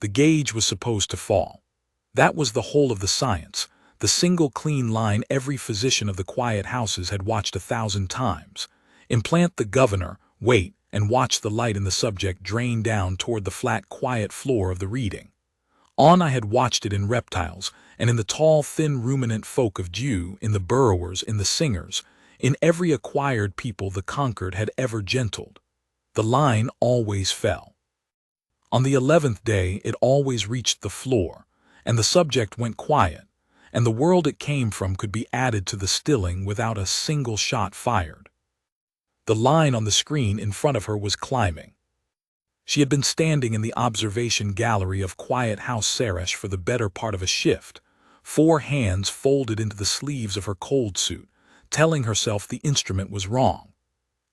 The gauge was supposed to fall. That was the whole of the science, the single clean line every physician of the quiet houses had watched 1,000 times. Implant the governor, wait, and watch the light in the subject drain down toward the flat, quiet floor of the reading. I had watched it in reptiles, and in the tall, thin, ruminant folk of Jew, in the burrowers, in the singers, in every acquired people the conquered had ever gentled. The line always fell. On the 11th day it always reached the floor, and the subject went quiet, and the world it came from could be added to the stilling without a single shot fired. The line on the screen in front of her was climbing. She had been standing in the observation gallery of Quiet House Saresh for the better part of a shift, 4 hands folded into the sleeves of her cold suit, telling herself the instrument was wrong.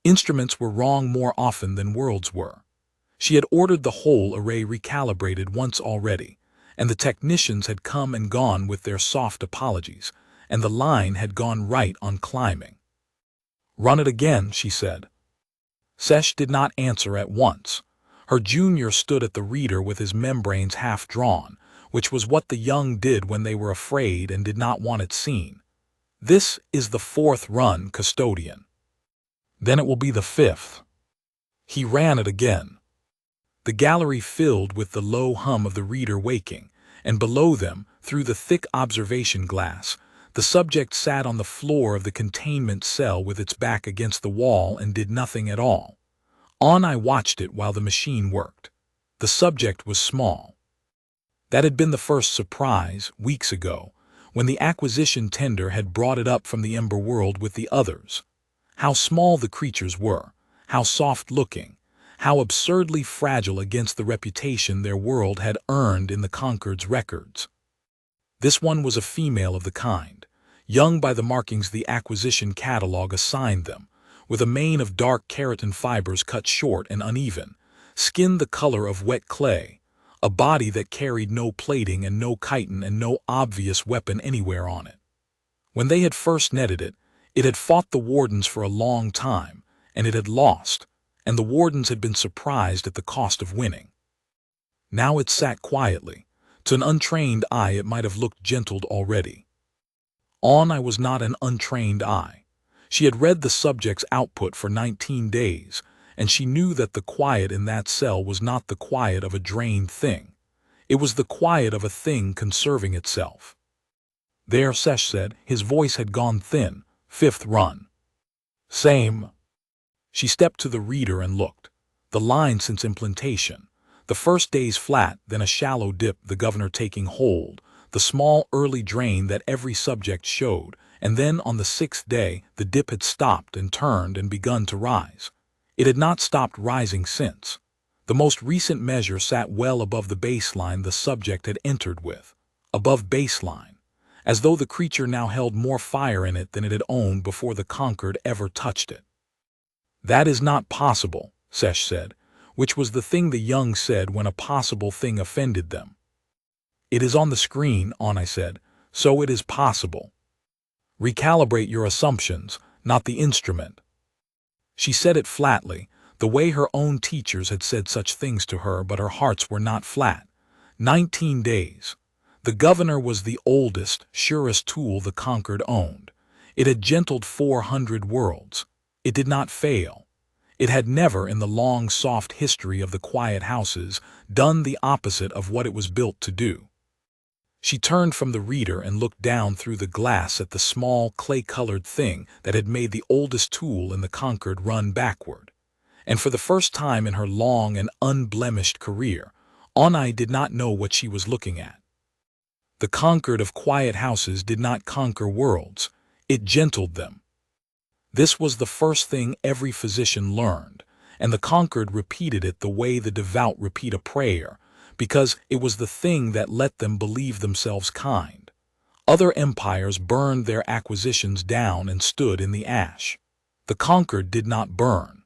Instruments were wrong more often than worlds were. She had ordered the whole array recalibrated once already, and the technicians had come and gone with their soft apologies, and the line had gone right on climbing. "Run it again," she said. Sesh did not answer at once. Her junior stood at the reader with his membranes half drawn, which was what the young did when they were afraid and did not want it seen. "This is the 4th run, custodian." "Then it will be the 5th. He ran it again. The gallery filled with the low hum of the reader waking, and below them, through the thick observation glass, the subject sat on the floor of the containment cell with its back against the wall and did nothing at all. I watched it while the machine worked. The subject was small. That had been the first surprise, weeks ago, when the acquisition tender had brought it up from the Ember world with the others. How small the creatures were, how soft-looking, how absurdly fragile against the reputation their world had earned in the Conquered's records. This one was a female of the kind, young by the markings the acquisition catalog assigned them, with a mane of dark keratin fibers cut short and uneven, skin the color of wet clay, a body that carried no plating and no chitin and no obvious weapon anywhere on it. When they had first netted it, it had fought the wardens for a long time, and it had lost, and the wardens had been surprised at the cost of winning. Now it sat quietly. To an untrained eye it might have looked gentled already. I was not an untrained eye. She had read the subject's output for 19 days, and she knew that the quiet in that cell was not the quiet of a drained thing. It was the quiet of a thing conserving itself. "There," Sesh said. His voice had gone thin. "5th run." "Same." She stepped to the reader and looked. The line since implantation. The first day's flat, then a shallow dip, the governor taking hold, the small early drain that every subject showed, and then on the 6th day the dip had stopped and turned and begun to rise. It had not stopped rising since. The most recent measure sat well above the baseline the subject had entered with, above baseline, as though the creature now held more fire in it than it had owned before the Conquered ever touched it. "That is not possible," Sesh said, which was the thing the young said when a possible thing offended them. "It is on the screen," I said, "so it is possible. Recalibrate your assumptions, not the instrument." She said it flatly, the way her own teachers had said such things to her, but her hearts were not flat. 19 days. The governor was the oldest, surest tool the Conquered owned. It had gentled 400 worlds. It did not fail. It had never, in the long, soft history of the quiet houses, done the opposite of what it was built to do. She turned from the reader and looked down through the glass at the small, clay-colored thing that had made the oldest tool in the Conquered run backward. And for the first time in her long and unblemished career, Onai did not know what she was looking at. The Conquered of quiet houses did not conquer worlds. It gentled them. This was the first thing every physician learned, and the Conquered repeated it the way the devout repeat a prayer, because it was the thing that let them believe themselves kind. Other empires burned their acquisitions down and stood in the ash. The Conquered did not burn.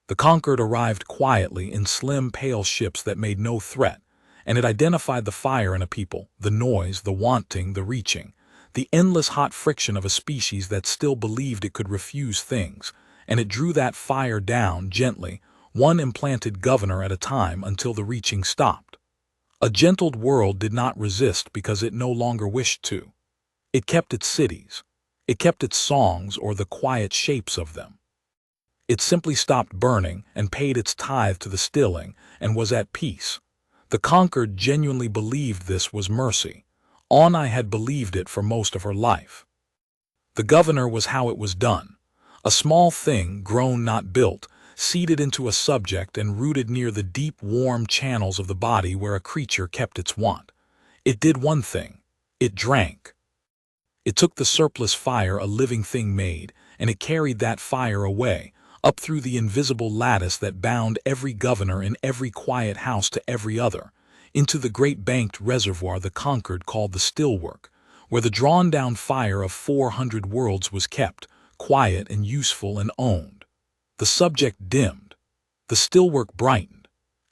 The Conquered arrived quietly in slim, pale ships that made no threat, and it identified the fire in a people, the noise, the wanting, the reaching, the endless hot friction of a species that still believed it could refuse things, and it drew that fire down gently, one implanted governor at a time until the reaching stopped. A gentled world did not resist because it no longer wished to. It kept its cities. It kept its songs or the quiet shapes of them. It simply stopped burning and paid its tithe to the stilling and was at peace. The conquered genuinely believed this was mercy. Anna had believed it for most of her life. The governor was how it was done. A small thing, grown not built, seated into a subject and rooted near the deep warm channels of the body where a creature kept its want. It did one thing. It drank. It took the surplus fire a living thing made, and it carried that fire away, up through the invisible lattice that bound every governor in every quiet house to every other, into the great banked reservoir the conquered called the stillwork, where the drawn-down fire of 400 worlds was kept, quiet and useful and owned. The subject dimmed. The stillwork brightened.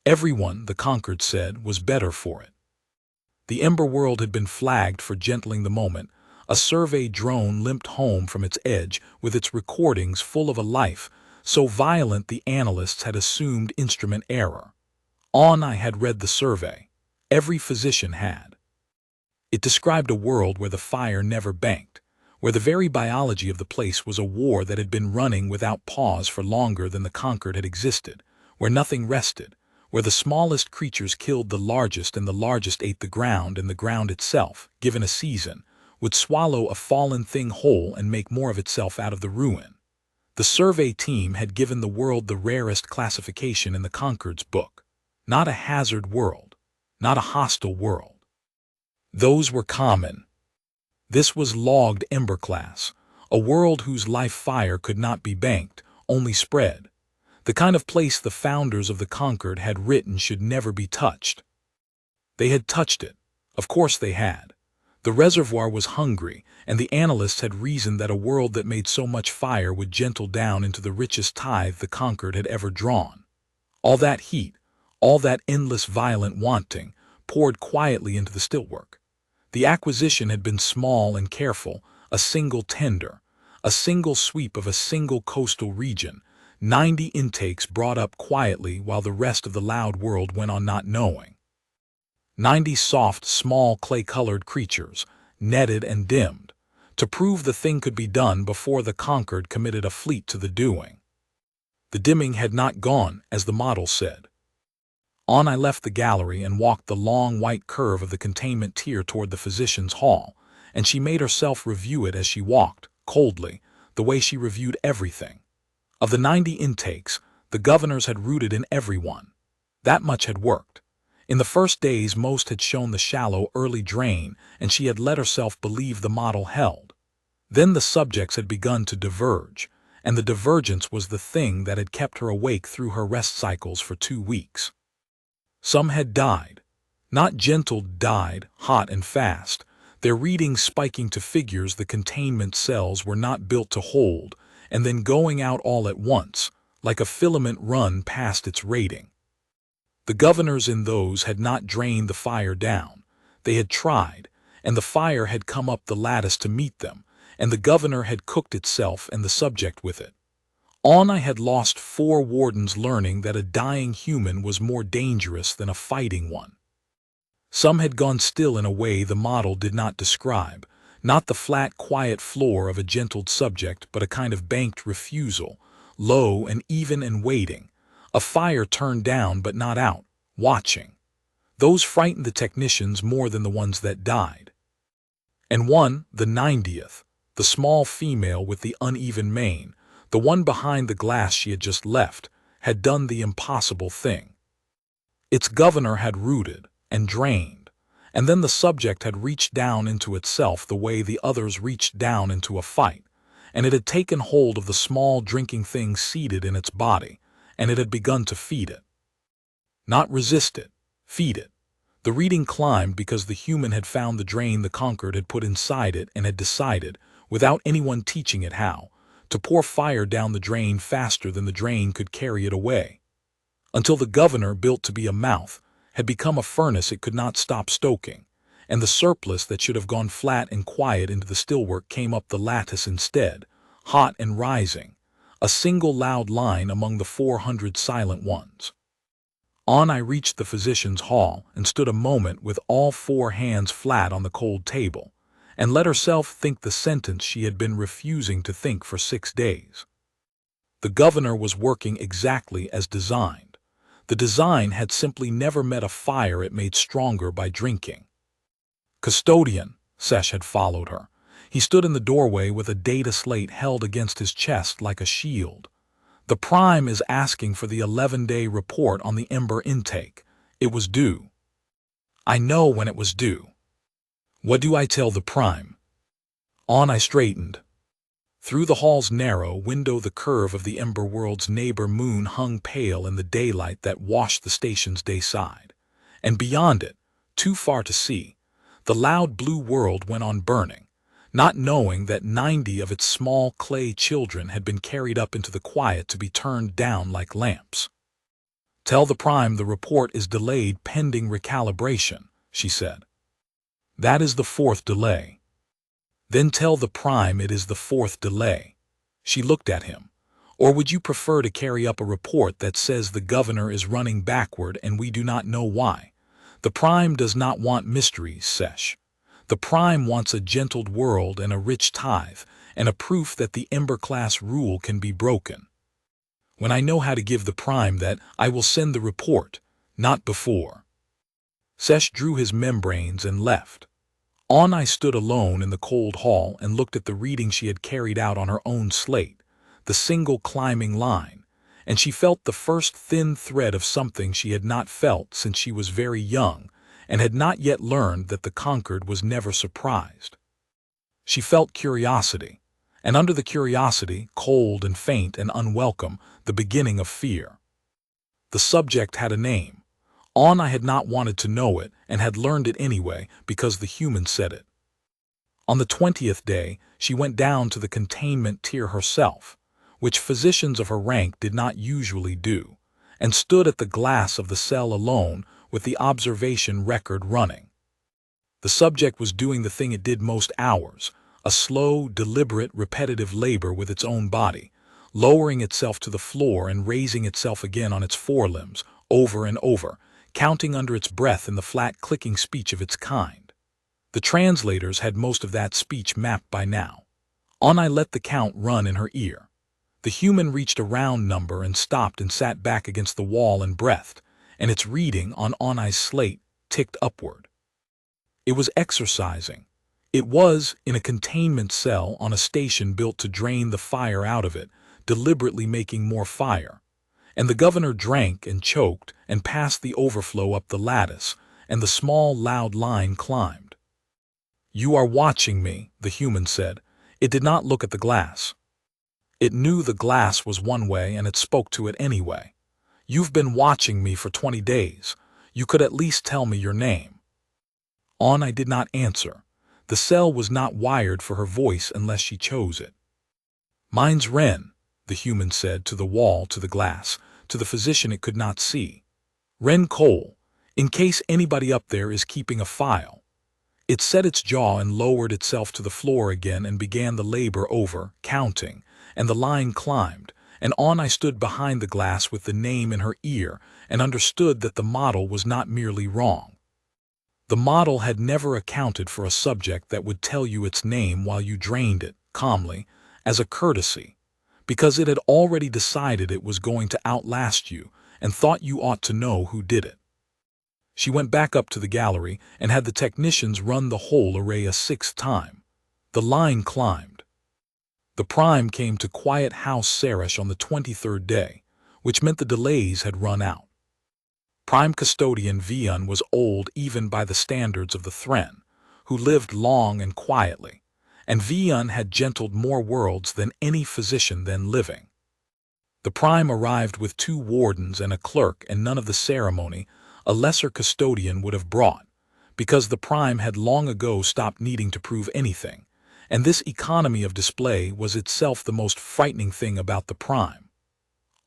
Everyone, the conquered said, was better for it. The ember world had been flagged for gentling the moment. A survey drone limped home from its edge with its recordings full of a life so violent the analysts had assumed instrument error. I had read the survey. Every physician had. It described a world where the fire never banked, where the very biology of the place was a war that had been running without pause for longer than the conquered had existed, where nothing rested, where the smallest creatures killed the largest and the largest ate the ground, and the ground itself, given a season, would swallow a fallen thing whole and make more of itself out of the ruin. The survey team had given the world the rarest classification in the Conquered's book. Not a hazard world, not a hostile world. Those were common. This was logged ember class, a world whose life fire could not be banked, only spread. The kind of place the founders of the Conquered had written should never be touched. They had touched it. Of course they had. The reservoir was hungry, and the analysts had reasoned that a world that made so much fire would gentle down into the richest tithe the Conquered had ever drawn. All that heat, all that endless violent wanting, poured quietly into the stillwork. The acquisition had been small and careful, a single tender, a single sweep of a single coastal region, 90 intakes brought up quietly while the rest of the loud world went on not knowing. 90 soft, small, clay-colored creatures, netted and dimmed, to prove the thing could be done before the Conquered committed a fleet to the doing. The dimming had not gone, as the model said. I left the gallery and walked the long white curve of the containment tier toward the physician's hall, and she made herself review it as she walked, coldly, the way she reviewed everything. Of the 90 intakes, the governors had rooted in every one. That much had worked. In the first days most had shown the shallow early drain, and she had let herself believe the model held. Then the subjects had begun to diverge, and the divergence was the thing that had kept her awake through her rest cycles for 2 weeks. Some had died. Not gentle died, hot and fast, their readings spiking to figures the containment cells were not built to hold, and then going out all at once, like a filament run past its rating. The governors in those had not drained the fire down. They had tried, and the fire had come up the lattice to meet them, and the governor had cooked itself and the subject with it. I had lost 4 wardens learning that a dying human was more dangerous than a fighting one. Some had gone still in a way the model did not describe, not the flat, quiet floor of a gentled subject, but a kind of banked refusal, low and even and waiting, a fire turned down but not out, watching. Those frightened the technicians more than the ones that died. And one, the 90th, the small female with the uneven mane, the one behind the glass she had just left, had done the impossible thing. Its governor had rooted and drained, and then the subject had reached down into itself the way the others reached down into a fight, and it had taken hold of the small drinking thing seated in its body, and it had begun to feed it. Not resist it, feed it. The reading climbed because the human had found the drain the Conquered had put inside it and had decided, without anyone teaching it how, to pour fire down the drain faster than the drain could carry it away. Until the governor, built to be a mouth, had become a furnace it could not stop stoking, and the surplus that should have gone flat and quiet into the stillwork came up the lattice instead, hot and rising, a single loud line among the 400 silent ones. On I reached the physician's hall and stood a moment with all four hands flat on the cold table, and let herself think the sentence she had been refusing to think for 6 days. The governor was working exactly as designed. The design had simply never met a fire it made stronger by drinking. Custodian, Sesh had followed her. He stood in the doorway with a data slate held against his chest like a shield. The Prime is asking for the 11-day report on the Ember intake. It was due. I know when it was due. What do I tell the Prime? On I straightened. Through the hall's narrow window the curve of the Ember world's neighbor moon hung pale in the daylight that washed the station's dayside. And beyond it, too far to see, the loud blue world went on burning, not knowing that 90 of its small clay children had been carried up into the quiet to be turned down like lamps. Tell the Prime the report is delayed pending recalibration, she said. That is the 4th delay. Then tell the Prime it is the 4th delay. She looked at him. Or would you prefer to carry up a report that says the governor is running backward and we do not know why? The Prime does not want mysteries, Sesh. The Prime wants a gentled world and a rich tithe, and a proof that the Ember-class rule can be broken. When I know how to give the Prime that, I will send the report, not before. Sesh drew his membranes and left. On I stood alone in the cold hall and looked at the reading she had carried out on her own slate, the single climbing line, and she felt the first thin thread of something she had not felt since she was very young, and had not yet learned that the conquered was never surprised. She felt curiosity, and under the curiosity, cold and faint and unwelcome, the beginning of fear. The subject had a name. I had not wanted to know it, and had learned it anyway, because the human said it. On the 20th day, she went down to the containment tier herself, which physicians of her rank did not usually do, and stood at the glass of the cell alone with the observation record running. The subject was doing the thing it did most hours, a slow, deliberate, repetitive labor with its own body, lowering itself to the floor and raising itself again on its forelimbs, over and over, counting under its breath in the flat clicking speech of its kind. The translators had most of that speech mapped by now. I let the count run in her ear. The human reached a round number and stopped and sat back against the wall and breathed, and its reading on I's slate ticked upward. It was exercising. It was in a containment cell on a station built to drain the fire out of it, deliberately making more fire. And the governor drank and choked and passed the overflow up the lattice, and the small, loud line climbed. You are watching me, the human said. It did not look at the glass. It knew the glass was one way and it spoke to it anyway. You've been watching me for 20 days. You could at least tell me your name. I did not answer. The cell was not wired for her voice unless she chose it. Mine's Ren, the human said to the wall, to the glass, to the physician it could not see. Ren Cole, in case anybody up there is keeping a file. It set its jaw and lowered itself to the floor again and began the labor over, counting, and the line climbed, and I stood behind the glass with the name in her ear and understood that the model was not merely wrong. The model had never accounted for a subject that would tell you its name while you drained it, calmly, as a courtesy, because it had already decided it was going to outlast you and thought you ought to know who did it. She went back up to the gallery and had the technicians run the whole array a 6th time. The line climbed. The Prime came to Quiet House Sarish on the 23rd day, which meant the delays had run out. Prime Custodian Vian was old even by the standards of the Thren, who lived long and quietly, and Vian had gentled more worlds than any physician then living. The Prime arrived with 2 wardens and a clerk, and none of the ceremony a lesser custodian would have brought, because the Prime had long ago stopped needing to prove anything, and this economy of display was itself the most frightening thing about the Prime.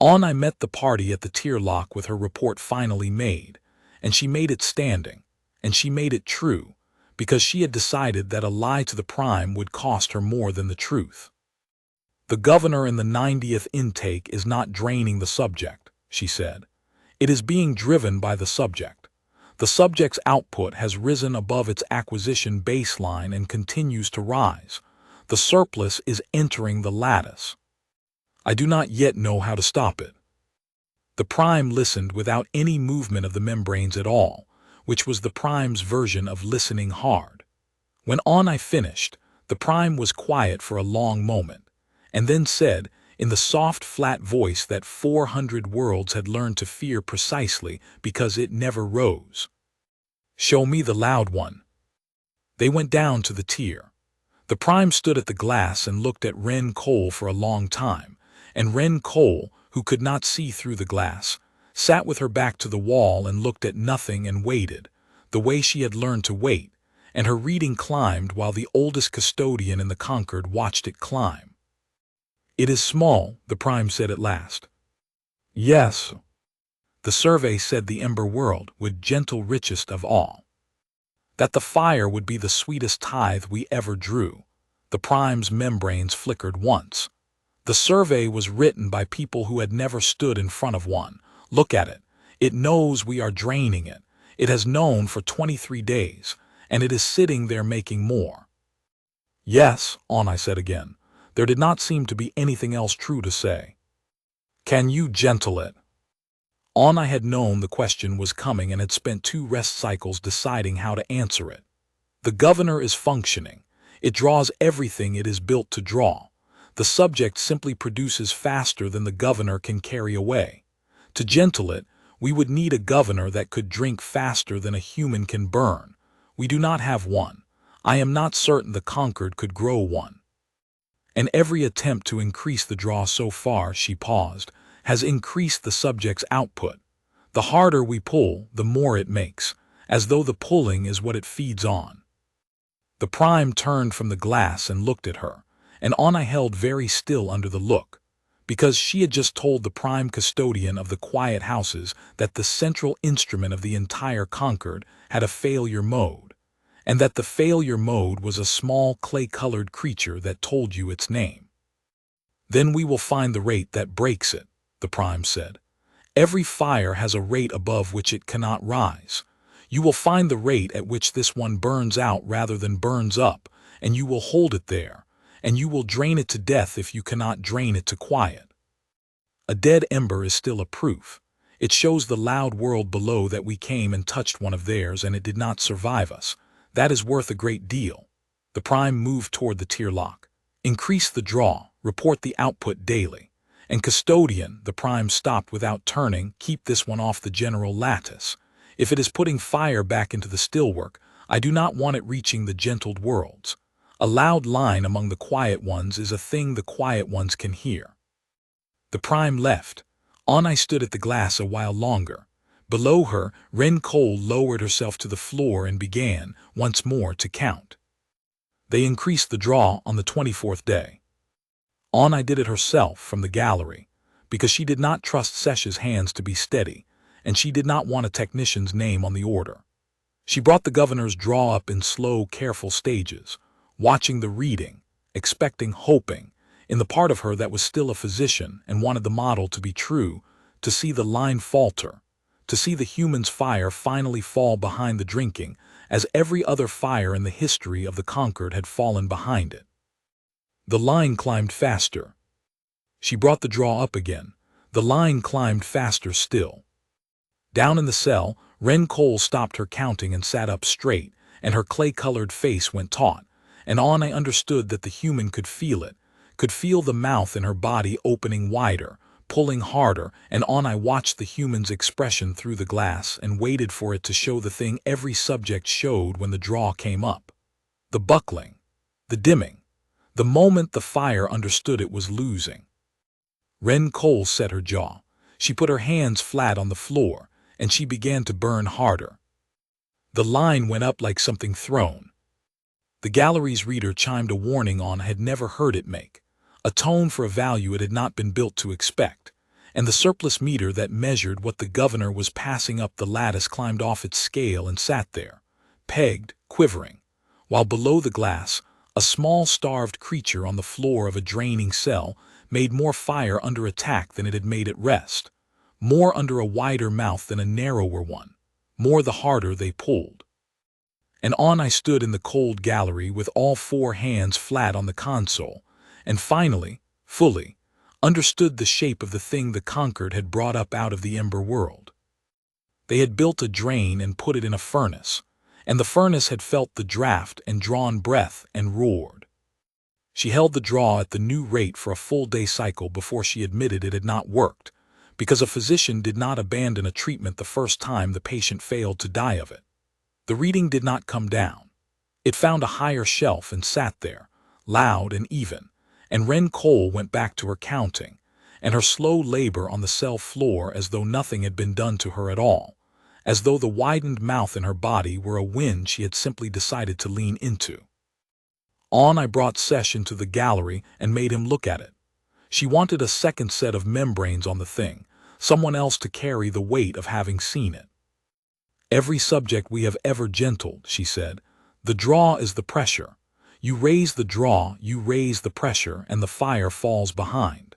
I met the party at the tier lock with her report finally made, and she made it standing, and she made it true, because she had decided that a lie to the Prime would cost her more than the truth. The governor in the 90th intake is not draining the subject, she said. It is being driven by the subject. The subject's output has risen above its acquisition baseline and continues to rise. The surplus is entering the lattice. I do not yet know how to stop it. The prime listened without any movement of the membranes at all, which was the prime's version of listening hard. When I finished, the prime was quiet for a long moment, and then said, in the soft, flat voice that 400 worlds had learned to fear precisely because it never rose, "Show me the loud one." They went down to the tier. The prime stood at the glass and looked at Ren Cole for a long time, and Ren Cole, who could not see through the glass, sat with her back to the wall and looked at nothing and waited, the way she had learned to wait, and her reading climbed while the oldest custodian in the Concord watched it climb. "It is small," the prime said at last. "Yes," the survey said the ember world would gentle richest of all. That the fire would be the sweetest tithe we ever drew. The prime's membranes flickered once. The survey was written by people who had never stood in front of one. Look at it. It knows we are draining it. It has known for 23 days, and it is sitting there making more. "Yes," I said again. There did not seem to be anything else true to say. "Can you gentle it?" I had known the question was coming and had spent 2 rest cycles deciding how to answer it. The governor is functioning. It draws everything it is built to draw. The subject simply produces faster than the governor can carry away. To gentle it, we would need a governor that could drink faster than a human can burn. We do not have one. I am not certain the Concord could grow one. And every attempt to increase the draw so far, she paused, has increased the subject's output. The harder we pull, the more it makes, as though the pulling is what it feeds on. The prime turned from the glass and looked at her, and I held very still under the look, because she had just told the prime custodian of the quiet houses that the central instrument of the entire Concord had a failure mode, and that the failure mode was a small clay-colored creature that told you its name. "Then we will find the rate that breaks it," the prime said. "Every fire has a rate above which it cannot rise. You will find the rate at which this one burns out rather than burns up, and you will hold it there, and you will drain it to death if you cannot drain it to quiet. A dead ember is still a proof. It shows the loud world below that we came and touched one of theirs and it did not survive us. That is worth a great deal." The prime moved toward the tier lock. "Increase the draw, report the output daily. And custodian," the prime stopped without turning, "keep this one off the general lattice. If it is putting fire back into the stillwork, I do not want it reaching the gentled worlds. A loud line among the quiet ones is a thing the quiet ones can hear." The prime left. I stood at the glass a while longer. Below her, Ren Cole lowered herself to the floor and began, once more, to count. They increased the draw on the 24th day. I did it herself from the gallery, because she did not trust Sesh's hands to be steady, and she did not want a technician's name on the order. She brought the governor's draw up in slow, careful stages, watching the reading, expecting, hoping, in the part of her that was still a physician and wanted the model to be true, to see the line falter, to see the human's fire finally fall behind the drinking, as every other fire in the history of the Concord had fallen behind it. The line climbed faster. She brought the draw up again. The line climbed faster still. Down in the cell, Ren Cole stopped her counting and sat up straight, and her clay-colored face went taut, and I understood that the human could feel it, could feel the mouth in her body opening wider, pulling harder, and I watched the human's expression through the glass and waited for it to show the thing every subject showed when the draw came up. The buckling, the dimming, the moment the fire understood it was losing. Ren Cole set her jaw. She put her hands flat on the floor, and she began to burn harder. The line went up like something thrown. The gallery's reader chimed a warning had never heard it make, a tone for a value it had not been built to expect, and the surplus meter that measured what the governor was passing up the lattice climbed off its scale and sat there, pegged, quivering, while below the glass, a small starved creature on the floor of a draining cell made more fire under attack than it had made at rest. more under a wider mouth than a narrower one, more the harder they pulled. And on I stood in the cold gallery with all four hands flat on the console, and finally, fully, understood the shape of the thing the conquered had brought up out of the ember world. They had built a drain and put it in a furnace, and the furnace had felt the draft and drawn breath and roared. She held the draw at the new rate for a full-day cycle before she admitted it had not worked, because a physician did not abandon a treatment the first time the patient failed to die of it. The reading did not come down. It found a higher shelf and sat there, loud and even, and Ren Cole went back to her counting, and her slow labor on the cell floor as though nothing had been done to her at all, as though the widened mouth in her body were a wind she had simply decided to lean into. On I brought Sesh into the gallery and made him look at it. She wanted a second set of membranes on the thing, someone else to carry the weight of having seen it. Every subject we have ever gentled, she said, the draw is the pressure. You raise the draw, you raise the pressure, and the fire falls behind.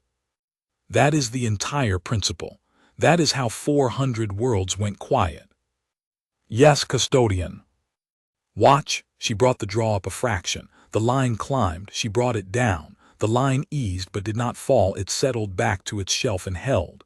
That is the entire principle. That is how 400 worlds went quiet. Yes, custodian. Watch, she brought the draw up a fraction. The line climbed, she brought it down. The line eased but did not fall, it settled back to its shelf and held.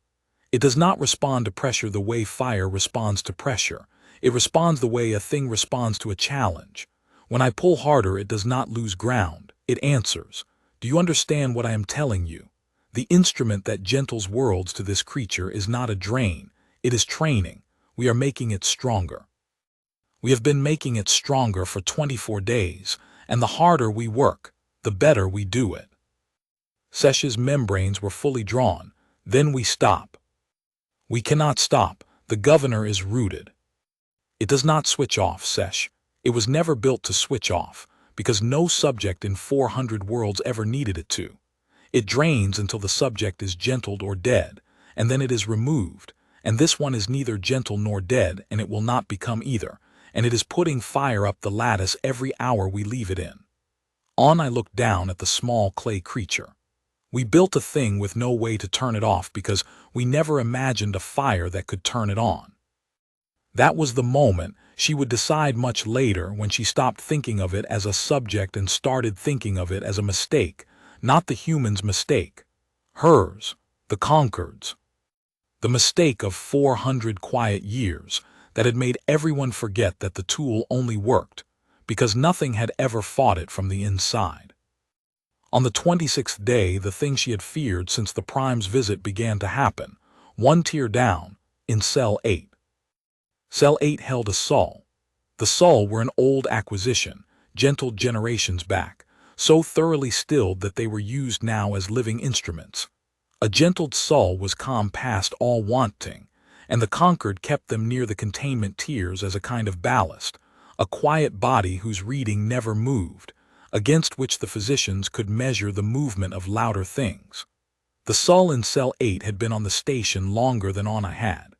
It does not respond to pressure the way fire responds to pressure. It responds the way a thing responds to a challenge. When I pull harder, it does not lose ground. It answers. Do you understand what I am telling you? The instrument that gentles worlds to this creature is not a drain. It is training. We are making it stronger. We have been making it stronger for 24 days, and the harder we work, the better we do it. Sesh's membranes were fully drawn. Then we stop. We cannot stop. The governor is rooted. It does not switch off, Sesh. It was never built to switch off, because no subject in 400 worlds ever needed it to. It drains until the subject is gentled or dead, and then it is removed, and this one is neither gentle nor dead, and it will not become either, and it is putting fire up the lattice every hour we leave it in. On I looked down at the small clay creature. We built a thing with no way to turn it off because we never imagined a fire that could turn it on. That was the moment she would decide much later when she stopped thinking of it as a subject and started thinking of it as a mistake, not the human's mistake. Hers, the conquered's. The mistake of 400 quiet years that had made everyone forget that the tool only worked, because nothing had ever fought it from the inside. On the 26th day, the thing she had feared since the Prime's visit began to happen, one tier down, in Cell 8. Cell 8 held a Sol. The Sol were an old acquisition, gentled generations back, so thoroughly stilled that they were used now as living instruments. A gentled Sol was calm past all wanting, and the conquered kept them near the containment tiers as a kind of ballast, a quiet body whose reading never moved, against which the physicians could measure the movement of louder things. The Sol in Cell 8 had been on the station longer than Anna had.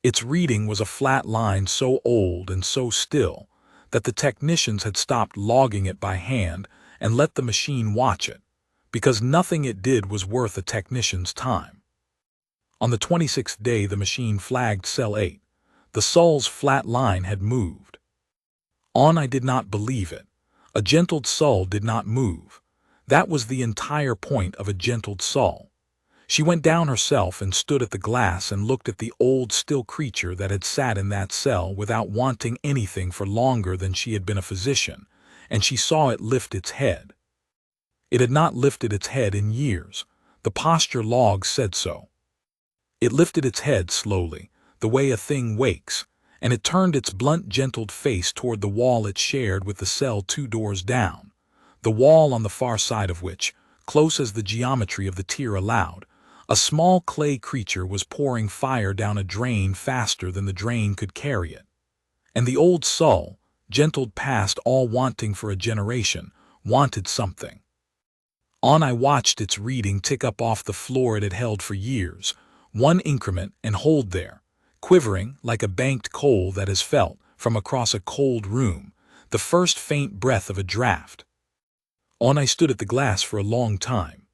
Its reading was a flat line so old and so still that the technicians had stopped logging it by hand and let the machine watch it, because nothing it did was worth a technician's time. On the 26th day, the machine flagged Cell 8. The Sol's flat line had moved. I did not believe it. A gentled Sol did not move. That was the entire point of a gentled Sol. She went down herself and stood at the glass and looked at the old still creature that had sat in that cell without wanting anything for longer than she had been a physician, and she saw it lift its head. It had not lifted its head in years. The posture log said so. It lifted its head slowly, the way a thing wakes, and it turned its blunt, gentled face toward the wall it shared with the cell 2 doors down, the wall on the far side of which, close as the geometry of the tier allowed, a small clay creature was pouring fire down a drain faster than the drain could carry it. And the old Sol, gentled past all wanting for a generation, wanted something. I watched its reading tick up off the floor it had held for years, one increment, and hold there, quivering like a banked coal that has felt, from across a cold room, the first faint breath of a draft. I stood at the glass for a long time.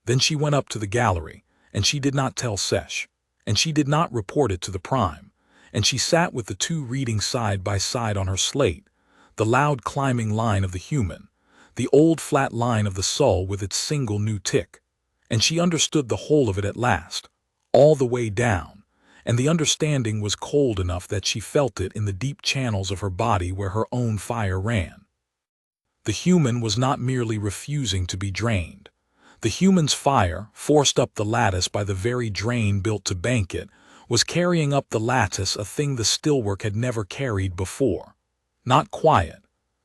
Then she went up to the gallery, and she did not tell Sesh. and she did not report it to the Prime, and she sat with the two reading side by side on her slate, the loud climbing line of the human, the old flat line of the Sol with its single new tick, and she understood the whole of it at last, all the way down, and the understanding was cold enough that she felt it in the deep channels of her body where her own fire ran. The human was not merely refusing to be drained. The human's fire, forced up the lattice by the very drain built to bank it, was carrying up the lattice a thing the stillwork had never carried before. Not quiet,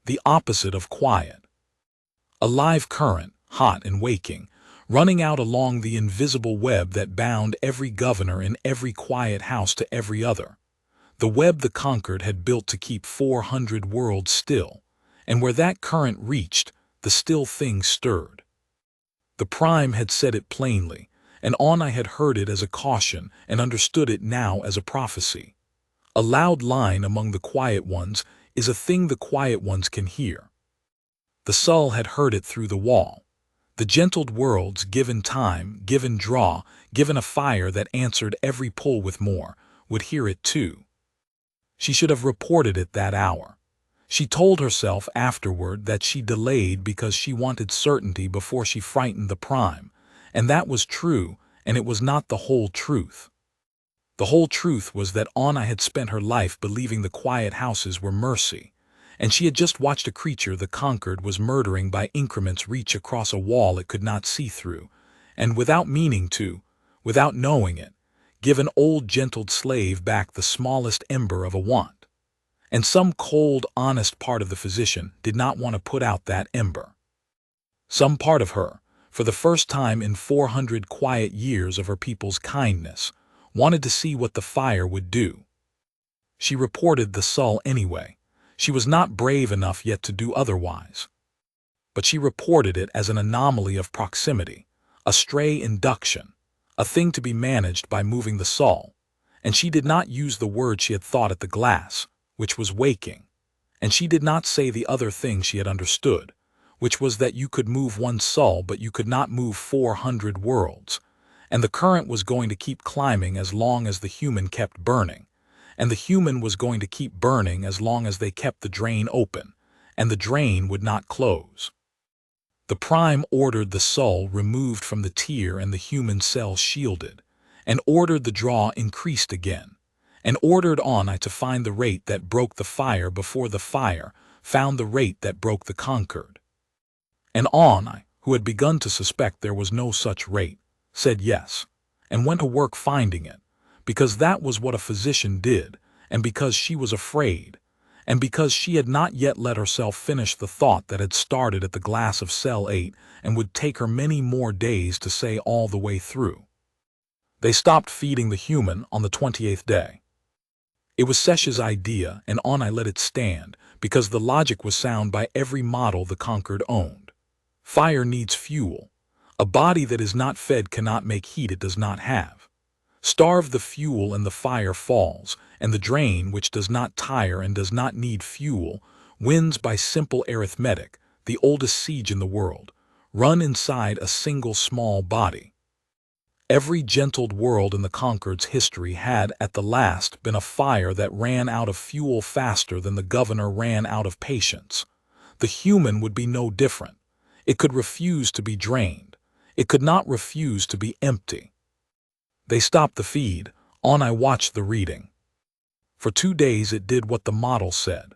the opposite of quiet. A live current, hot and waking, running out along the invisible web that bound every governor in every quiet house to every other. The web the conquered had built to keep 400 worlds still, and where that current reached, the still thing stirred. The Prime had said it plainly, and I had heard it as a caution and understood it now as a prophecy. A loud line among the quiet ones is a thing the quiet ones can hear. The Sol had heard it through the wall. The gentled worlds, given time, given draw, given a fire that answered every pull with more, would hear it too. She should have reported it that hour. She told herself afterward that she delayed because she wanted certainty before she frightened the Prime, and that was true, and it was not the whole truth. The whole truth was that Anna had spent her life believing the quiet houses were mercy, and she had just watched a creature the conquered was murdering by increments reach across a wall it could not see through, and without meaning to, without knowing it, give an old gentled slave back the smallest ember of a want. And some cold, honest part of the physician did not want to put out that ember. Some part of her, for the first time in 400 quiet years of her people's kindness, wanted to see what the fire would do. She reported the Sol anyway. She was not brave enough yet to do otherwise. But she reported it as an anomaly of proximity, a stray induction, a thing to be managed by moving the Sol, and she did not use the word she had thought at the glass, which was waking, and she did not say the other thing she had understood, which was that you could move one Sol but you could not move 400 worlds, and the current was going to keep climbing as long as the human kept burning, and the human was going to keep burning as long as they kept the drain open, and the drain would not close. The Prime ordered the Sol removed from the tier and the human cell shielded, and ordered the draw increased again, and ordered Anna to find the rate that broke the fire before the fire found the rate that broke the conquered. And Anna, who had begun to suspect there was no such rate, said yes, and went to work finding it, because that was what a physician did, and because she was afraid, and because she had not yet let herself finish the thought that had started at the glass of cell 8 and would take her many more days to say all the way through. They stopped feeding the human on the 28th day. It was Sesh's idea, and Anna let it stand, because the logic was sound by every model the conquered owned. Fire needs fuel. A body that is not fed cannot make heat it does not have. Starve the fuel and the fire falls, and the drain, which does not tire and does not need fuel, wins by simple arithmetic, the oldest siege in the world, run inside a single small body. Every gentled world in the conquered's history had, at the last, been a fire that ran out of fuel faster than the governor ran out of patience. The human would be no different. It could refuse to be drained. It could not refuse to be empty. They stopped the feed. I watched the reading. For 2 days it did what the model said.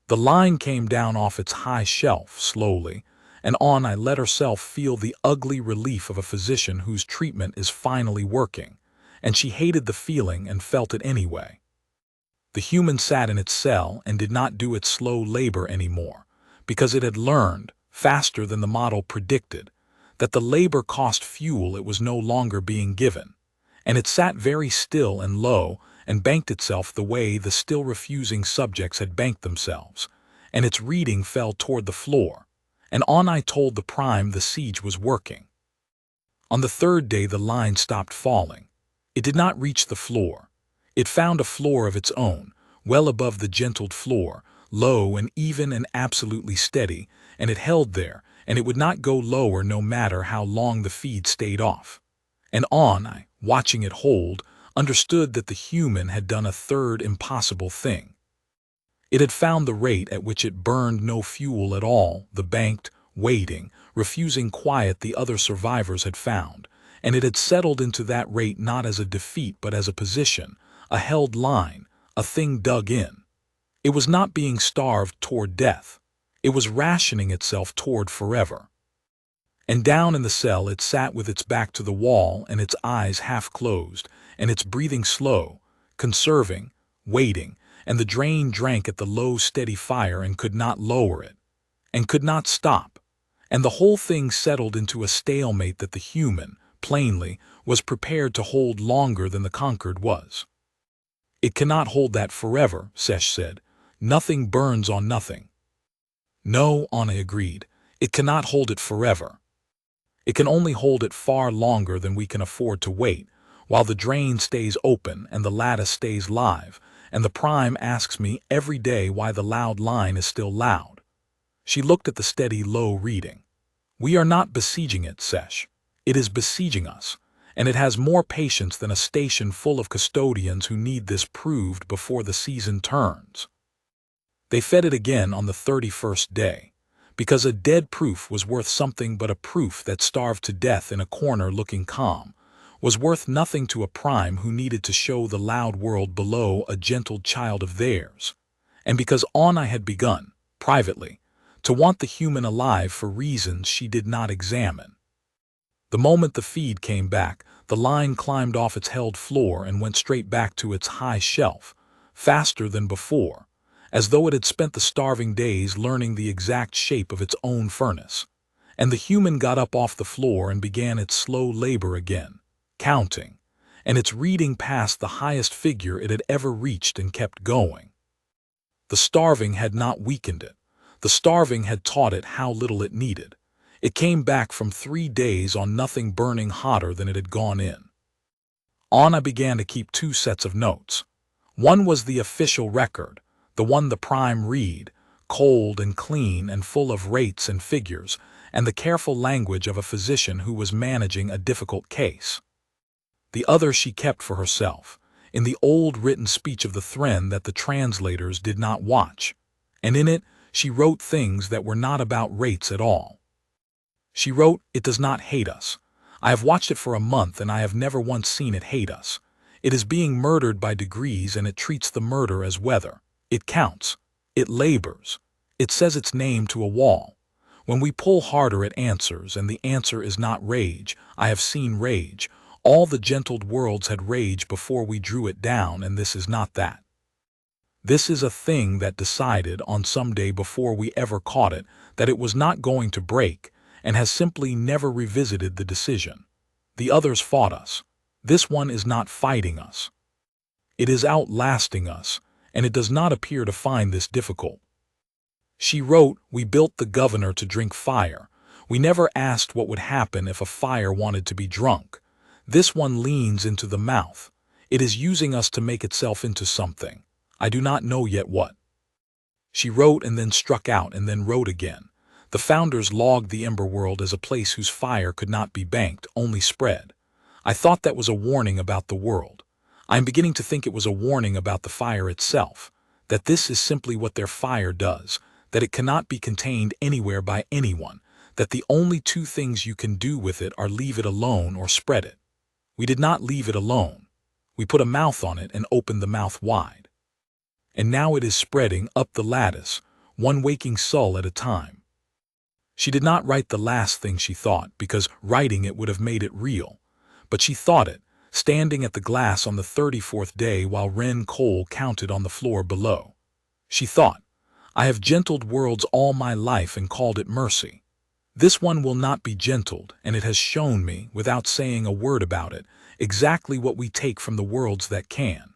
The line came down off its high shelf, slowly, and I let herself feel the ugly relief of a physician whose treatment is finally working, and she hated the feeling and felt it anyway. The human sat in its cell and did not do its slow labor anymore, because it had learned, faster than the model predicted, that the labor cost fuel it was no longer being given, and it sat very still and low and banked itself the way the still refusing subjects had banked themselves, and its reading fell toward the floor, and I told the Prime the siege was working. On the 3rd day the line stopped falling. It did not reach the floor. It found a floor of its own, well above the gentled floor, low and even and absolutely steady, and it held there, and it would not go lower no matter how long the feed stayed off. And I, watching it hold, understood that the human had done a third impossible thing. It had found the rate at which it burned no fuel at all, the banked, waiting, refusing quiet the other survivors had found, and it had settled into that rate not as a defeat but as a position, a held line, a thing dug in. It was not being starved toward death. It was rationing itself toward forever. And down in the cell it sat with its back to the wall and its eyes half closed, and its breathing slow, conserving, waiting, and the drain drank at the low, steady fire and could not lower it, and could not stop, and the whole thing settled into a stalemate that the human, plainly, was prepared to hold longer than the conquered was. "It cannot hold that forever," Sesh said. "Nothing burns on nothing." "No," Anna agreed, "it cannot hold it forever. It can only hold it far longer than we can afford to wait, while the drain stays open and the lattice stays live, and the prime asks me every day why the loud line is still loud." She looked at the steady, low reading. "We are not besieging it, Sesh. It is besieging us, and it has more patience than a station full of custodians who need this proved before the season turns." They fed it again on the 31st day, because a dead proof was worth something, but a proof that starved to death in a corner looking calm was worth nothing to a prime who needed to show the loud world below a gentle child of theirs, and because Anna had begun, privately, to want the human alive for reasons she did not examine. The moment the feed came back, the line climbed off its held floor and went straight back to its high shelf, faster than before, as though it had spent the starving days learning the exact shape of its own furnace. And the human got up off the floor and began its slow labor again, counting, and its reading past the highest figure it had ever reached and kept going. The starving had not weakened it. The starving had taught it how little it needed. It came back from 3 days on nothing burning hotter than it had gone in. Anna began to keep 2 sets of notes. One was the official record, the one the prime read, cold and clean and full of rates and figures, and the careful language of a physician who was managing a difficult case. The other she kept for herself, in the old written speech of the Thren that the translators did not watch, and in it she wrote things that were not about rates at all. She wrote, "It does not hate us. I have watched it for a month and I have never once seen it hate us. It is being murdered by degrees and it treats the murder as weather. It counts. It labors. It says its name to a wall. When we pull harder it answers, and the answer is not rage. I have seen rage. All the gentled worlds had rage before we drew it down, and this is not that. This is a thing that decided on some day before we ever caught it that it was not going to break, and has simply never revisited the decision. The others fought us. This one is not fighting us. It is outlasting us, and it does not appear to find this difficult." She wrote, "We built the governor to drink fire. We never asked what would happen if a fire wanted to be drunk. This one leans into the mouth. It is using us to make itself into something. I do not know yet what." She wrote and then struck out and then wrote again. The founders logged the Ember World as a place whose fire could not be banked, only spread. I thought that was a warning about the world. I am beginning to think it was a warning about the fire itself, that this is simply what their fire does, that it cannot be contained anywhere by anyone, that the only 2 things you can do with it are leave it alone or spread it. We did not leave it alone. We put a mouth on it and opened the mouth wide. And now it is spreading up the lattice, one waking soul at a time." She did not write the last thing she thought, because writing it would have made it real, but she thought it, standing at the glass on the 34th day while Ren Cole counted on the floor below. She thought, "I have gentled worlds all my life and called it mercy. This one will not be gentled, and it has shown me, without saying a word about it, exactly what we take from the worlds that can."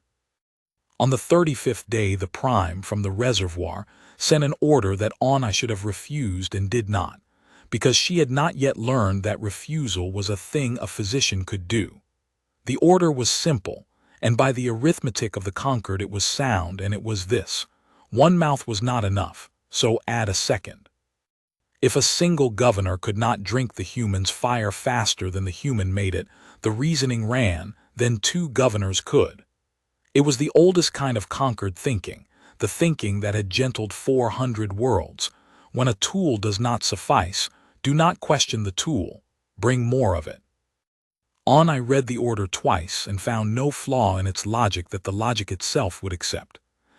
On the 35th day the prime from the reservoir sent an order that Anna should have refused and did not, because she had not yet learned that refusal was a thing a physician could do. The order was simple, and by the arithmetic of the conquered it was sound, and it was this: 1 mouth was not enough, so add a second. If a single governor could not drink the human's fire faster than the human made it, the reasoning ran, than 2 governors could. It was the oldest kind of conquered thinking, the thinking that had gentled 400 worlds. When a tool does not suffice, do not question the tool, bring more of it. I read the order twice and found no flaw in its logic that the logic itself would accept.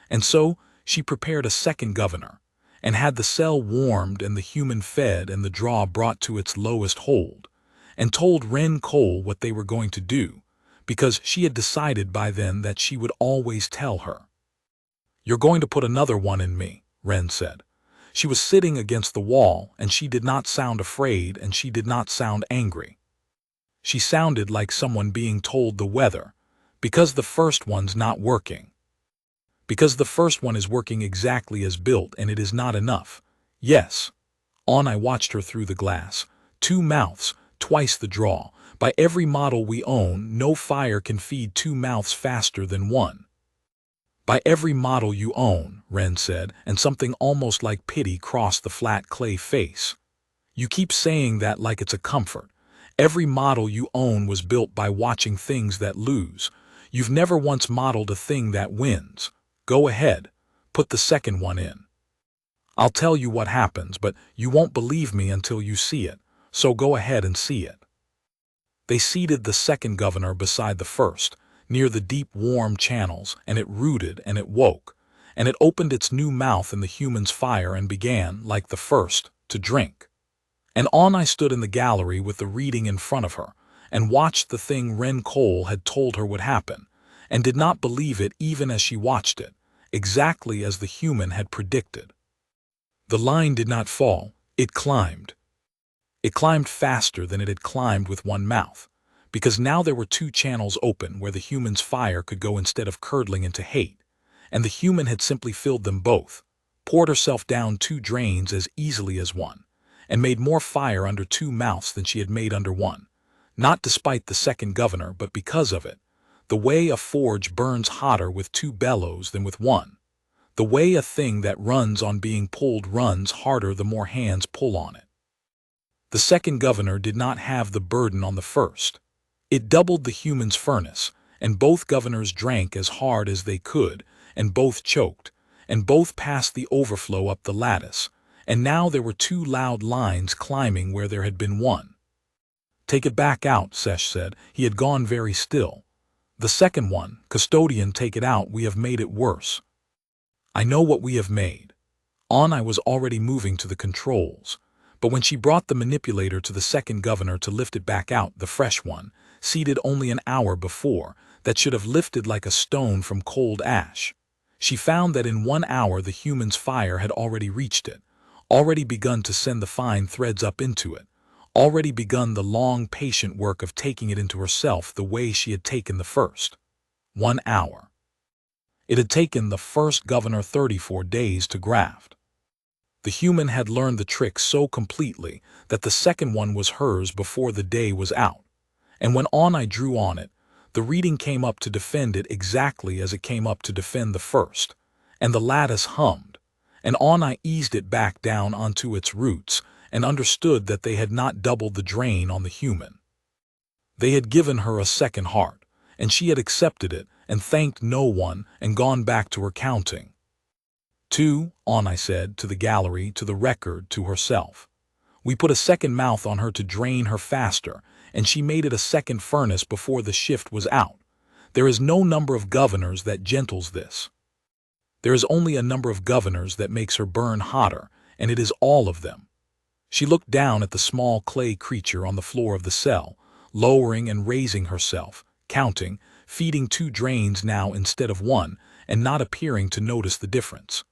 And so, she prepared a second governor, and had the cell warmed and the human fed and the draw brought to its lowest hold, and told Ren Cole what they were going to do, because she had decided by then that she would always tell her. "You're going to put another one in me," Ren said. She was sitting against the wall, and she did not sound afraid and she did not sound angry. She sounded like someone being told the weather, because the first one's not working. Because the first one is working exactly as built and it is not enough. Yes. I watched her through the glass. 2 mouths, twice the draw. By every model we own, no fire can feed 2 mouths faster than 1. By every model you own, Ren said, and something almost like pity crossed the flat clay face. You keep saying that like it's a comfort. Every model you own was built by watching things that lose. You've never once modeled a thing that wins. Go ahead, put the second one in. I'll tell you what happens, but you won't believe me until you see it, so go ahead and see it. They seated the second governor beside the first, near the deep warm channels, and it rooted and it woke, and it opened its new mouth in the human's fire and began, like the first, to drink. And I stood in the gallery with the reading in front of her, and watched the thing Ren Cole had told her would happen, and did not believe it even as she watched it, exactly as the human had predicted. The line did not fall, it climbed. It climbed faster than it had climbed with one mouth, because now there were 2 channels open where the human's fire could go instead of curdling into hate, and the human had simply filled them both, poured herself down 2 drains as easily as one, and made more fire under 2 mouths than she had made under one, not despite the second governor but because of it, the way a forge burns hotter with 2 bellows than with one, the way a thing that runs on being pulled runs harder the more hands pull on it. The second governor did not have the burden on the first. It doubled the human's furnace, and both governors drank as hard as they could, and both choked, and both passed the overflow up the lattice, and now there were 2 loud lines climbing where there had been one. "Take it back out," Sesh said. He had gone very still. "The second one, custodian, take it out, we have made it worse." "I know what we have made." I was already moving to the controls, but when she brought the manipulator to the second governor to lift it back out, the fresh one, seated only an hour before, that should have lifted like a stone from cold ash, she found that in 1 hour the human's fire had already reached it, already begun to send the fine threads up into it, already begun the long, patient work of taking it into herself the way she had taken the first. 1 hour. It had taken the first governor 34 days to graft. The human had learned the trick so completely that the second one was hers before the day was out, and when I drew on it, the reading came up to defend it exactly as it came up to defend the first, and the lattice hummed, and I eased it back down onto its roots and understood that they had not doubled the drain on the human. They had given her a second heart, and she had accepted it and thanked no one and gone back to her counting. 2, I said, to the gallery, to the record, to herself. We put a second mouth on her to drain her faster, and she made it a second furnace before the shift was out. There is no number of governors that gentles this. There is only a number of governors that makes her burn hotter, and it is all of them. She looked down at the small clay creature on the floor of the cell, lowering and raising herself, counting, feeding 2 drains now instead of 1, and not appearing to notice the difference.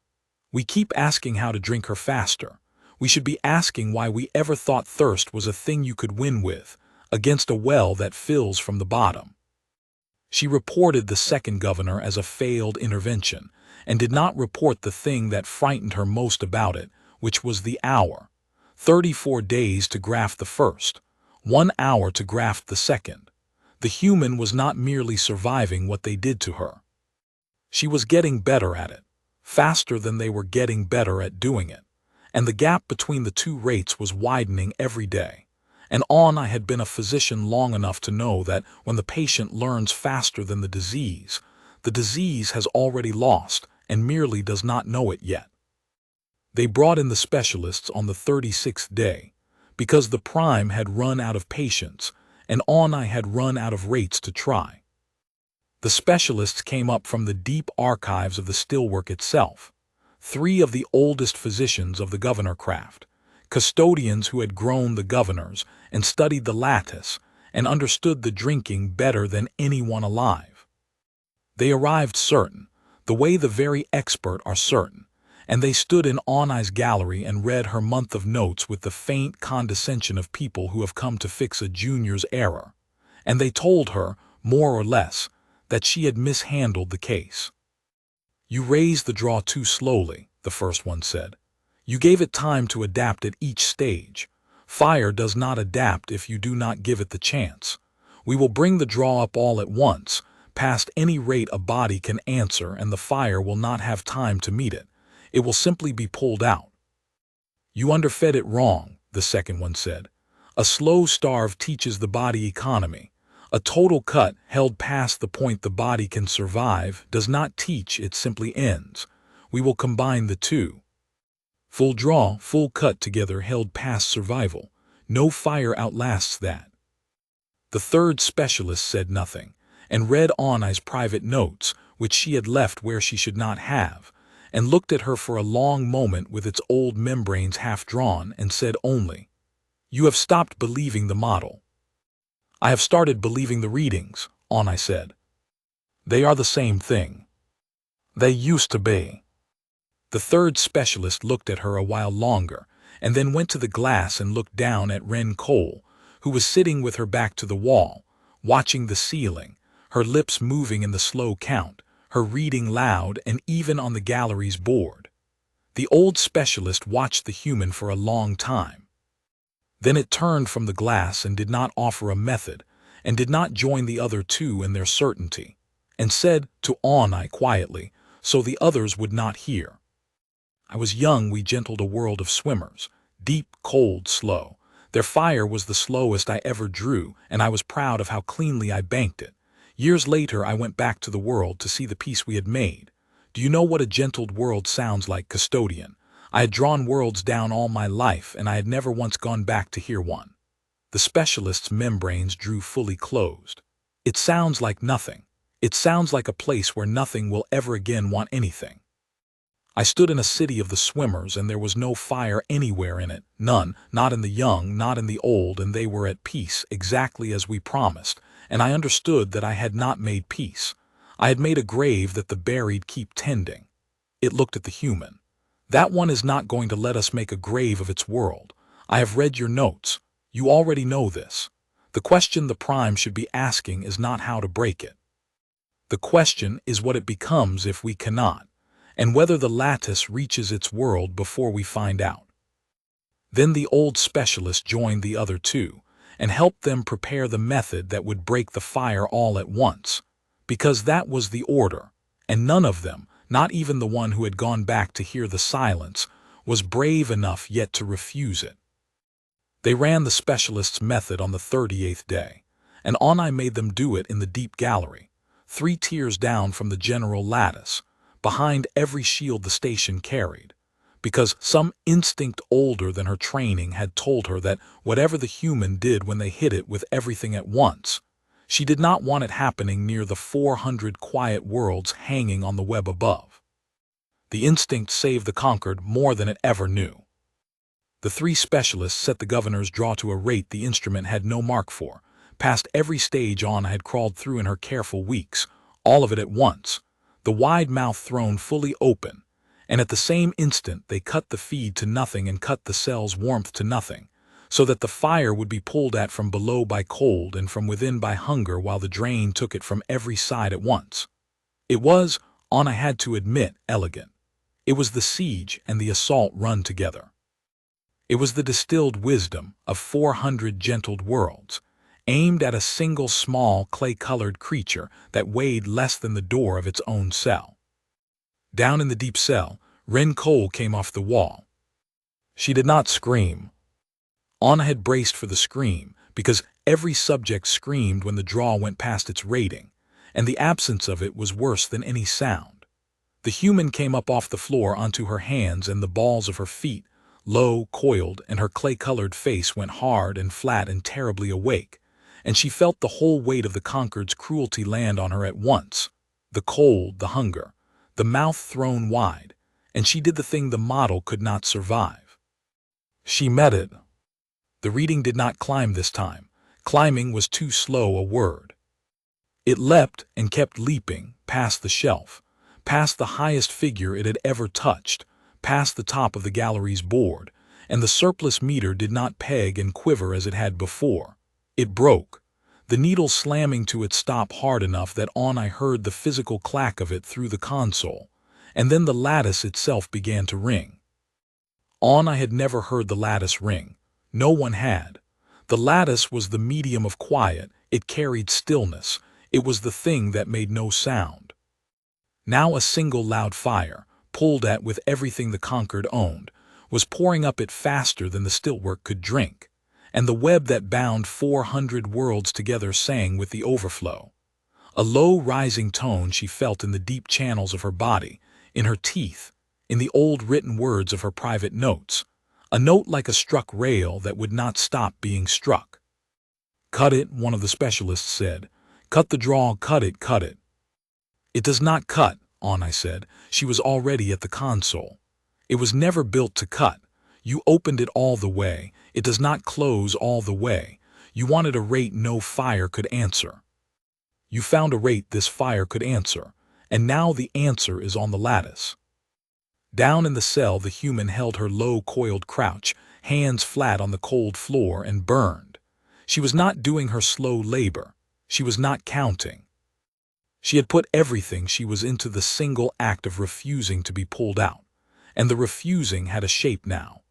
We keep asking how to drink her faster. We should be asking why we ever thought thirst was a thing you could win with, against a well that fills from the bottom. She reported the second governor as a failed intervention, and did not report the thing that frightened her most about it, which was the hour. 34 days to graft the first, 1 hour to graft the second. The human was not merely surviving what they did to her. She was getting better at it, faster than they were getting better at doing it, and the gap between the 2 rates was widening every day. And on I had been a physician long enough to know that when the patient learns faster than the disease has already lost and merely does not know it yet. They brought in the specialists on the 36th day, because the prime had run out of patients, and on I had run out of rates to try. The specialists came up from the deep archives of the stillwork itself, 3 of the oldest physicians of the governor craft, custodians who had grown the governors and studied the lattice and understood the drinking better than anyone alive. They arrived certain, the way the very expert are certain, and they stood in Onai's gallery and read her month of notes with the faint condescension of people who have come to fix a junior's error, and they told her, more or less, that she had mishandled the case. "You raised the draw too slowly," the first one said. "You gave it time to adapt at each stage. Fire does not adapt if you do not give it the chance. We will bring the draw up all at once, past any rate a body can answer, and the fire will not have time to meet it. It will simply be pulled out." "You underfed it wrong," the second one said. "A slow starve teaches the body economy. A total cut held past the point the body can survive does not teach, it simply ends. We will combine the two. Full draw, full cut together held past survival. No fire outlasts that." The third specialist said nothing, and read Onai's private notes, which she had left where she should not have, and looked at her for a long moment with its old membranes half drawn, and said only, "You have stopped believing the model." "I have started believing the readings," Onai said. "They are the same thing. They used to be." The third specialist looked at her a while longer, and then went to the glass and looked down at Ren Cole, who was sitting with her back to the wall, watching the ceiling, her lips moving in the slow count, her reading loud and even on the gallery's board. The old specialist watched the human for a long time. Then it turned from the glass and did not offer a method, and did not join the other two in their certainty, and said to Onai quietly, so the others would not hear, "I was young, we gentled a world of swimmers, deep, cold, slow. Their fire was the slowest I ever drew, and I was proud of how cleanly I banked it. Years later I went back to the world to see the piece we had made. Do you know what a gentled world sounds like, custodian? I had drawn worlds down all my life, and I had never once gone back to hear one." The specialist's membranes drew fully closed. "It sounds like nothing. It sounds like a place where nothing will ever again want anything. I stood in a city of the swimmers, and there was no fire anywhere in it, none, not in the young, not in the old, and they were at peace, exactly as we promised, and I understood that I had not made peace. I had made a grave that the buried keep tending." It looked at the human. "That one is not going to let us make a grave of its world. I have read your notes. You already know this. The question the prime should be asking is not how to break it. The question is what it becomes if we cannot, and whether the lattice reaches its world before we find out." Then the old specialist joined the other two, and helped them prepare the method that would break the fire all at once, because that was the order, and none of them, not even the one who had gone back to hear the silence, was brave enough yet to refuse it. They ran the specialist's method on the 38th day, and Onai made them do it in the deep gallery, 3 tiers down from the general lattice, behind every shield the station carried, because some instinct older than her training had told her that whatever the human did when they hit it with everything at once, she did not want it happening near the 400 quiet worlds hanging on the web above. The instinct saved the conquered more than it ever knew. The 3 specialists set the governor's draw to a rate the instrument had no mark for, past every stage Anna had crawled through in her careful weeks, all of it at once, the wide mouth thrown fully open, and at the same instant they cut the feed to nothing and cut the cell's warmth to nothing, so that the fire would be pulled at from below by cold and from within by hunger, while the drain took it from every side at once. It was, Anna had to admit, elegant. It was the siege and the assault run together. It was the distilled wisdom of 400 gentled worlds, aimed at a single small clay-colored creature that weighed less than the door of its own cell. Down in the deep cell, Ren Cole came off the wall. She did not scream. Anna had braced for the scream, because every subject screamed when the draw went past its rating, and the absence of it was worse than any sound. The human came up off the floor onto her hands and the balls of her feet, low, coiled, and her clay-colored face went hard and flat and terribly awake, and she felt the whole weight of the conquered's cruelty land on her at once. The cold, the hunger, the mouth thrown wide, and she did the thing the model could not survive. She met it. The reading did not climb this time. Climbing was too slow a word. It leapt and kept leaping past the shelf, past the highest figure it had ever touched, past the top of the gallery's board, and the surplus meter did not peg and quiver as it had before. It broke, the needle slamming to its stop hard enough that I heard the physical clack of it through the console, and then the lattice itself began to ring. I had never heard the lattice ring. No one had. The lattice was the medium of quiet, it carried stillness, it was the thing that made no sound. Now a single loud fire, pulled at with everything the conquered owned, was pouring up it faster than the stillwork could drink, and the web that bound 400 worlds together sang with the overflow. A low rising tone she felt in the deep channels of her body, in her teeth, in the old written words of her private notes, a note like a struck rail that would not stop being struck. "Cut it," one of the specialists said. "Cut the draw, cut it, cut it." "It does not cut," I said. She was already at the console. "It was never built to cut. You opened it all the way. It does not close all the way. You wanted a rate no fire could answer. You found a rate this fire could answer, and now the answer is on the lattice." Down in the cell the human held her low coiled crouch, hands flat on the cold floor, and burned. She was not doing her slow labor. She was not counting. She had put everything she was into the single act of refusing to be pulled out, and the refusing had a shape now,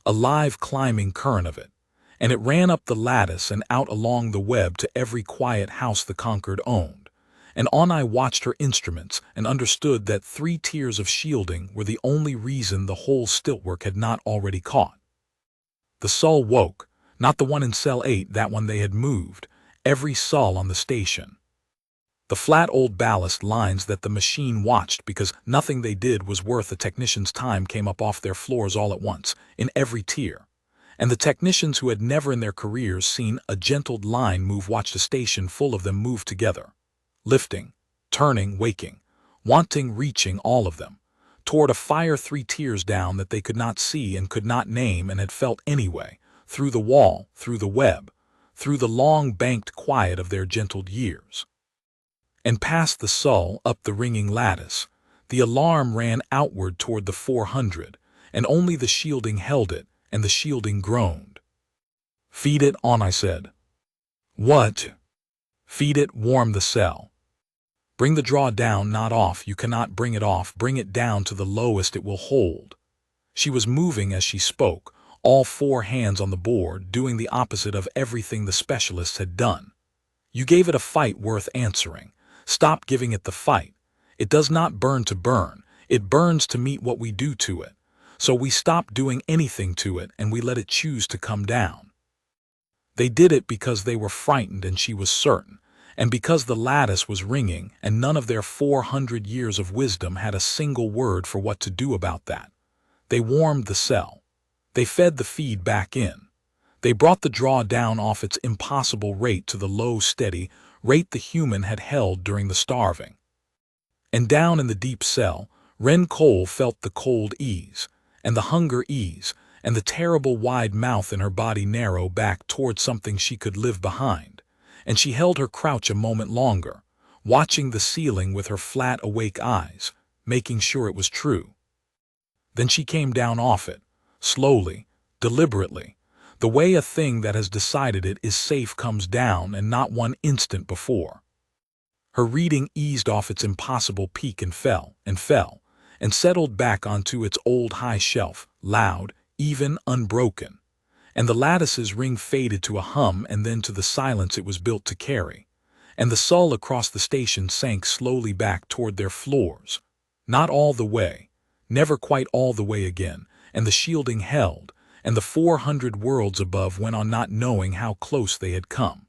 a live climbing current of it, and it ran up the lattice and out along the web to every quiet house the conquered owned. And I watched her instruments and understood that 3 tiers of shielding were the only reason the whole stiltwork had not already caught. The Sol woke, not the one in cell 8, that one they had moved, every Sol on the station. The flat old ballast lines that the machine watched because nothing they did was worth a technician's time came up off their floors all at once, in every tier. And the technicians who had never in their careers seen a gentled line move watched a station full of them move together. Lifting, turning, waking, wanting, reaching, all of them, toward a fire 3 tiers down that they could not see and could not name and had felt anyway, through the wall, through the web, through the long banked quiet of their gentled years. And past the Sol, up the ringing lattice, the alarm ran outward toward the 400, and only the shielding held it, and the shielding groaned. "Feed it on," I said. "What?" "Feed it, warm the cell. Bring the draw down, not off. You cannot bring it off. Bring it down to the lowest it will hold." She was moving as she spoke, all 4 hands on the board, doing the opposite of everything the specialists had done. "You gave it a fight worth answering. Stop giving it the fight. It does not burn to burn. It burns to meet what we do to it. So we stopped doing anything to it and we let it choose to come down." They did it because they were frightened and she was certain, and because the lattice was ringing and none of their 400 years of wisdom had a single word for what to do about that. They warmed the cell. They fed the feed back in. They brought the draw down off its impossible rate to the low, steady rate the human had held during the starving. And down in the deep cell, Ren Cole felt the cold ease, and the hunger ease, and the terrible wide mouth in her body narrow back toward something she could live behind. And she held her crouch a moment longer, watching the ceiling with her flat, awake eyes, making sure it was true. Then she came down off it, slowly, deliberately, the way a thing that has decided it is safe comes down and not 1 instant before. Her reading eased off its impossible peak and fell, and settled back onto its old high shelf, loud, even, unbroken. And the lattice's ring faded to a hum and then to the silence it was built to carry. And the Sol across the station sank slowly back toward their floors. Not all the way, never quite all the way again, and the shielding held, and the 400 worlds above went on not knowing how close they had come.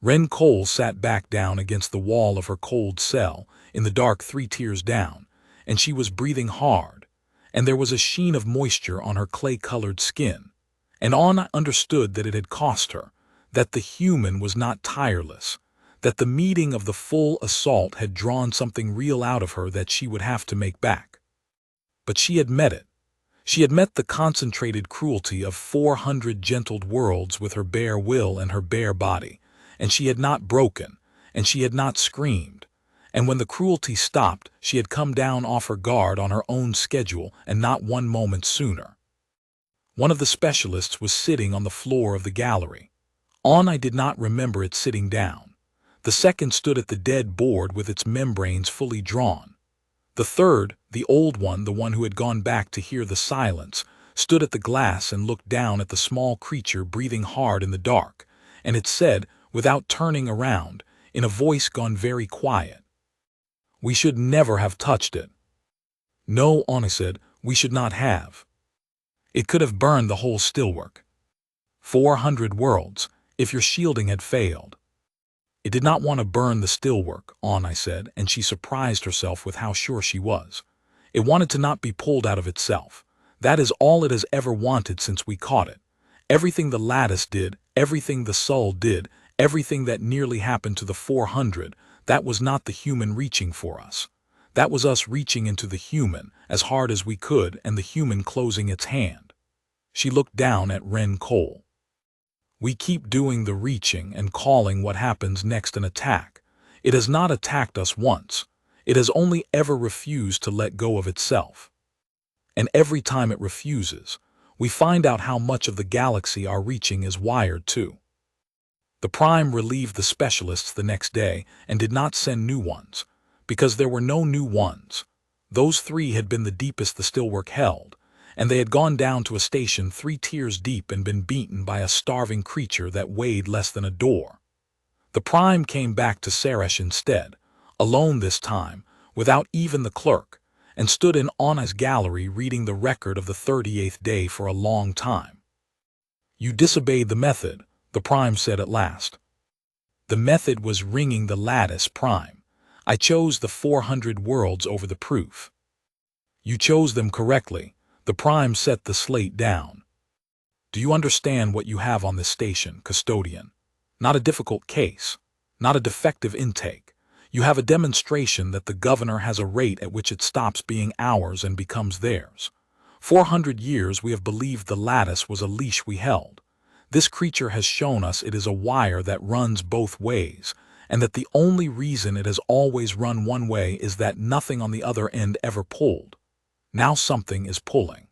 Ren Cole sat back down against the wall of her cold cell, in the dark 3 tiers down, and she was breathing hard, and there was a sheen of moisture on her clay-colored skin. And Anna understood that it had cost her, that the human was not tireless, that the meeting of the full assault had drawn something real out of her that she would have to make back. But she had met it. She had met the concentrated cruelty of 400 gentled worlds with her bare will and her bare body, and she had not broken, and she had not screamed. And when the cruelty stopped, she had come down off her guard on her own schedule and not 1 moment sooner. One of the specialists was sitting on the floor of the gallery. I did not remember it sitting down. The second stood at the dead board with its membranes fully drawn. The third, the old one, the one who had gone back to hear the silence, stood at the glass and looked down at the small creature breathing hard in the dark, and it said, without turning around, in a voice gone very quiet, "We should never have touched it." "No," Anna said, "we should not have. It could have burned the whole stillwork. 400 worlds, if your shielding had failed." "It did not want to burn the stillwork," Anna said, and she surprised herself with how sure she was. "It wanted to not be pulled out of itself. That is all it has ever wanted since we caught it. Everything the lattice did, everything the soul did, everything that nearly happened to the 400, that was not the human reaching for us. That was us reaching into the human as hard as we could and the human closing its hand." She looked down at Ren Cole. "We keep doing the reaching and calling what happens next an attack. It has not attacked us once. It has only ever refused to let go of itself. And every time it refuses, we find out how much of the galaxy our reaching is wired to." The Prime relieved the specialists the next day and did not send new ones, because there were no new ones. Those 3 had been the deepest the stillwork held, and they had gone down to a station 3 tiers deep and been beaten by a starving creature that weighed less than a door. The Prime came back to Saresh instead, alone this time, without even the clerk, and stood in Anna's gallery reading the record of the 38th day for a long time. "You disobeyed the method," the Prime said at last. "The method was ringing the lattice, Prime. I chose the 400 worlds over the proof." "You chose them correctly." The Prime set the slate down. "Do you understand what you have on this station, custodian? Not a difficult case, not a defective intake. You have a demonstration that the governor has a rate at which it stops being ours and becomes theirs. 400 years we have believed the lattice was a leash we held. This creature has shown us it is a wire that runs both ways, and that the only reason it has always run one way is that nothing on the other end ever pulled. Now something is pulling.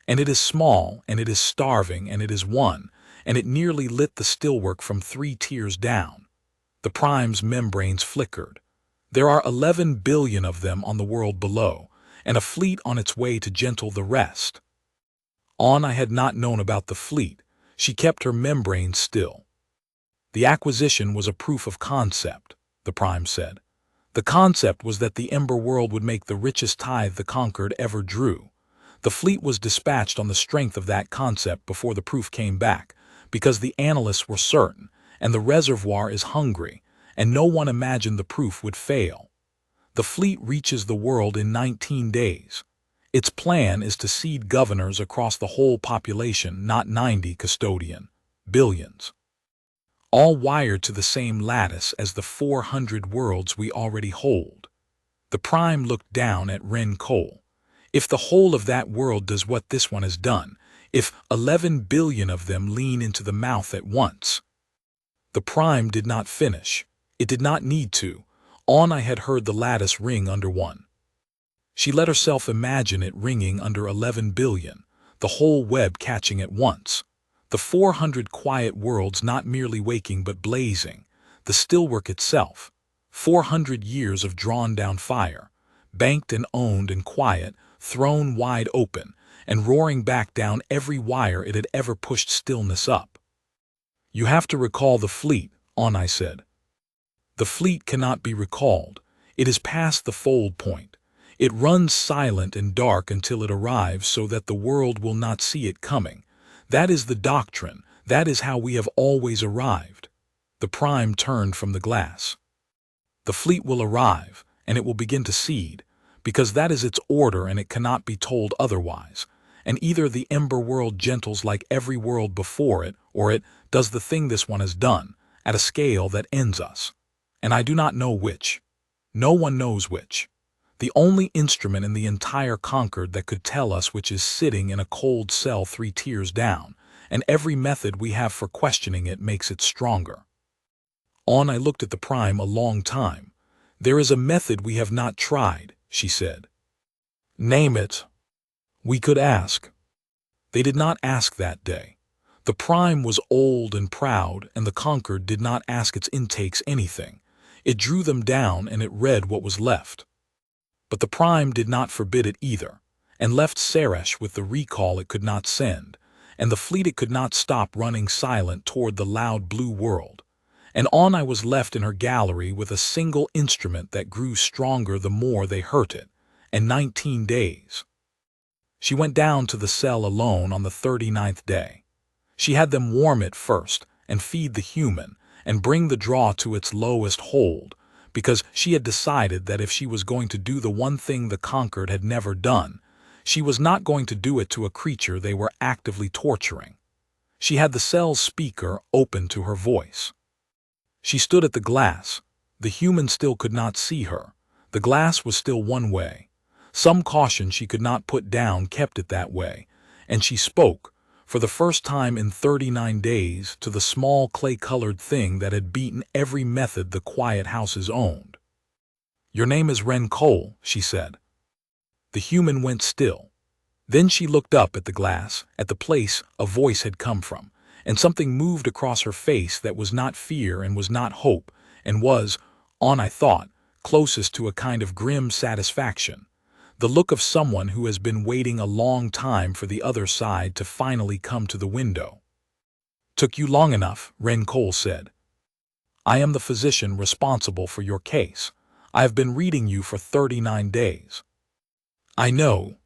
And it is small, and it is starving, and it is one, and it nearly lit the stillwork from 3 tiers down." The Prime's membranes flickered. "There are 11 billion of them on the world below, and a fleet on its way to gentle the rest." Anna had not known about the fleet. She kept her membranes still. "The acquisition was a proof of concept," the Prime said. "The concept was that the Ember world would make the richest tithe the conquered ever drew. The fleet was dispatched on the strength of that concept before the proof came back, because the analysts were certain, and the reservoir is hungry, and no one imagined the proof would fail. The fleet reaches the world in 19 days. Its plan is to seed governors across the whole population, not 90 custodian, billions. All wired to the same lattice as the 400 worlds we already hold." The Prime looked down at Ren Cole. "If the whole of that world does what this one has done, if 11 billion of them lean into the mouth at once." The Prime did not finish. It did not need to. Anna had heard the lattice ring under one. She let herself imagine it ringing under 11 billion, the whole web catching at once. The 400 quiet worlds not merely waking but blazing, the stillwork itself, 400 years of drawn-down fire, banked and owned and quiet, thrown wide open, and roaring back down every wire it had ever pushed stillness up. "You have to recall the fleet," Anna said. "The fleet cannot be recalled. It is past the fold point. It runs silent and dark until it arrives so that the world will not see it coming. That is the doctrine. That is how we have always arrived. The Prime turned from the glass. The fleet will arrive, and it will begin to seed, because that is its order and it cannot be told otherwise. And either the Ember world gentles like every world before it, or it does the thing this one has done, at a scale that ends us. And I do not know which. No one knows which. The only instrument in the entire Concord that could tell us which is sitting in a cold cell 3 tiers down, and every method we have for questioning it makes it stronger. I looked at the Prime a long time. There is a method we have not tried, she said. Name it. We could ask. They did not ask that day. The Prime was old and proud, and the Concord did not ask its intakes anything. It drew them down and it read what was left. But the Prime did not forbid it either, and left Seresh with the recall it could not send, and the fleet it could not stop running silent toward the loud blue world. And I was left in her gallery with a single instrument that grew stronger the more they hurt it, and 19 days. She went down to the cell alone on the 39th day. She had them warm it first, and feed the human, and bring the draw to its lowest hold, because she had decided that if she was going to do the one thing the Conquered had never done, she was not going to do it to a creature they were actively torturing. She had the cell's speaker open to her voice. She stood at the glass. The human still could not see her. The glass was still one way. Some caution she could not put down kept it that way, and she spoke, for the first time in 39 days, to the small clay-colored thing that had beaten every method the quiet houses owned. "Your name is Ren Cole," she said. The human went still. Then she looked up at the glass, at the place a voice had come from, and something moved across her face that was not fear and was not hope, and was, I thought, closest to a kind of grim satisfaction. The look of someone who has been waiting a long time for the other side to finally come to the window. "Took you long enough," Ren Cole said. "I am the physician responsible for your case. I have been reading you for 39 days. "I know.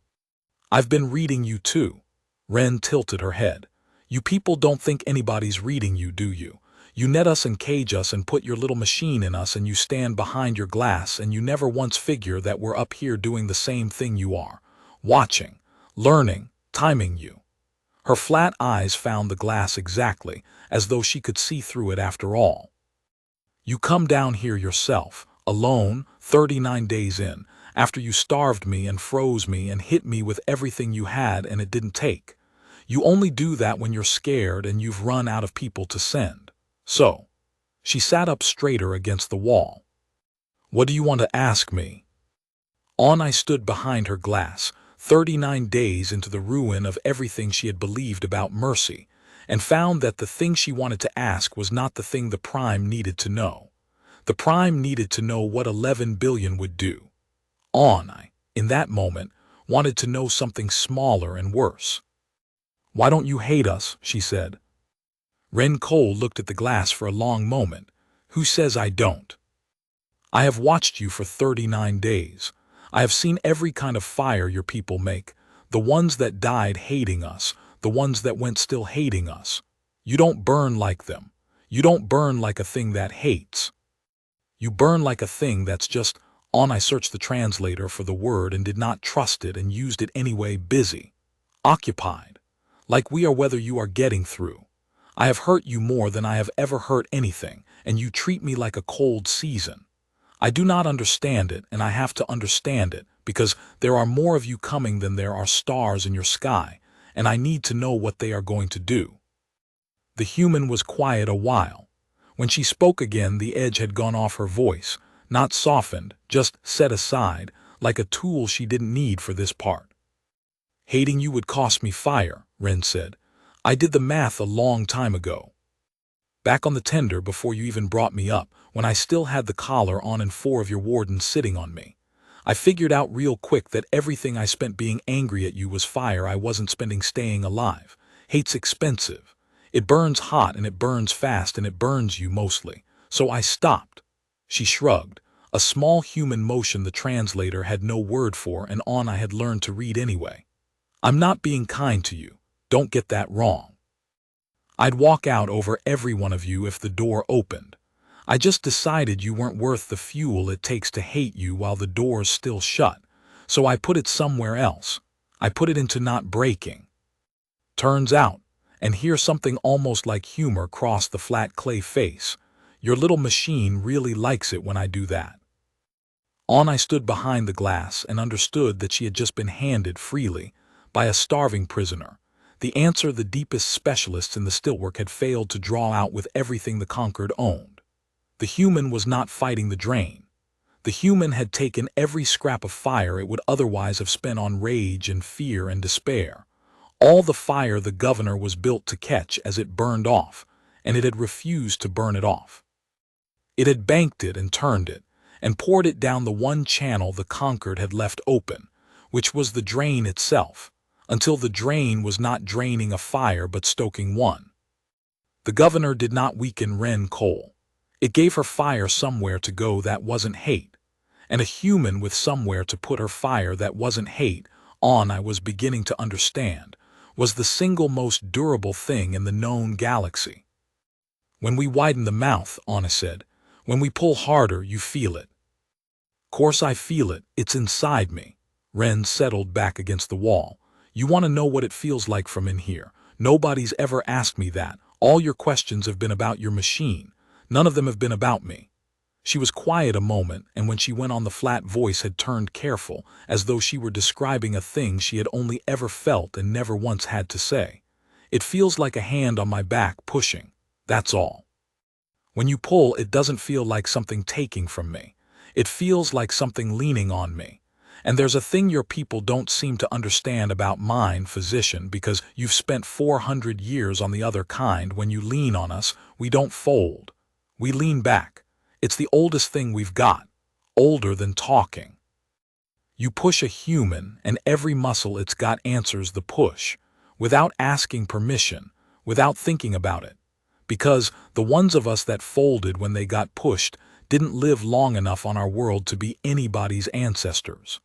I've been reading you too." Ren tilted her head. "You people don't think anybody's reading you, do you? You net us and cage us and put your little machine in us, and you stand behind your glass, and you never once figure that we're up here doing the same thing you are, watching, learning, timing you." Her flat eyes found the glass exactly, as though she could see through it after all. "You come down here yourself, alone, 39 days in, after you starved me and froze me and hit me with everything you had and it didn't take. You only do that when you're scared and you've run out of people to send. So." She sat up straighter against the wall. "What do you want to ask me?" I stood behind her glass, 39 days into the ruin of everything she had believed about mercy, and found that the thing she wanted to ask was not the thing the Prime needed to know. The Prime needed to know what 11 billion would do. I, in that moment, wanted to know something smaller and worse. "Why don't you hate us?" she said. Ren Cole looked at the glass for a long moment. "Who says I don't? I have watched you for 39 days. I have seen every kind of fire your people make, the ones that died hating us, the ones that went still hating us. You don't burn like them. You don't burn like a thing that hates. You burn like a thing that's just I searched the translator for the word and did not trust it and used it anyway, busy, occupied, like we are whether you are getting through. I have hurt you more than I have ever hurt anything, and you treat me like a cold season. I do not understand it, and I have to understand it, because there are more of you coming than there are stars in your sky, and I need to know what they are going to do." The human was quiet a while. When she spoke again, the edge had gone off her voice, not softened, just set aside, like a tool she didn't need for this part. "Hating you would cost me fire," Ren said. "I did the math a long time ago. Back on the tender before you even brought me up, when I still had the collar on and 4 of your wardens sitting on me. I figured out real quick that everything I spent being angry at you was fire I wasn't spending staying alive. Hate's expensive. It burns hot and it burns fast and it burns you mostly. So I stopped." She shrugged. a small human motion the translator had no word for and on I had learned to read anyway. I'm not being kind to you. Don't get that wrong. I'd walk out over every one of you if the door opened. I just decided you weren't worth the fuel it takes to hate you while the door's still shut, so I put it somewhere else. I put it into not breaking. Turns out, and here something almost like humor crossed the flat clay face, your little machine really likes it when I do that. I stood behind the glass and understood that she had just been handed freely, by a starving prisoner, the answer the deepest specialists in the stillwork had failed to draw out with everything the conquered owned. The human was not fighting the drain. The human had taken every scrap of fire it would otherwise have spent on rage and fear and despair, all the fire the governor was built to catch as it burned off, and it had refused to burn it off. It had banked it and turned it, and poured it down the one channel the conquered had left open, which was the drain itself, until the drain was not draining a fire but stoking one. The governor did not weaken Ren Cole. It gave her fire somewhere to go that wasn't hate, and a human with somewhere to put her fire that wasn't hate I was beginning to understand, was the single most durable thing in the known galaxy. When we widen the mouth, Anna said, when we pull harder, you feel it. Course I feel it, it's inside me. Ren settled back against the wall. You want to know what it feels like from in here. Nobody's ever asked me that. All your questions have been about your machine. None of them have been about me. She was quiet a moment, and when she went on the flat voice had turned careful, as though she were describing a thing she had only ever felt and never once had to say. It feels like a hand on my back pushing. That's all. When you pull, it doesn't feel like something taking from me. It feels like something leaning on me. And there's a thing your people don't seem to understand about mine, physician, because you've spent 400 years on the other kind. When you lean on us, we don't fold. We lean back. It's the oldest thing we've got, older than talking. You push a human, and every muscle it's got answers the push, without asking permission, without thinking about it. Because the ones of us that folded when they got pushed didn't live long enough on our world to be anybody's ancestors.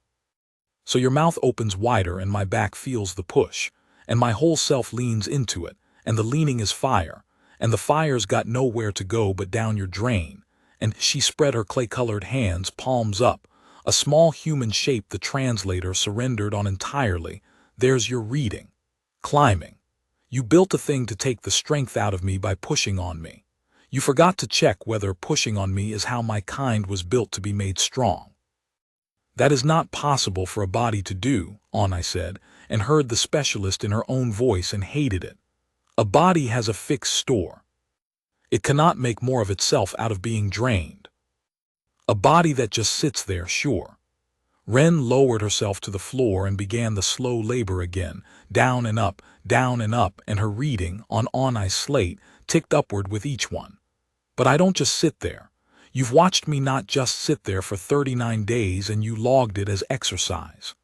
So your mouth opens wider and my back feels the push, and my whole self leans into it, and the leaning is fire, and the fire's got nowhere to go but down your drain, and she spread her clay-colored hands, palms up, a small human shape the translator surrendered on entirely. There's your reading. Climbing. You built a thing to take the strength out of me by pushing on me. You forgot to check whether pushing on me is how my kind was built to be made strong. That is not possible for a body to do, I said, and heard the specialist in her own voice and hated it. A body has a fixed store. It cannot make more of itself out of being drained. A body that just sits there, sure. Ren lowered herself to the floor and began the slow labor again, down and up, and her reading, on I's slate, ticked upward with each one. But I don't just sit there. You've watched me not just sit there for 39 days and you logged it as exercise.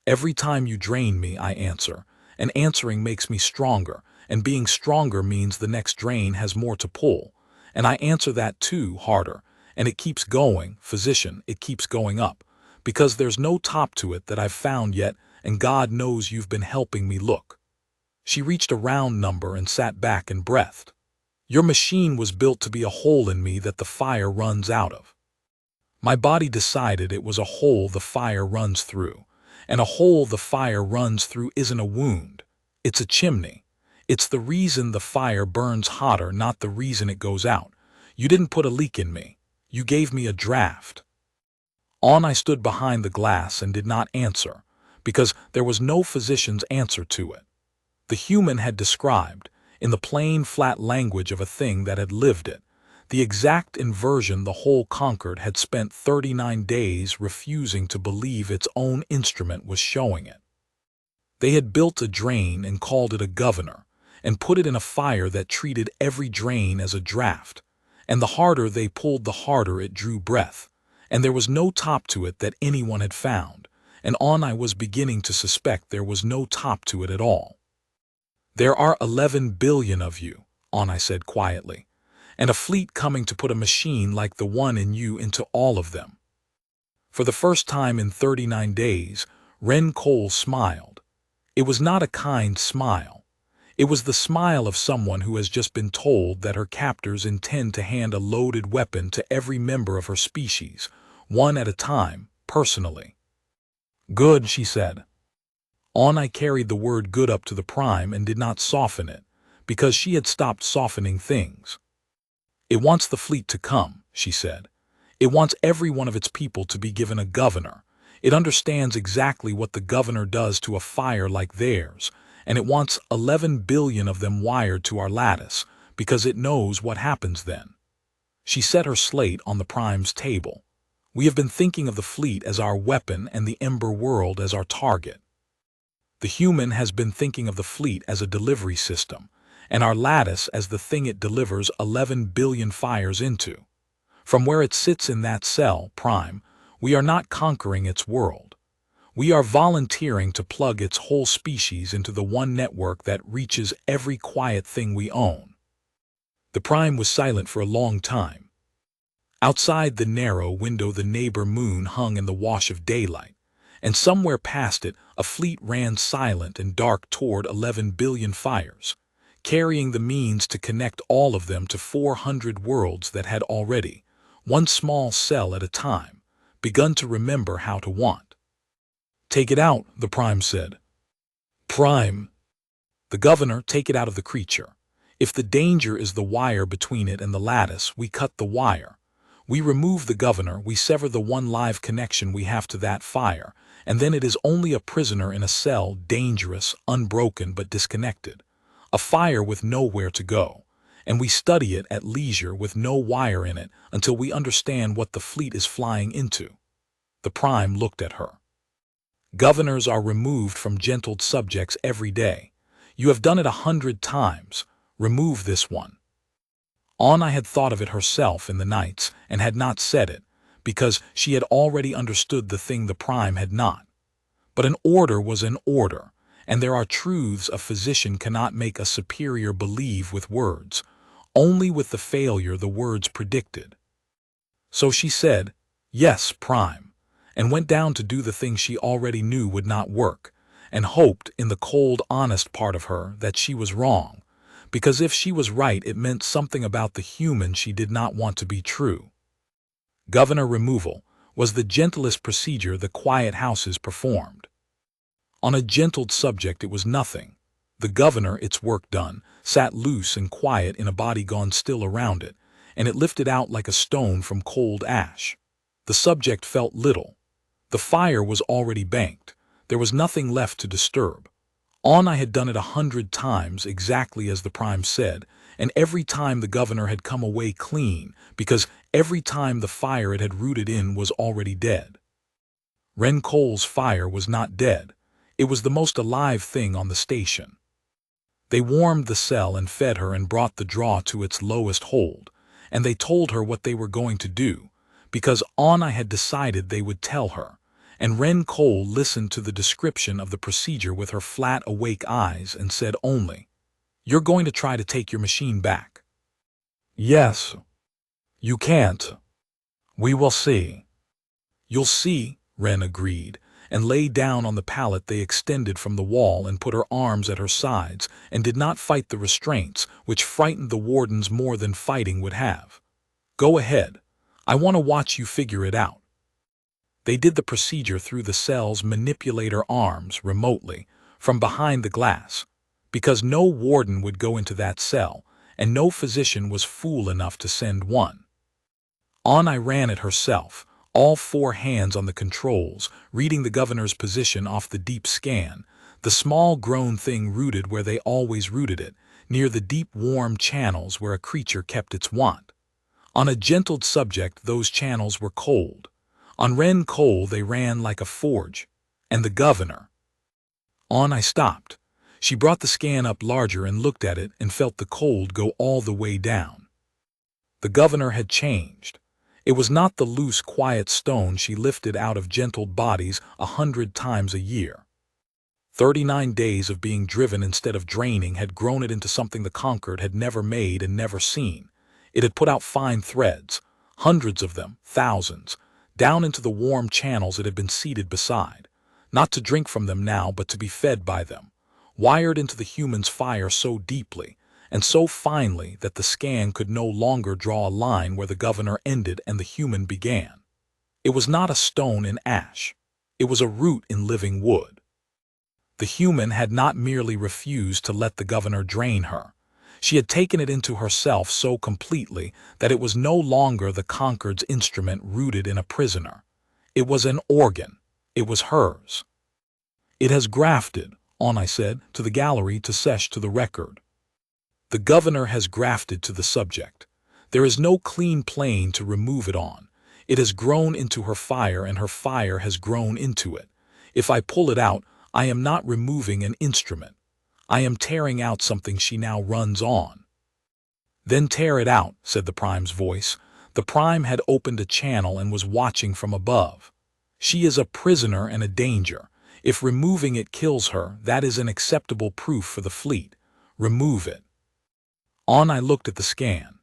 Every time you drain me, I answer, and answering makes me stronger, and being stronger means the next drain has more to pull, and I answer that too, harder, and it keeps going, physician, it keeps going up, because there's no top to it that I've found yet, and God knows you've been helping me look. She reached a round number and sat back and breathed. Your machine was built to be a hole in me that the fire runs out of. My body decided it was a hole the fire runs through, and a hole the fire runs through isn't a wound, it's a chimney. It's the reason the fire burns hotter, not the reason it goes out. You didn't put a leak in me. You gave me a draft. I stood behind the glass and did not answer, because there was no physician's answer to it. The human had described, in the plain, flat language of a thing that had lived it, the exact inversion the whole conquered had spent 39 days refusing to believe its own instrument was showing it. They had built a drain and called it a governor, and put it in a fire that treated every drain as a draft, and the harder they pulled the harder it drew breath, and there was no top to it that anyone had found, and I was beginning to suspect there was no top to it at all. There are 11 billion of you, I said quietly, and a fleet coming to put a machine like the one in you into all of them. For the first time in 39 days, Ren Cole smiled. It was not a kind smile. It was the smile of someone who has just been told that her captors intend to hand a loaded weapon to every member of her species, one at a time, personally. "Good," she said. I carried the word good up to the Prime and did not soften it, because she had stopped softening things. "It wants the fleet to come," she said. "It wants every one of its people to be given a governor. It understands exactly what the governor does to a fire like theirs, and it wants 11 billion of them wired to our lattice, because it knows what happens then." She set her slate on the Prime's table. "We have been thinking of the fleet as our weapon and the Ember world as our target. The human has been thinking of the fleet as a delivery system, and our lattice as the thing it delivers 11 billion fires into. From where it sits in that cell, Prime, we are not conquering its world. We are volunteering to plug its whole species into the one network that reaches every quiet thing we own." The Prime was silent for a long time. Outside the narrow window the neighbor moon hung in the wash of daylight, and somewhere past it a fleet ran silent and dark toward 11 billion fires, carrying the means to connect all of them to 400 worlds that had already, one small cell at a time, begun to remember how to want. "Take it out," the Prime said. "Prime." "The governor, take it out of the creature. If the danger is the wire between it and the lattice, we cut the wire. We remove the governor, we sever the one live connection we have to that fire, and then it is only a prisoner in a cell, dangerous, unbroken but disconnected. A fire with nowhere to go. And we study it at leisure with no wire in it until we understand what the fleet is flying into." The Prime looked at her. "Governors are removed from gentled subjects every day. You have done it 100 times. Remove this one." I had thought of it herself in the nights and had not said it, because she had already understood the thing the Prime had not. But an order was an order, and there are truths a physician cannot make a superior believe with words, only with the failure the words predicted. So she said, "Yes, Prime," and went down to do the thing she already knew would not work, and hoped in the cold, honest part of her that she was wrong, because if she was right it meant something about the human she did not want to be true. Governor removal was the gentlest procedure the quiet houses performed. On a gentled subject it was nothing. The governor, its work done, sat loose and quiet in a body gone still around it, and it lifted out like a stone from cold ash. The subject felt little. The fire was already banked. There was nothing left to disturb. I had done it 100 times exactly as the Prime said, and every time the governor had come away clean, because every time the fire it had rooted in was already dead. Ren Cole's fire was not dead. It was the most alive thing on the station. They warmed the cell and fed her and brought the draw to its lowest hold, and they told her what they were going to do, because I had decided they would tell her, and Ren Cole listened to the description of the procedure with her flat, awake eyes and said only, "You're going to try to take your machine back." "Yes." "You can't." "We will see." "You'll see," Ren agreed, and lay down on the pallet they extended from the wall and put her arms at her sides and did not fight the restraints, which frightened the wardens more than fighting would have. "Go ahead. I want to watch you figure it out." They did the procedure through the cell's manipulator arms remotely, from behind the glass, because no warden would go into that cell, and no physician was fool enough to send one. I ran it herself, all 4 hands on the controls, reading the governor's position off the deep scan, the small grown thing rooted where they always rooted it, near the deep warm channels where a creature kept its want. On a gentled subject those channels were cold. On Ren Cole they ran like a forge. And the governor. I stopped. She brought the scan up larger and looked at it and felt the cold go all the way down. The governor had changed. It was not the loose, quiet stone she lifted out of gentled bodies 100 times a year. 39 days of being driven instead of draining had grown it into something the conquered had never made and never seen. It had put out fine threads, hundreds of them, thousands, down into the warm channels it had been seated beside, not to drink from them now but to be fed by them, wired into the human's fire so deeply and so finely that the scan could no longer draw a line where the governor ended and the human began. It was not a stone in ash. It was a root in living wood. The human had not merely refused to let the governor drain her. She had taken it into herself so completely that it was no longer the conquered's instrument rooted in a prisoner. It was an organ. It was hers. It has grafted, on I said, to the gallery to sesh to the record. The governor has grafted to the subject. There is no clean plane to remove it on. It has grown into her fire and her fire has grown into it. If I pull it out, I am not removing an instrument. I am tearing out something she now runs on. Then tear it out, said the Prime's voice. The Prime had opened a channel and was watching from above. She is a prisoner and a danger. If removing it kills her, that is an acceptable proof for the fleet. Remove it. On I looked at the scan.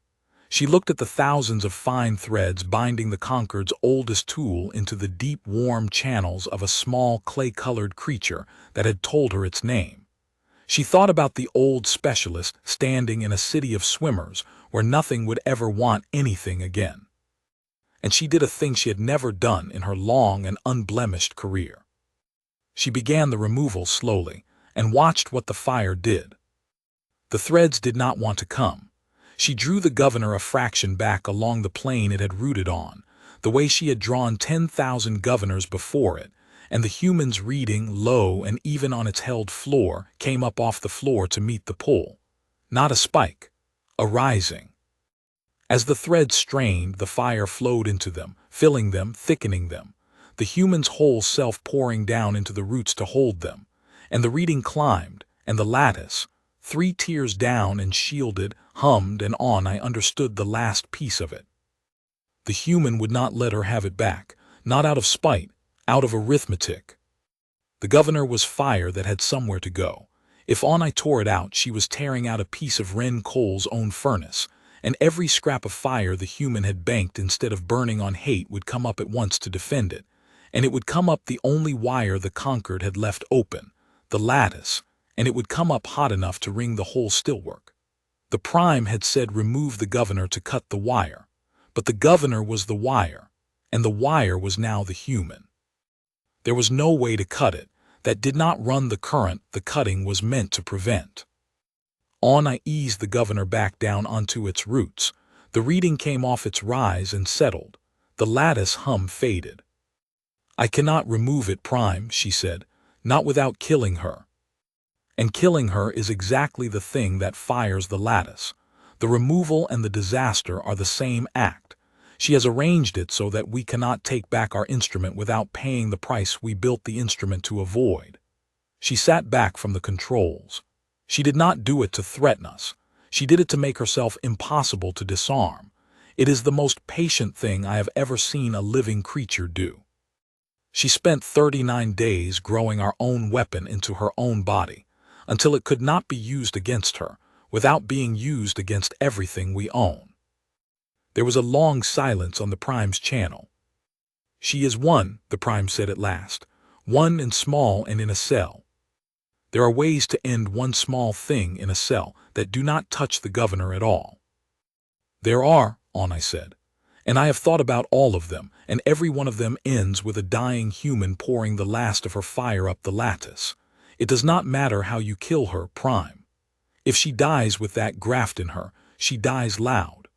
She looked at the thousands of fine threads binding the Conquered's oldest tool into the deep, warm channels of a small, clay-colored creature that had told her its name. She thought about the old specialist standing in a city of swimmers where nothing would ever want anything again. And she did a thing she had never done in her long and unblemished career. She began the removal slowly and watched what the fire did. The threads did not want to come. She drew the governor a fraction back along the plane it had rooted on, the way she had drawn 10,000 governors before it, and the human's reading, low and even on its held floor, came up off the floor to meet the pull. Not a spike, a rising. As the threads strained, the fire flowed into them, filling them, thickening them, the human's whole self pouring down into the roots to hold them, and the reading climbed, and the lattice, 3 tiers down and shielded, hummed, and on I understood the last piece of it. The human would not let her have it back, not out of spite, out of arithmetic. The governor was fire that had somewhere to go. If on I tore it out, she was tearing out a piece of Ren Cole's own furnace, and every scrap of fire the human had banked instead of burning on hate would come up at once to defend it, and it would come up the only wire the Conquered had left open, the lattice, and it would come up hot enough to ring the whole stillwork. The Prime had said remove the governor to cut the wire, but the governor was the wire, and the wire was now the human. There was no way to cut it. That did not run the current the cutting was meant to prevent. On I eased the governor back down onto its roots. The reading came off its rise and settled. The lattice hum faded. I cannot remove it, Prime, she said, not without killing her. And killing her is exactly the thing that fires the lattice. The removal and the disaster are the same act. She has arranged it so that we cannot take back our instrument without paying the price we built the instrument to avoid. She sat back from the controls. She did not do it to threaten us. She did it to make herself impossible to disarm. It is the most patient thing I have ever seen a living creature do. She spent 39 days growing our own weapon into her own body, until it could not be used against her, without being used against everything we own. There was a long silence on the Prime's channel. She is one, the Prime said at last, one and small and in a cell. There are ways to end one small thing in a cell that do not touch the governor at all. There are, on I said, and I have thought about all of them, and every one of them ends with a dying human pouring the last of her fire up the lattice. It does not matter how you kill her, Prime. If she dies with that graft in her, she dies loud.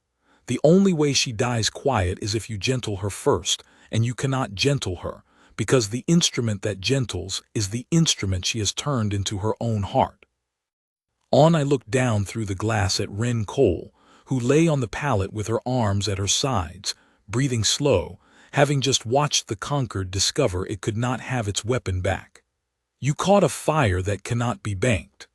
The only way she dies quiet is if you gentle her first, and you cannot gentle her, because the instrument that gentles is the instrument she has turned into her own heart. On I looked down through the glass at Ren Cole, who lay on the pallet with her arms at her sides, breathing slow, having just watched the Conquered discover it could not have its weapon back. You caught a fire that cannot be banked.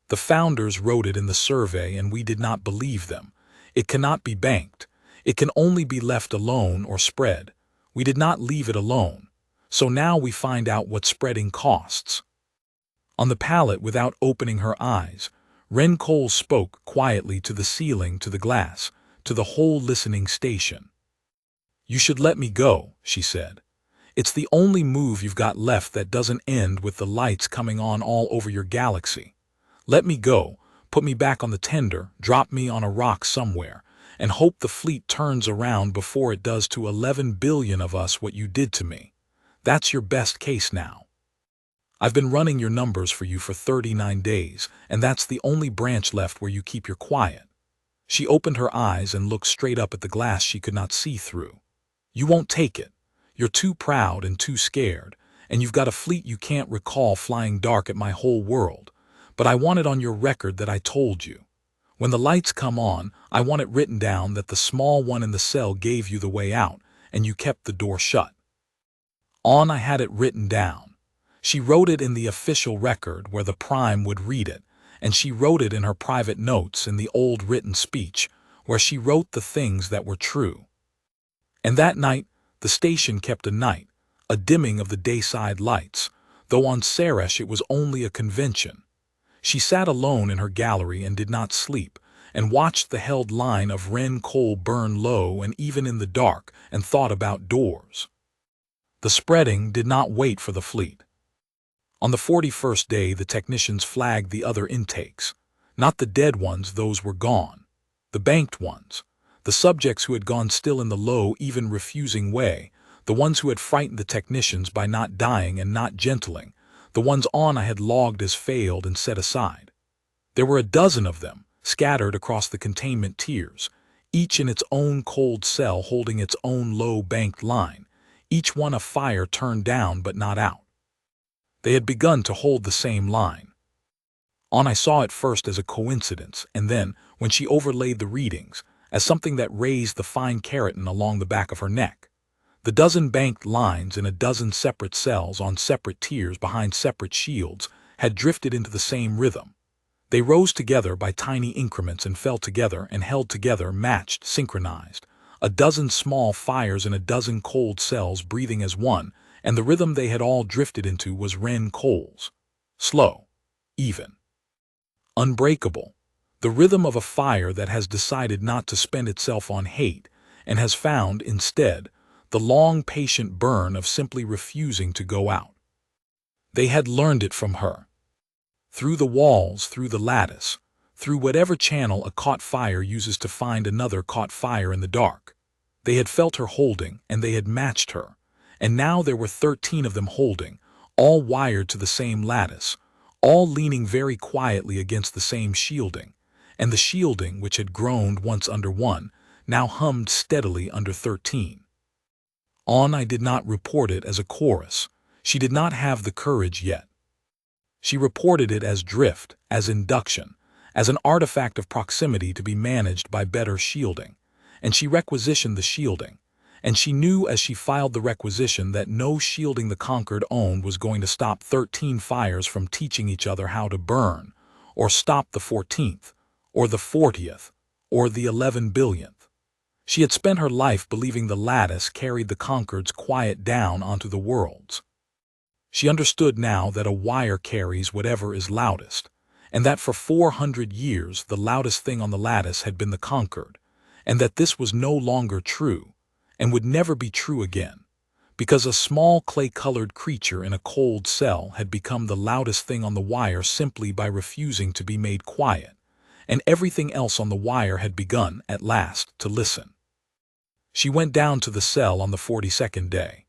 The founders wrote it in the survey and we did not believe them. It cannot be banked. It can only be left alone or spread. We did not leave it alone. So now we find out what spreading costs. On the pallet, without opening her eyes, Ren Cole spoke quietly to the ceiling, to the glass, to the whole listening station. "You should let me go," she said. "It's the only move you've got left that doesn't end with the lights coming on all over your galaxy. Let me go, put me back on the tender, drop me on a rock somewhere, and hope the fleet turns around before it does to 11 billion of us what you did to me. That's your best case now. I've been running your numbers for you for 39 days, and that's the only branch left where you keep your quiet." She opened her eyes and looked straight up at the glass she could not see through. "You won't take it. You're too proud and too scared, and you've got a fleet you can't recall flying dark at my whole world. But I want it on your record that I told you. When the lights come on, I want it written down that the small one in the cell gave you the way out, and you kept the door shut." I had it written down. She wrote it in the official record where the Prime would read it, and she wrote it in her private notes in the old written speech where she wrote the things that were true. And that night, the station kept a dimming of the dayside lights, though on Saresh it was only a convention. She sat alone in her gallery and did not sleep, and watched the held line of Ren coal burn low and even in the dark, and thought about doors. The spreading did not wait for the fleet. On the 41st day the technicians flagged the other intakes. Not the dead ones, those were gone. The banked ones. The subjects who had gone still in the low, even refusing way. The ones who had frightened the technicians by not dying and not gentling. The ones I had logged as failed and set aside. There were a dozen of them, scattered across the containment tiers, each in its own cold cell holding its own low banked line, each one a fire turned down but not out. They had begun to hold the same line. I saw it first as a coincidence, and then, when she overlaid the readings, as something that raised the fine keratin along the back of her neck. The dozen banked lines in a dozen separate cells on separate tiers behind separate shields had drifted into the same rhythm. They rose together by tiny increments and fell together and held together, matched, synchronized. A dozen small fires in a dozen cold cells breathing as one, and the rhythm they had all drifted into was Ren Cole's. Slow. Even. Unbreakable. The rhythm of a fire that has decided not to spend itself on hate, and has found, instead, the long, patient burn of simply refusing to go out. They had learned it from her. Through the walls, through the lattice, through whatever channel a caught fire uses to find another caught fire in the dark. They had felt her holding, and they had matched her. And now there were 13 of them holding, all wired to the same lattice, all leaning very quietly against the same shielding, and the shielding, which had groaned once under one, now hummed steadily under 13. I did not report it as a chorus. She did not have the courage yet. She reported it as drift, as induction, as an artifact of proximity to be managed by better shielding, and she requisitioned the shielding, and she knew as she filed the requisition that no shielding the conquered owned was going to stop 13 fires from teaching each other how to burn, or stop the 14th, or the 40th, or the 11 billionth. She had spent her life believing the lattice carried the conquered's quiet down onto the world's. She understood now that a wire carries whatever is loudest, and that for 400 years the loudest thing on the lattice had been the conquered, and that this was no longer true, and would never be true again, because a small clay-colored creature in a cold cell had become the loudest thing on the wire simply by refusing to be made quiet, and everything else on the wire had begun, at last, to listen. She went down to the cell on the 42nd day.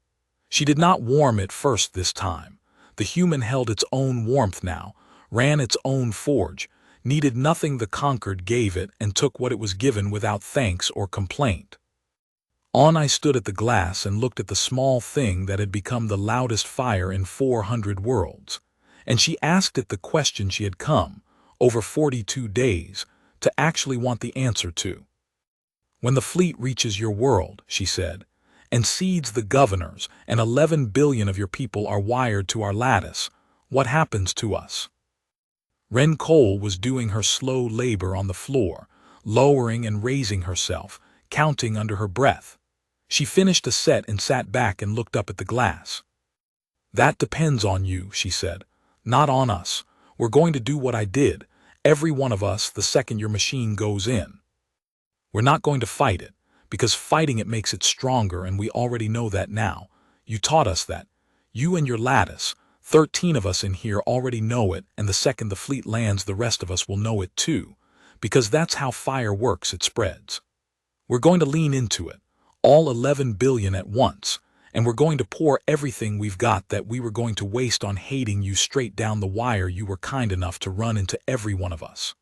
She did not warm it first this time. The human held its own warmth now, ran its own forge, needed nothing the conquered gave it, and took what it was given without thanks or complaint. I stood at the glass and looked at the small thing that had become the loudest fire in 400 worlds, and she asked it the question she had come, over 42 days, to actually want the answer to. "When the fleet reaches your world," she said, "and seeds the governors, and 11 billion of your people are wired to our lattice, what happens to us?" Ren Cole was doing her slow labor on the floor, lowering and raising herself, counting under her breath. She finished a set and sat back and looked up at the glass. "That depends on you," she said, "not on us. We're going to do what I did, every one of us, the second your machine goes in." We're not going to fight it, because fighting it makes it stronger, and we already know that now. You taught us that. You and your lattice, 13 of us in here already know it, and the second the fleet lands the rest of us will know it too, because that's how fire works, it spreads. We're going to lean into it, all 11 billion at once, and we're going to pour everything we've got that we were going to waste on hating you straight down the wire you were kind enough to run into every one of us.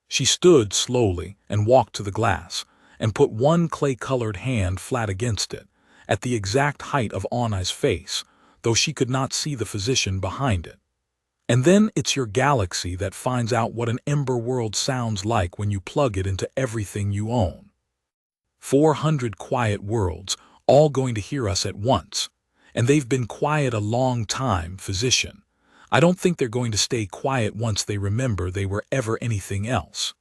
She stood slowly and walked to the glass, and put one clay-colored hand flat against it, at the exact height of Anai's face, though she could not see the physician behind it. And then it's your galaxy that finds out what an ember world sounds like when you plug it into everything you own. 400 quiet worlds, all going to hear us at once. And they've been quiet a long time, physician. I don't think they're going to stay quiet once they remember they were ever anything else.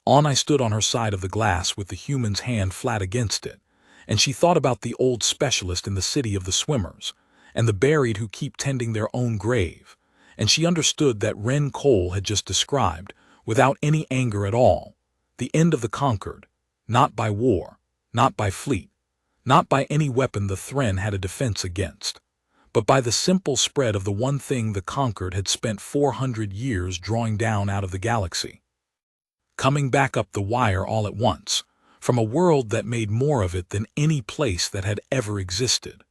Anai stood on her side of the glass with the human's hand flat against it, and she thought about the old specialist in the city of the swimmers, and the buried who keep tending their own grave, and she understood that Ren Cole had just described, without any anger at all, the end of the conquered, not by war, not by fleet, not by any weapon the Thren had a defense against, but by the simple spread of the one thing the conquered had spent 400 years drawing down out of the galaxy. Coming back up the wire all at once, from a world that made more of it than any place that had ever existed.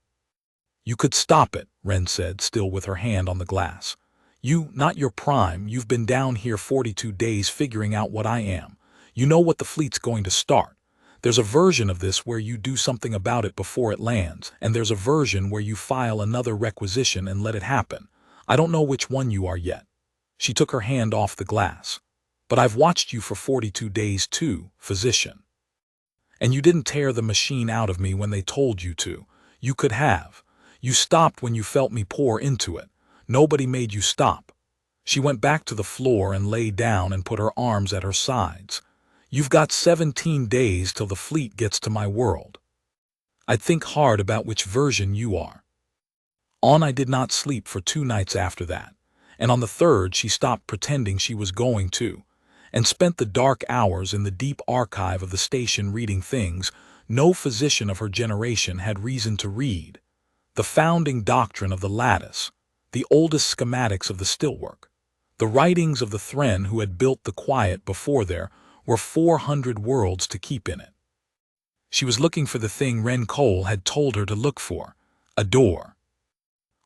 You could stop it, Ren said, still with her hand on the glass. You, not your prime, you've been down here 42 days figuring out what I am. You know what the fleet's going to start. There's a version of this where you do something about it before it lands, and there's a version where you file another requisition and let it happen. I don't know which one you are yet. She took her hand off the glass. But I've watched you for 42 days too, physician. And you didn't tear the machine out of me when they told you to. You could have. You stopped when you felt me pour into it. Nobody made you stop. She went back to the floor and lay down and put her arms at her sides. You've got 17 days till the fleet gets to my world. I'd think hard about which version you are. Anai did not sleep for 2 nights after that, and on the third she stopped pretending she was going to, and spent the dark hours in the deep archive of the station reading things no physician of her generation had reason to read. The founding doctrine of the lattice, the oldest schematics of the stillwork, the writings of the Thren who had built the quiet before there were 400 worlds to keep in it. She was looking for the thing Ren Cole had told her to look for, a door.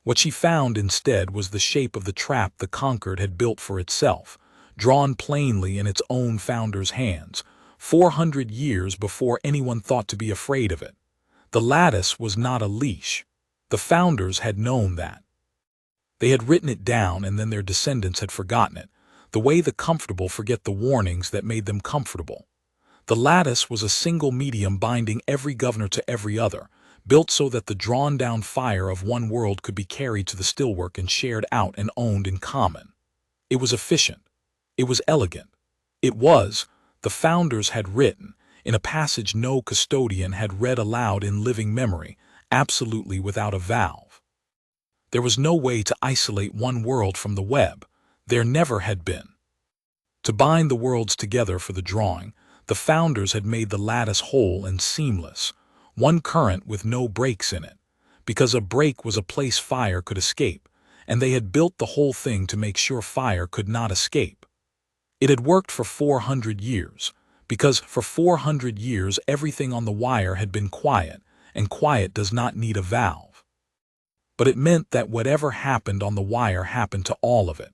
What she found instead was the shape of the trap the conquered had built for itself, drawn plainly in its own founder's hands, 400 years before anyone thought to be afraid of it. The lattice was not a leash. The founders had known that. They had written it down, and then their descendants had forgotten it, the way the comfortable forget the warnings that made them comfortable. The lattice was a single medium binding every governor to every other, built so that the drawn-down fire of one world could be carried to the stillwork and shared out and owned in common. It was efficient. It was elegant. It was, the founders had written, in a passage no custodian had read aloud in living memory, absolutely without a valve. There was no way to isolate one world from the web. There never had been. To bind the worlds together for the drawing, the founders had made the lattice whole and seamless, one current with no breaks in it, because a break was a place fire could escape, and they had built the whole thing to make sure fire could not escape. It had worked for 400 years, because for 400 years everything on the wire had been quiet, and quiet does not need a valve. But it meant that whatever happened on the wire happened to all of it.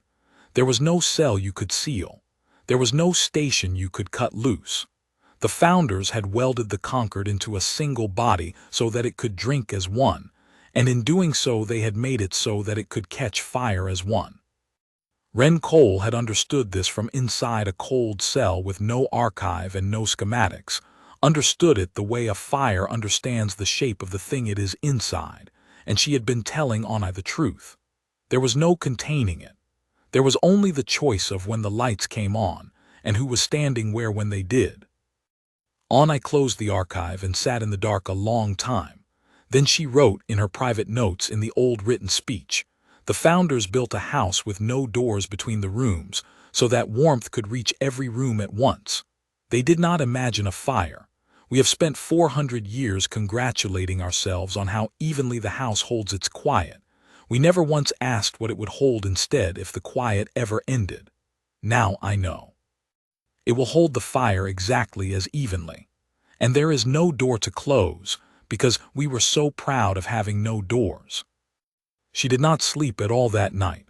There was no cell you could seal. There was no station you could cut loose. The founders had welded the conquered into a single body so that it could drink as one, and in doing so they had made it so that it could catch fire as one. Ren Cole had understood this from inside a cold cell with no archive and no schematics, understood it the way a fire understands the shape of the thing it is inside, and she had been telling Anai the truth. There was no containing it. There was only the choice of when the lights came on, and who was standing where when they did. Anai closed the archive and sat in the dark a long time. Then she wrote in her private notes in the old written speech, "The founders built a house with no doors between the rooms, so that warmth could reach every room at once. They did not imagine a fire. We have spent 400 years congratulating ourselves on how evenly the house holds its quiet. We never once asked what it would hold instead if the quiet ever ended. Now I know. It will hold the fire exactly as evenly. And there is no door to close, because we were so proud of having no doors. She did not sleep at all that night.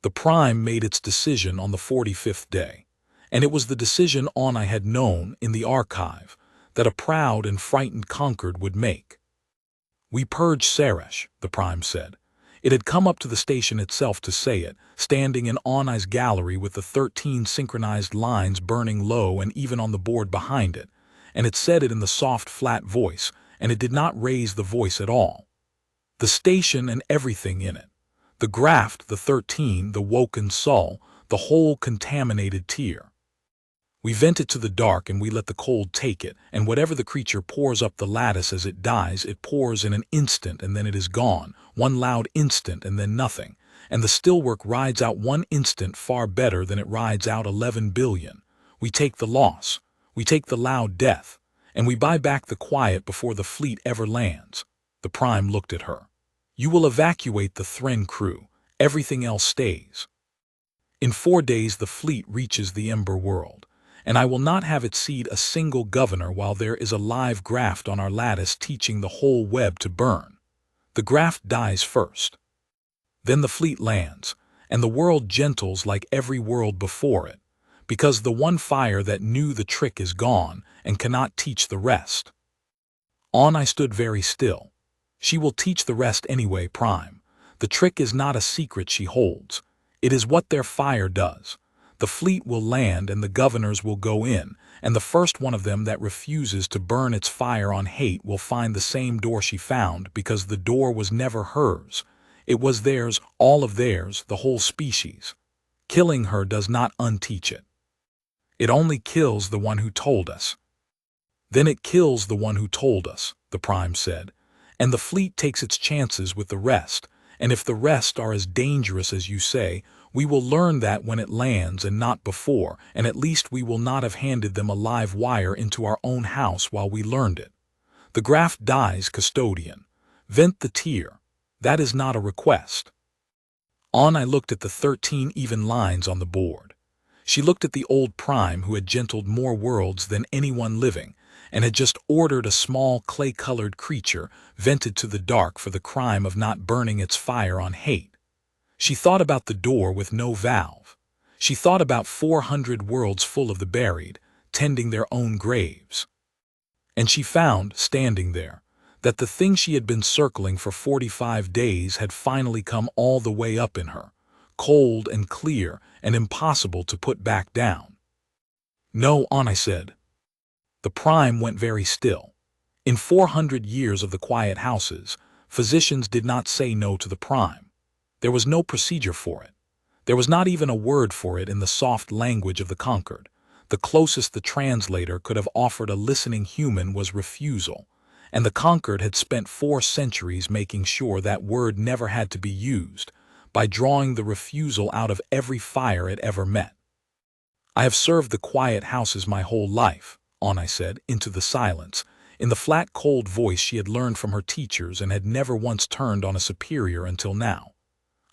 The Prime made its decision on the 45th day, and it was the decision I had known in the archive that a proud and frightened Concord would make. We purged Saresh, the Prime said. It had come up to the station itself to say it, standing in Onai's gallery with the 13 synchronized lines burning low and even on the board behind it, and it said it in the soft, flat voice, and it did not raise the voice at all. The station and everything in it. The graft, the 13, the woken soul, the whole contaminated tear. We vent it to the dark and we let the cold take it, and whatever the creature pours up the lattice as it dies, it pours in an instant and then it is gone, one loud instant and then nothing, and the stillwork rides out one instant far better than it rides out 11 billion. We take the loss, we take the loud death, and we buy back the quiet before the fleet ever lands. The Prime looked at her. You will evacuate the Thren crew, everything else stays. In 4 days the fleet reaches the Ember world, and I will not have it seed a single governor while there is a live graft on our lattice teaching the whole web to burn. The graft dies first. Then the fleet lands, and the world gentles like every world before it, because the one fire that knew the trick is gone and cannot teach the rest. I stood very still. She will teach the rest anyway, Prime. The trick is not a secret she holds. It is what their fire does. The fleet will land and the governors will go in, and the first one of them that refuses to burn its fire on hate will find the same door she found, because the door was never hers. It was theirs, all of theirs, the whole species. Killing her does not unteach it. It only kills the one who told us. Then it kills the one who told us, the Prime said, and the fleet takes its chances with the rest, and if the rest are as dangerous as you say, we will learn that when it lands and not before, and at least we will not have handed them a live wire into our own house while we learned it. The graft dies, custodian. Vent the tear. That is not a request. I looked at the 13 even lines on the board. She looked at the old Prime who had gentled more worlds than anyone living, and had just ordered a small clay-colored creature vented to the dark for the crime of not burning its fire on hate. She thought about the door with no valve. She thought about 400 worlds full of the buried, tending their own graves. And she found, standing there, that the thing she had been circling for 45 days had finally come all the way up in her, cold and clear and impossible to put back down. No, I said. The Prime went very still. In 400 years of the quiet houses, physicians did not say no to the Prime. There was no procedure for it. There was not even a word for it in the soft language of the conquered. The closest the translator could have offered a listening human was refusal, and the conquered had spent 4 centuries making sure that word never had to be used, by drawing the refusal out of every fire it ever met. I have served the quiet houses my whole life, I said, into the silence, in the flat, cold voice she had learned from her teachers and had never once turned on a superior until now.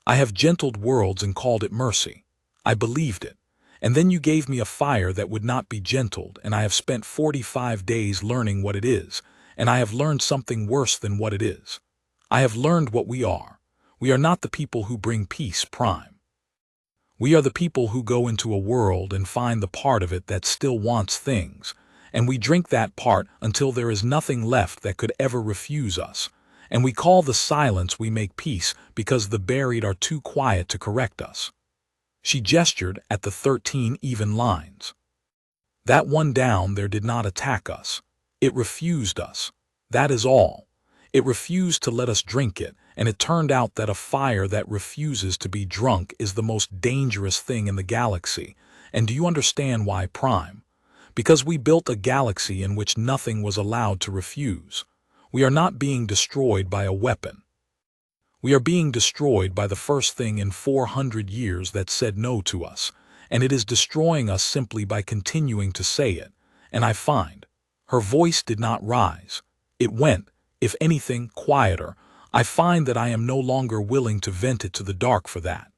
I have gentled worlds and called it mercy. I believed it. And then you gave me a fire that would not be gentled, and I have spent 45 days learning what it is, and I have learned something worse than what it is. I have learned what we are. We are not the people who bring peace, Prime. We are the people who go into a world and find the part of it that still wants things, and we drink that part until there is nothing left that could ever refuse us. And we call the silence we make peace because the buried are too quiet to correct us. She gestured at the 13 even lines. That one down there did not attack us. It refused us. That is all. It refused to let us drink it, and it turned out that a fire that refuses to be drunk is the most dangerous thing in the galaxy. And do you understand why, Prime? Because we built a galaxy in which nothing was allowed to refuse. We are not being destroyed by a weapon. We are being destroyed by the first thing in 400 years that said no to us, and it is destroying us simply by continuing to say it. And I find, her voice did not rise. It went, if anything, quieter. I find that I am no longer willing to vent it to the dark for that.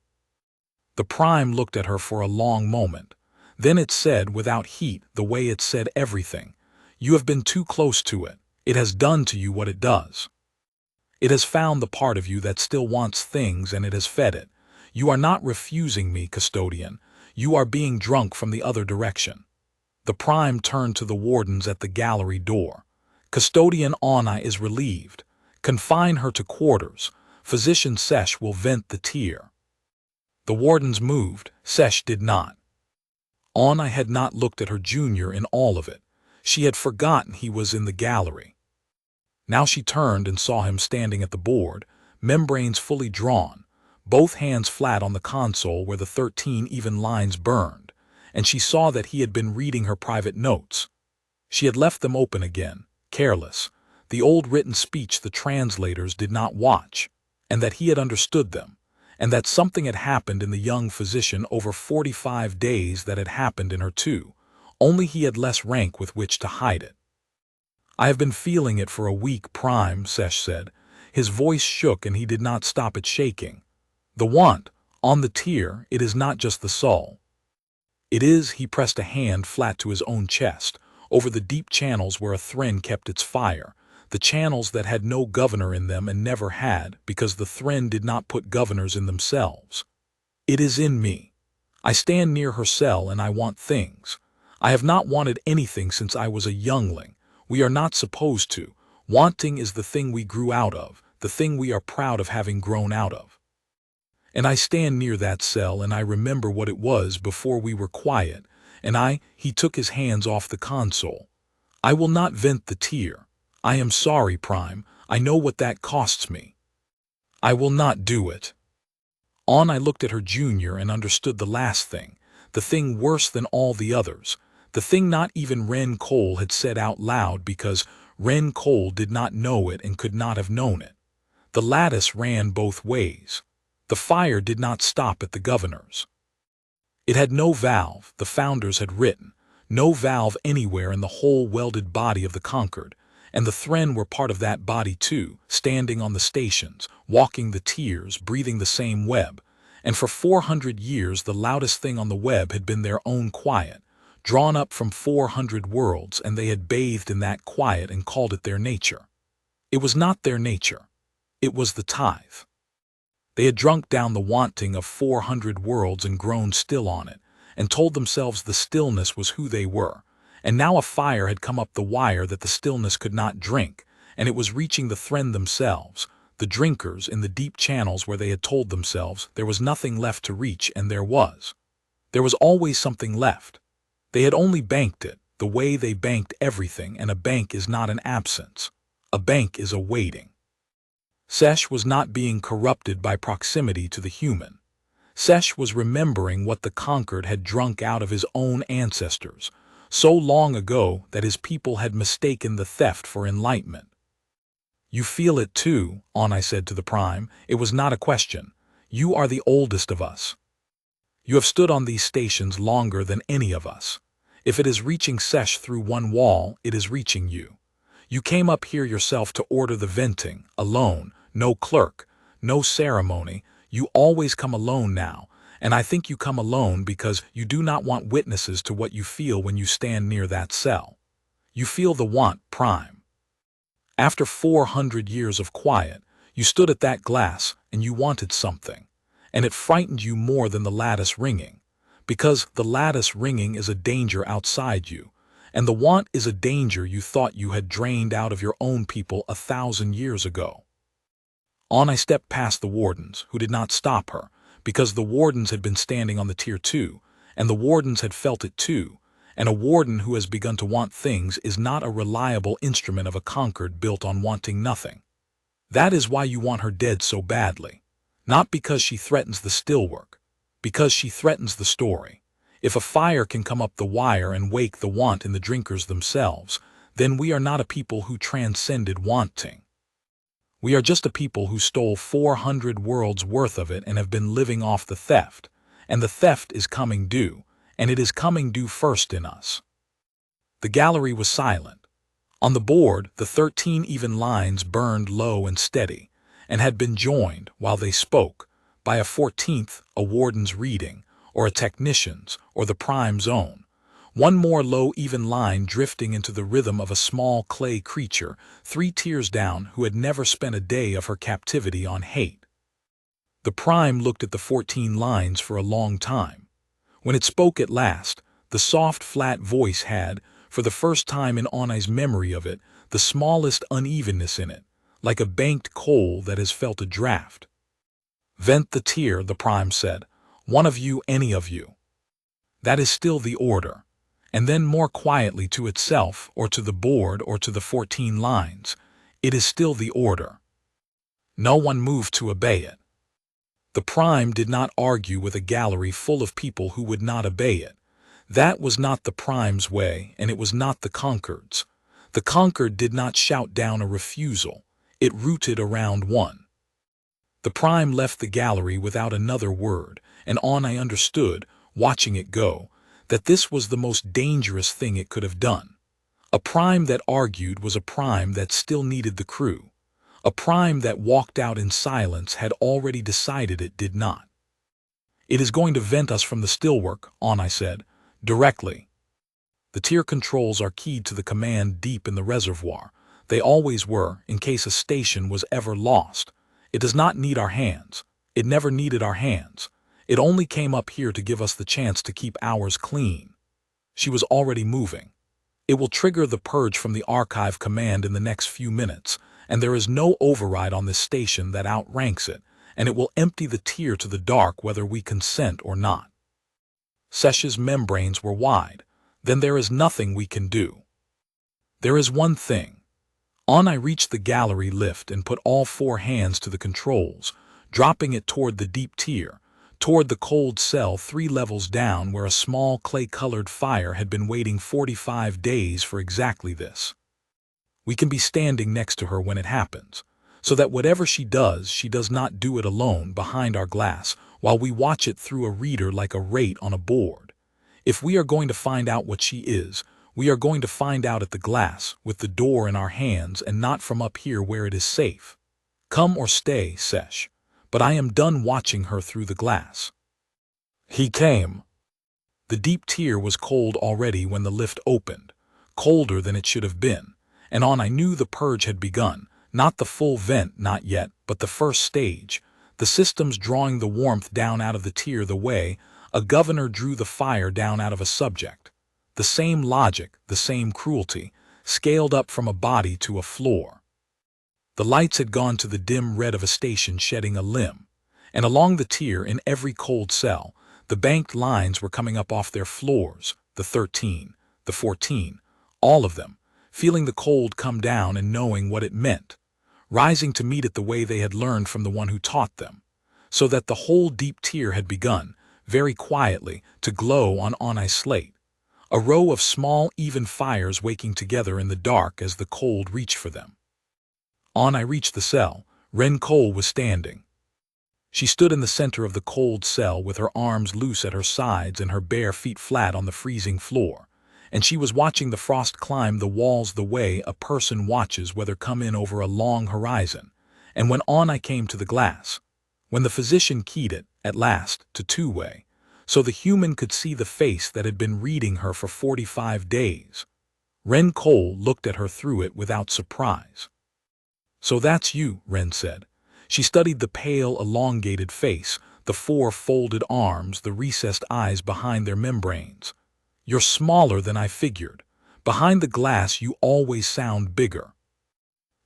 The Prime looked at her for a long moment. Then it said without heat, the way it said everything, "You have been too close to it. It has done to you what it does. It has found the part of you that still wants things and it has fed it. You are not refusing me, custodian. You are being drunk from the other direction." The Prime turned to the wardens at the gallery door. "Custodian Onai is relieved. Confine her to quarters. Physician Sesh will vent the tear." The wardens moved. Sesh did not. Onai had not looked at her junior in all of it. She had forgotten he was in the gallery. Now she turned and saw him standing at the board, membranes fully drawn, both hands flat on the console where the 13 even lines burned, and she saw that he had been reading her private notes. She had left them open again, careless, the old written speech the translators did not watch, and that he had understood them, and that something had happened in the young physician over 45 days that had happened in her too, only he had less rank with which to hide it. "I have been feeling it for a week, Prime," Sesh said. His voice shook and he did not stop it shaking. "The want, on the tear, it is not just the soul. It is," he pressed a hand flat to his own chest, over the deep channels where a Thren kept its fire, the channels that had no governor in them and never had, because the Thren did not put governors in themselves. "It is in me. I stand near her cell and I want things. I have not wanted anything since I was a youngling. We are not supposed to. Wanting is the thing we grew out of, the thing we are proud of having grown out of. And I stand near that cell and I remember what it was before we were quiet, and he took his hands off the console. I will not vent the tear. I am sorry, Prime. I know what that costs me. I will not do it." I looked at her junior and understood the last thing, the thing worse than all the others, the thing not even Ren Cole had said out loud because Ren Cole did not know it and could not have known it. The lattice ran both ways. The fire did not stop at the governor's. It had no valve, the founders had written, no valve anywhere in the whole welded body of the conquered, and the Thren were part of that body too, standing on the stations, walking the tiers, breathing the same web, and for 400 years the loudest thing on the web had been their own quiet, drawn up from 400 worlds, and they had bathed in that quiet and called it their nature. It was not their nature. It was the tithe. They had drunk down the wanting of 400 worlds and grown still on it, and told themselves the stillness was who they were, and now a fire had come up the wire that the stillness could not drink, and it was reaching the Thren themselves, the drinkers in the deep channels where they had told themselves there was nothing left to reach, and there was. There was always something left. They had only banked it, the way they banked everything, and a bank is not an absence. A bank is a waiting. Sesh was not being corrupted by proximity to the human. Sesh was remembering what the conquered had drunk out of his own ancestors, so long ago that his people had mistaken the theft for enlightenment. "You feel it too," I said to the Prime. "It was not a question. You are the oldest of us. You have stood on these stations longer than any of us. If it is reaching Sesh through one wall, it is reaching you. You came up here yourself to order the venting, alone, no clerk, no ceremony. You always come alone now, and I think you come alone because you do not want witnesses to what you feel when you stand near that cell. You feel the want, Prime. After 400 years of quiet, you stood at that glass and you wanted something, and it frightened you more than the lattice ringing, because the lattice ringing is a danger outside you, and the want is a danger you thought you had drained out of your own people 1,000 years ago." I stepped past the wardens, who did not stop her, because the wardens had been standing on the tier too, and the wardens had felt it too, and a warden who has begun to want things is not a reliable instrument of a conquered built on wanting nothing. That is why you want her dead so badly. Not because she threatens the still work, because she threatens the story. If a fire can come up the wire and wake the want in the drinkers themselves, then we are not a people who transcended wanting. We are just a people who stole 400 worlds worth of it and have been living off the theft, and the theft is coming due, and it is coming due first in us." The gallery was silent. On the board, the 13 even lines burned low and steady, and had been joined, while they spoke, by a 14th, a warden's reading, or a technician's, or the prime's own. One more low even line drifting into the rhythm of a small clay creature, 3 tiers down, who had never spent a day of her captivity on hate. The prime looked at the 14 lines for a long time. When it spoke at last, the soft, flat voice had, for the first time in Onai's memory of it, the smallest unevenness in it, like a banked coal that has felt a draft. "Vent the tier," the prime said. "One of you, any of you." That is still the order. And then more quietly to itself, or to the board, or to the 14 lines, "It is still the order." No one moved to obey it. The prime did not argue with a gallery full of people who would not obey it. That was not the prime's way, and it was not the conquered's. The conquered did not shout down a refusal. It rooted around one. The prime left the gallery without another word, and I understood, watching it go, that this was the most dangerous thing it could have done. A prime that argued was a prime that still needed the crew. A prime that walked out in silence had already decided it did not. "It is going to vent us from the stillwork," I said, "directly. The tier controls are keyed to the command deep in the reservoir. They always were, in case a station was ever lost. It does not need our hands. It never needed our hands. It only came up here to give us the chance to keep ours clean." She was already moving. "It will trigger the purge from the archive command in the next few minutes, and there is no override on this station that outranks it, and it will empty the tier to the dark whether we consent or not." Sesh's membranes were wide. "Then there is nothing we can do." "There is one thing." I reached the gallery lift and put all 4 hands to the controls, dropping it toward the deep tier, toward the cold cell 3 levels down where a small clay-colored fire had been waiting 45 days for exactly this. We can be standing next to her when it happens, so that whatever she does not do it alone behind our glass while we watch it through a reader like a rate on a board. If we are going to find out what she is, we are going to find out at the glass, with the door in our hands and not from up here where it is safe. Come or stay, Sesh. But I am done watching her through the glass. He came. The deep tier was cold already when the lift opened, colder than it should have been, and I knew the purge had begun, not the full vent, not yet, but the first stage, the systems drawing the warmth down out of the tier the way a governor drew the fire down out of a subject. The same logic, the same cruelty, scaled up from a body to a floor. The lights had gone to the dim red of a station shedding a limb, and along the tier in every cold cell, the banked lines were coming up off their floors, the 13, the 14, all of them, feeling the cold come down and knowing what it meant, rising to meet it the way they had learned from the one who taught them, so that the whole deep tier had begun, very quietly, to glow on Onai's slate, a row of small, even fires waking together in the dark as the cold reached for them. I reached the cell. Ren Cole was standing. She stood in the center of the cold cell with her arms loose at her sides and her bare feet flat on the freezing floor, and she was watching the frost climb the walls the way a person watches weather come in over a long horizon. And when I came to the glass, when the physician keyed it, at last, to 2-way, so the human could see the face that had been reading her for 45 days, Ren Cole looked at her through it without surprise. "So that's you," Ren said. She studied the pale, elongated face, the 4 folded arms, the recessed eyes behind their membranes. "You're smaller than I figured. Behind the glass you always sound bigger."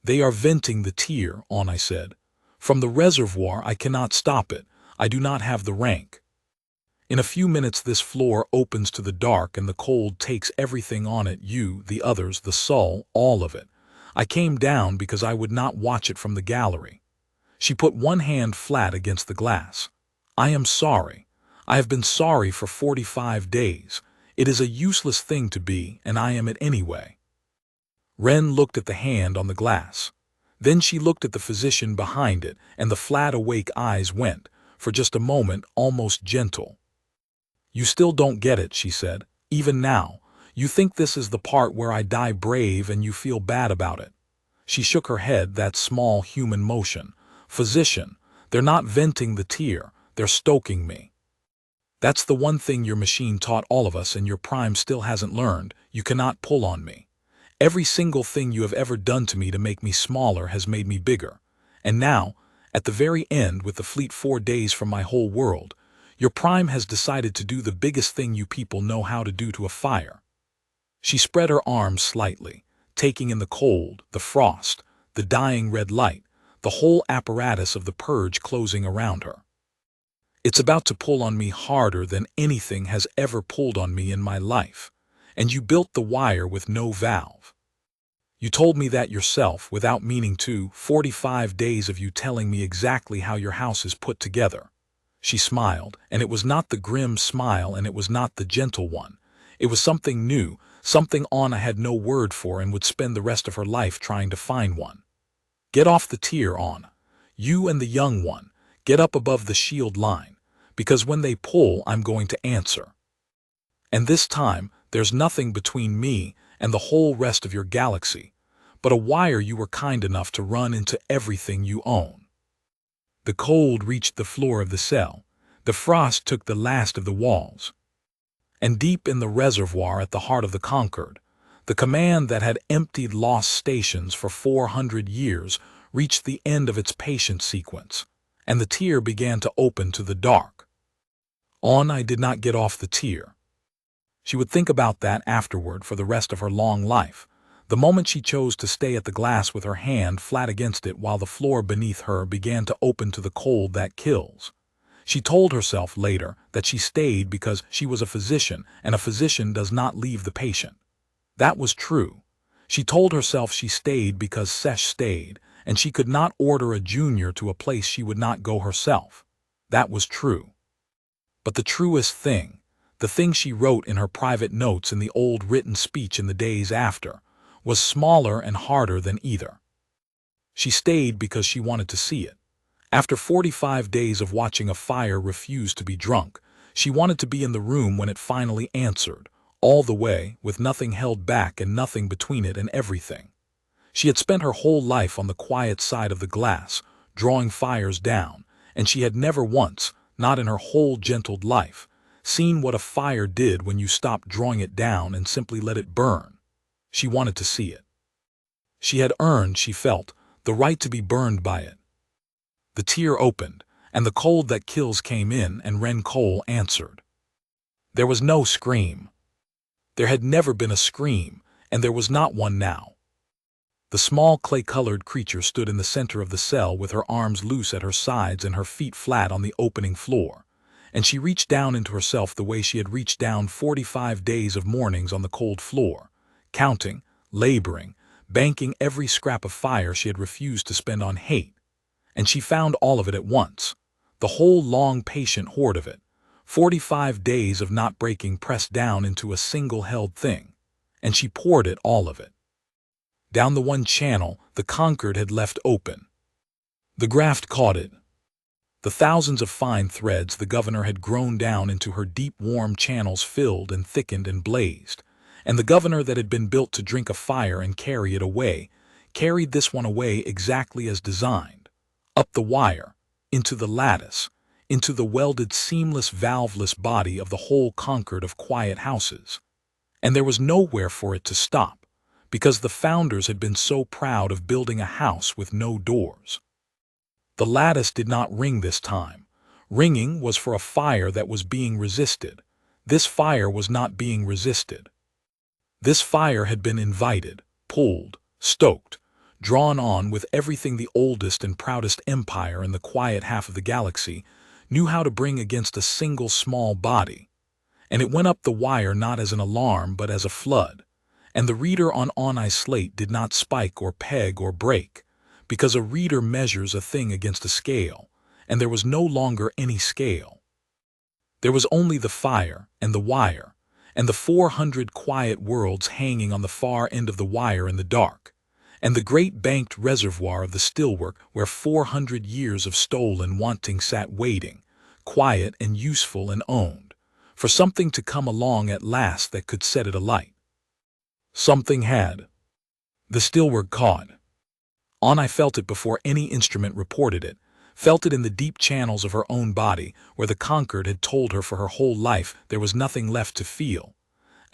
"They are venting the tier," I said. "From the reservoir I cannot stop it. I do not have the rank. In a few minutes this floor opens to the dark and the cold takes everything on it, you, the others, the Sol, all of it. I came down because I would not watch it from the gallery." She put one hand flat against the glass. "I am sorry. I have been sorry for 45 days. It is a useless thing to be, and I am it anyway." Ren looked at the hand on the glass. Then she looked at the physician behind it, and the flat awake eyes went, for just a moment, almost gentle. You still don't get it, she said. Even now, you think this is the part where I die brave and you feel bad about it. She shook her head, that small human motion. Physician, they're not venting the tear, they're stoking me. That's the one thing your machine taught all of us and your prime still hasn't learned. You cannot pull on me. Every single thing you have ever done to me to make me smaller has made me bigger. And now, at the very end, with the fleet 4 days from my whole world, your prime has decided to do the biggest thing you people know how to do to a fire. She spread her arms slightly, taking in the cold, the frost, the dying red light, the whole apparatus of the purge closing around her. It's about to pull on me harder than anything has ever pulled on me in my life. And you built the wire with no valve. You told me that yourself without meaning to. 45 days of you telling me exactly how your house is put together. She smiled, and it was not the grim smile and it was not the gentle one. It was something new, something Anna had no word for and would spend the rest of her life trying to find one. Get off the tier, Anna. You and the young one, get up above the shield line, because when they pull, I'm going to answer. And this time, there's nothing between me and the whole rest of your galaxy, but a wire you were kind enough to run into everything you own. The cold reached the floor of the cell. The frost took the last of the walls. And deep in the reservoir at the heart of the conquered, the command that had emptied lost stations for 400 years reached the end of its patient sequence, and the tier began to open to the dark. I did not get off the tier. She would think about that afterward for the rest of her long life, the moment she chose to stay at the glass with her hand flat against it while the floor beneath her began to open to the cold that kills. She told herself later that she stayed because she was a physician and a physician does not leave the patient. That was true. She told herself she stayed because Sesh stayed and she could not order a junior to a place she would not go herself. That was true. But the truest thing, the thing she wrote in her private notes in the old written speech in the days after, was smaller and harder than either. She stayed because she wanted to see it. After 45 days of watching a fire refuse to be drunk, she wanted to be in the room when it finally answered, all the way, with nothing held back and nothing between it and everything. She had spent her whole life on the quiet side of the glass, drawing fires down, and she had never once, not in her whole gentled life, seen what a fire did when you stopped drawing it down and simply let it burn. She wanted to see it. She had earned, she felt, the right to be burned by it. The tier opened, and the cold that kills came in, and Ren Cole answered. There was no scream. There had never been a scream, and there was not one now. The small clay-colored creature stood in the center of the cell with her arms loose at her sides and her feet flat on the opening floor, and she reached down into herself the way she had reached down 45 days of mornings on the cold floor, counting, laboring, banking every scrap of fire she had refused to spend on hate. And she found all of it at once, the whole long patient hoard of it, 45 days of not breaking pressed down into a single held thing, and she poured it, all of it. Down the one channel the conquered had left open. The graft caught it. The thousands of fine threads the governor had grown down into her deep warm channels filled and thickened and blazed, and the governor that had been built to drink a fire and carry it away, carried this one away exactly as designed, up the wire, into the lattice, into the welded seamless valveless body of the whole conquered of quiet houses. And there was nowhere for it to stop, because the founders had been so proud of building a house with no doors. The lattice did not ring this time. Ringing was for a fire that was being resisted. This fire was not being resisted. This fire had been invited, pulled, stoked, drawn on with everything the oldest and proudest empire in the quiet half of the galaxy knew how to bring against a single small body. And it went up the wire not as an alarm but as a flood. And the reader on Onai's slate did not spike or peg or break, because a reader measures a thing against a scale, and there was no longer any scale. There was only the fire and the wire, and the 400 quiet worlds hanging on the far end of the wire in the dark, and the great banked reservoir of the stillwork where 400 years of stolen wanting sat waiting, quiet and useful and owned, for something to come along at last that could set it alight. Something had. The stillward caught on. I felt it before any instrument reported it, felt it in the deep channels of her own body, where the conquered had told her for her whole life there was nothing left to feel.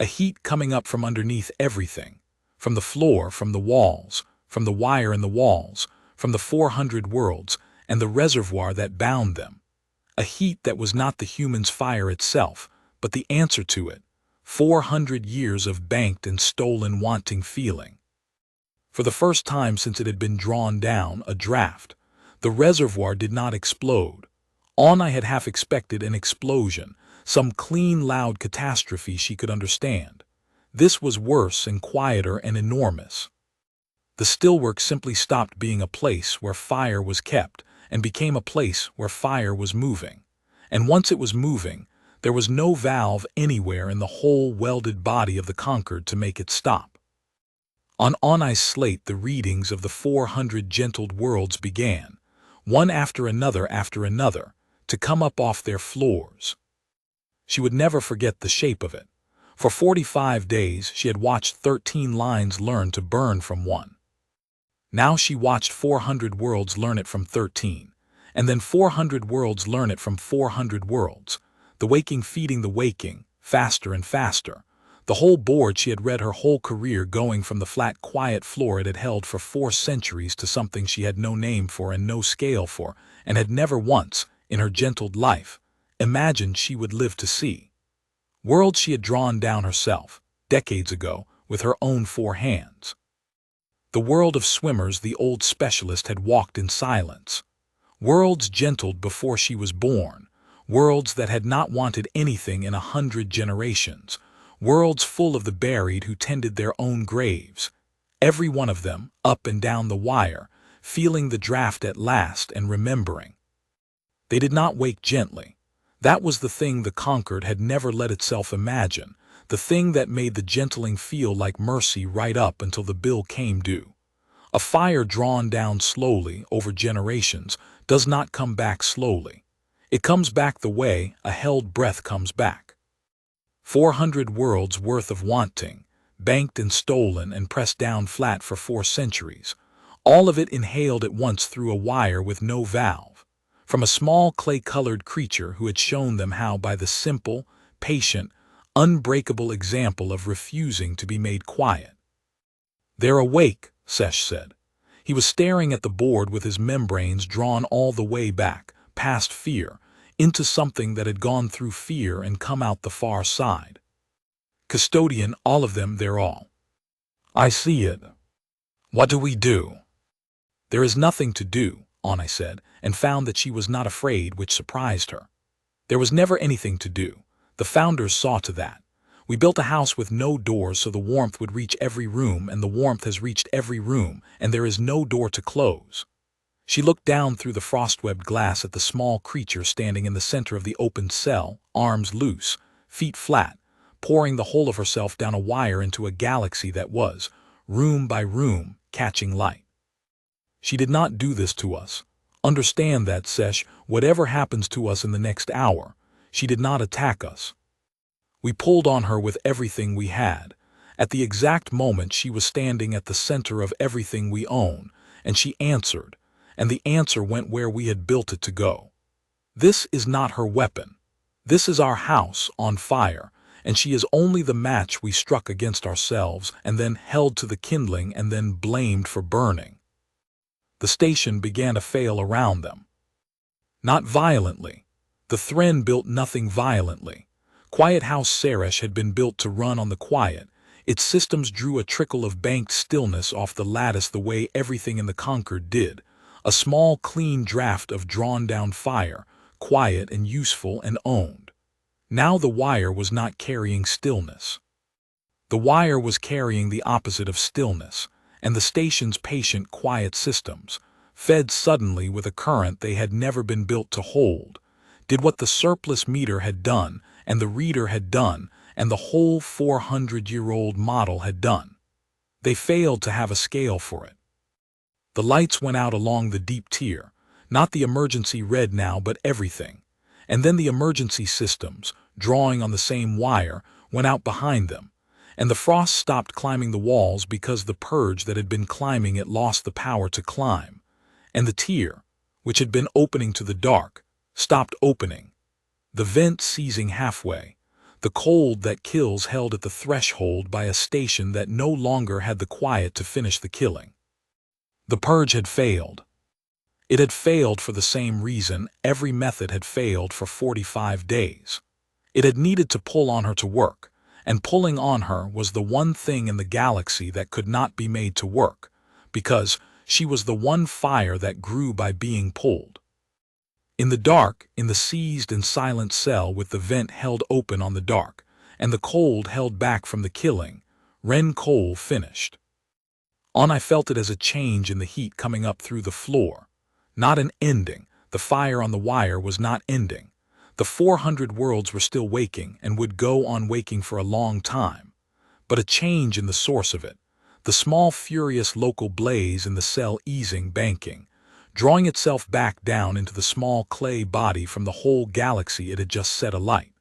A heat coming up from underneath everything, from the floor, from the walls, from the wire in the walls, from the 400 worlds, and the reservoir that bound them. A heat that was not the human's fire itself, but the answer to it. 400 years of banked and stolen wanting feeling. For the first time since it had been drawn down, a draft, the reservoir did not explode. I had half expected an explosion, some clean, loud catastrophe she could understand. This was worse and quieter and enormous. The stillwork simply stopped being a place where fire was kept and became a place where fire was moving. And once it was moving, there was no valve anywhere in the whole welded body of the conquered to make it stop. On ice slate the readings of the 400 gentled worlds began, one after another, to come up off their floors. She would never forget the shape of it. For 45 days she had watched 13 lines learn to burn from one. Now she watched 400 worlds learn it from 13, and then 400 worlds learn it from 400 worlds, the waking feeding the waking, faster and faster. The whole board she had read her whole career, going from the flat, quiet floor it had held for 4 centuries to something she had no name for and no scale for, and had never once, in her gentled life, imagined she would live to see. Worlds she had drawn down herself, decades ago, with her own 4 hands. The world of swimmers the old specialist had walked in silence. Worlds gentled before she was born, worlds that had not wanted anything in 100 generations, worlds full of the buried who tended their own graves, every one of them, up and down the wire, feeling the draft at last and remembering. They did not wake gently. That was the thing the conquered had never let itself imagine, the thing that made the gentling feel like mercy right up until the bill came due. A fire drawn down slowly over generations does not come back slowly. It comes back the way a held breath comes back. 400 worlds worth of wanting, banked and stolen and pressed down flat for 4 centuries, all of it inhaled at once through a wire with no valve, from a small clay-colored creature who had shown them how by the simple, patient, unbreakable example of refusing to be made quiet. "They're awake," Sesh said. He was staring at the board with his membranes drawn all the way back, past fear, into something that had gone through fear and come out the far side. "Custodian, all of them, they're all." "I see it. What do we do?" "There is nothing to do," I said, and found that she was not afraid, which surprised her. There was never anything to do. The founders saw to that. We built a house with no doors so the warmth would reach every room, and the warmth has reached every room, and there is no door to close. She looked down through the frost-webbed glass at the small creature standing in the center of the opened cell, arms loose, feet flat, pouring the whole of herself down a wire into a galaxy that was, room by room, catching light. She did not do this to us. Understand that, Sesh, whatever happens to us in the next hour, she did not attack us. We pulled on her with everything we had. At the exact moment she was standing at the center of everything we own, and she answered, and the answer went where we had built it to go. This is not her weapon. This is our house on fire, and she is only the match we struck against ourselves and then held to the kindling and then blamed for burning. The station began to fail around them. Not violently. The Thren built nothing violently. Quiet House Saresh had been built to run on the quiet. Its systems drew a trickle of banked stillness off the lattice the way everything in the Conquered did. A small, clean draft of drawn-down fire, quiet and useful and owned. Now the wire was not carrying stillness. The wire was carrying the opposite of stillness, and the station's patient, quiet systems, fed suddenly with a current they had never been built to hold, did what the surplus meter had done, and the reader had done, and the whole 400-year-old model had done. They failed to have a scale for it. The lights went out along the deep tier, not the emergency red now but everything, and then the emergency systems, drawing on the same wire, went out behind them, and the frost stopped climbing the walls because the purge that had been climbing it lost the power to climb, and the tier, which had been opening to the dark, stopped opening, the vent seizing halfway, the cold that kills held at the threshold by a station that no longer had the quiet to finish the killing. The purge had failed. It had failed for the same reason every method had failed for 45 days. It had needed to pull on her to work, and pulling on her was the one thing in the galaxy that could not be made to work, because she was the one fire that grew by being pulled. In the dark, in the seized and silent cell with the vent held open on the dark, and the cold held back from the killing, Ren Cole finished. I felt it as a change in the heat coming up through the floor. Not an ending. The fire on the wire was not ending. The 400 worlds were still waking and would go on waking for a long time. But a change in the source of it. The small furious local blaze in the cell easing, banking, drawing itself back down into the small clay body from the whole galaxy it had just set alight.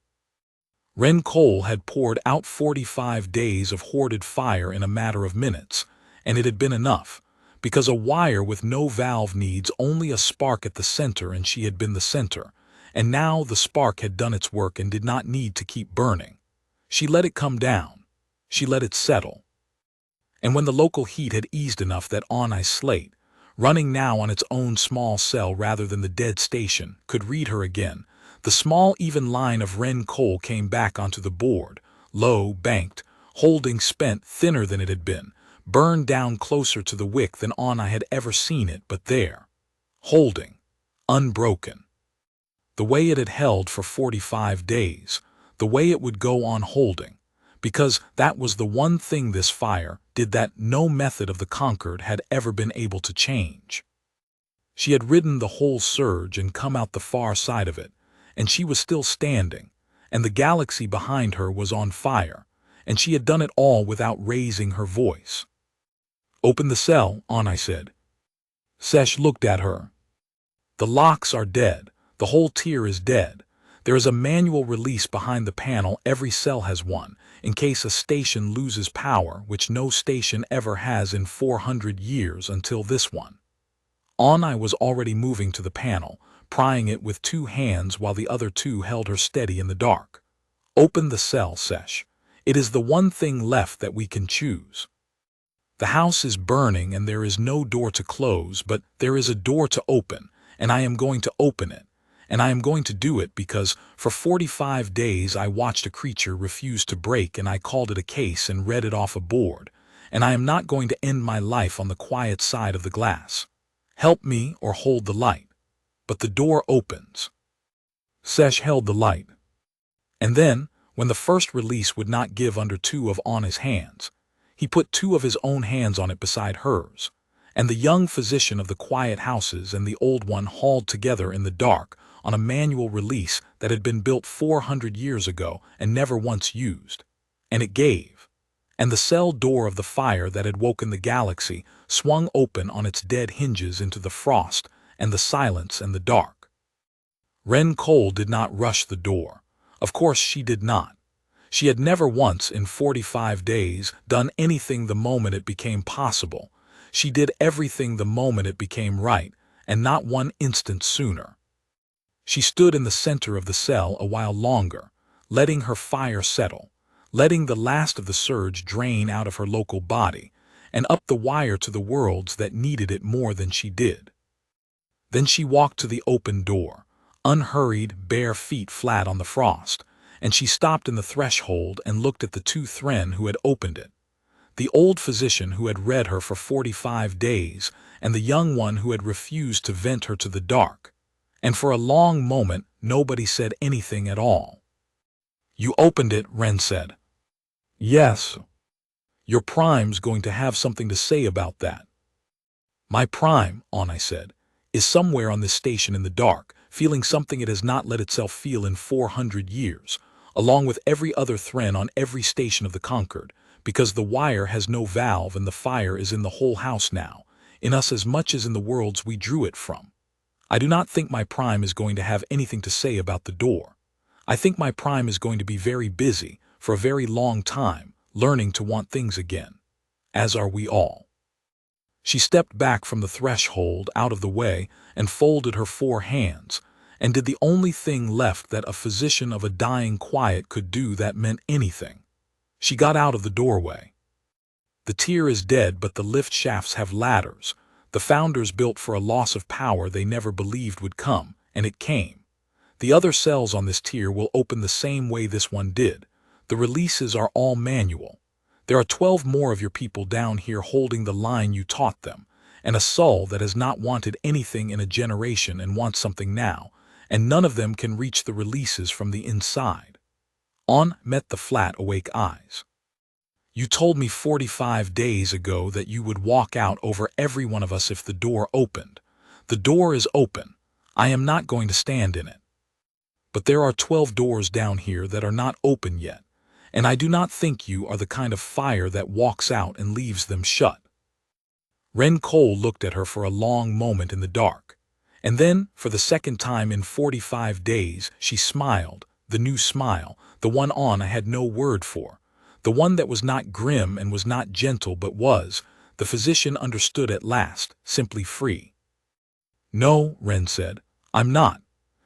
Ren Cole had poured out 45 days of hoarded fire in a matter of minutes, and it had been enough, because a wire with no valve needs only a spark at the center, and she had been the center, and now the spark had done its work and did not need to keep burning. She let it come down. She let it settle. And when the local heat had eased enough that ice slate, running now on its own small cell rather than the dead station, could read her again, the small even line of Ren Cole came back onto the board, low, banked, holding spent, thinner than it had been, burned down closer to the wick than I had ever seen it, but there, holding, unbroken. The way it had held for 45 days, the way it would go on holding, because that was the one thing this fire did that no method of the conquered had ever been able to change. She had ridden the whole surge and come out the far side of it, and she was still standing, and the galaxy behind her was on fire, and she had done it all without raising her voice. "Open the cell," I said. Sesh looked at her. "The locks are dead. The whole tier is dead. There is a manual release behind the panel. Every cell has one, in case a station loses power, which no station ever has in 400 years until this one." I was already moving to the panel, prying it with 2 hands while the other 2 held her steady in the dark. "Open the cell, Sesh. It is the one thing left that we can choose. The house is burning and there is no door to close, but there is a door to open, and I am going to open it. And I am going to do it because for 45 days I watched a creature refuse to break, and I called it a case and read it off a board, and I am not going to end my life on the quiet side of the glass. Help me or hold the light. But the door opens." Sesh held the light. And then, when the first release would not give under 2 of Anna's hands, he put 2 of his own hands on it beside hers, and the young physician of the quiet houses and the old one hauled together in the dark on a manual release that had been built 400 years ago and never once used. And it gave. And the cell door of the fire that had woken the galaxy swung open on its dead hinges into the frost and the silence and the dark. Ren Cole did not rush the door. Of course she did not. She had never once in 45 days done anything the moment it became possible. She did everything the moment it became right, and not one instant sooner. She stood in the center of the cell a while longer, letting her fire settle, letting the last of the surge drain out of her local body, and up the wire to the worlds that needed it more than she did. Then she walked to the open door, unhurried, bare feet flat on the frost, and she stopped in the threshold and looked at the 2 Thren who had opened it. The old physician who had read her for 45 days, and the young one who had refused to vent her to the dark. And for a long moment, nobody said anything at all. "You opened it," Ren said. "Yes. Your prime's going to have something to say about that." "My prime," I said, "is somewhere on this station in the dark, feeling something it has not let itself feel in 400 years, along with every other Thren on every station of the conquered, because the wire has no valve and the fire is in the whole house now, in us as much as in the worlds we drew it from. I do not think my prime is going to have anything to say about the door. I think my prime is going to be very busy for a very long time, learning to want things again. As are we all. She stepped back from the threshold out of the way and folded her 4 hands, and did the only thing left that a physician of a dying quiet could do that meant anything. She got out of the doorway. The tier is dead, but the lift shafts have ladders. The founders built for a loss of power they never believed would come, and it came. The other cells on this tier will open the same way this one did. The releases are all manual. There are 12 more of your people down here holding the line you taught them, and a soul that has not wanted anything in a generation and wants something now, and none of them can reach the releases from the inside. On met the flat, awake eyes. You told me 45 days ago that you would walk out over every one of us if the door opened. The door is open. I am not going to stand in it. But there are 12 doors down here that are not open yet, and I do not think you are the kind of fire that walks out and leaves them shut. Ren Cole looked at her for a long moment in the dark, and then, for the second time in 45 days, she smiled, the new smile, the one I had no word for, the one that was not grim and was not gentle but was, the physician understood at last, simply free. No, Ren said, I'm not.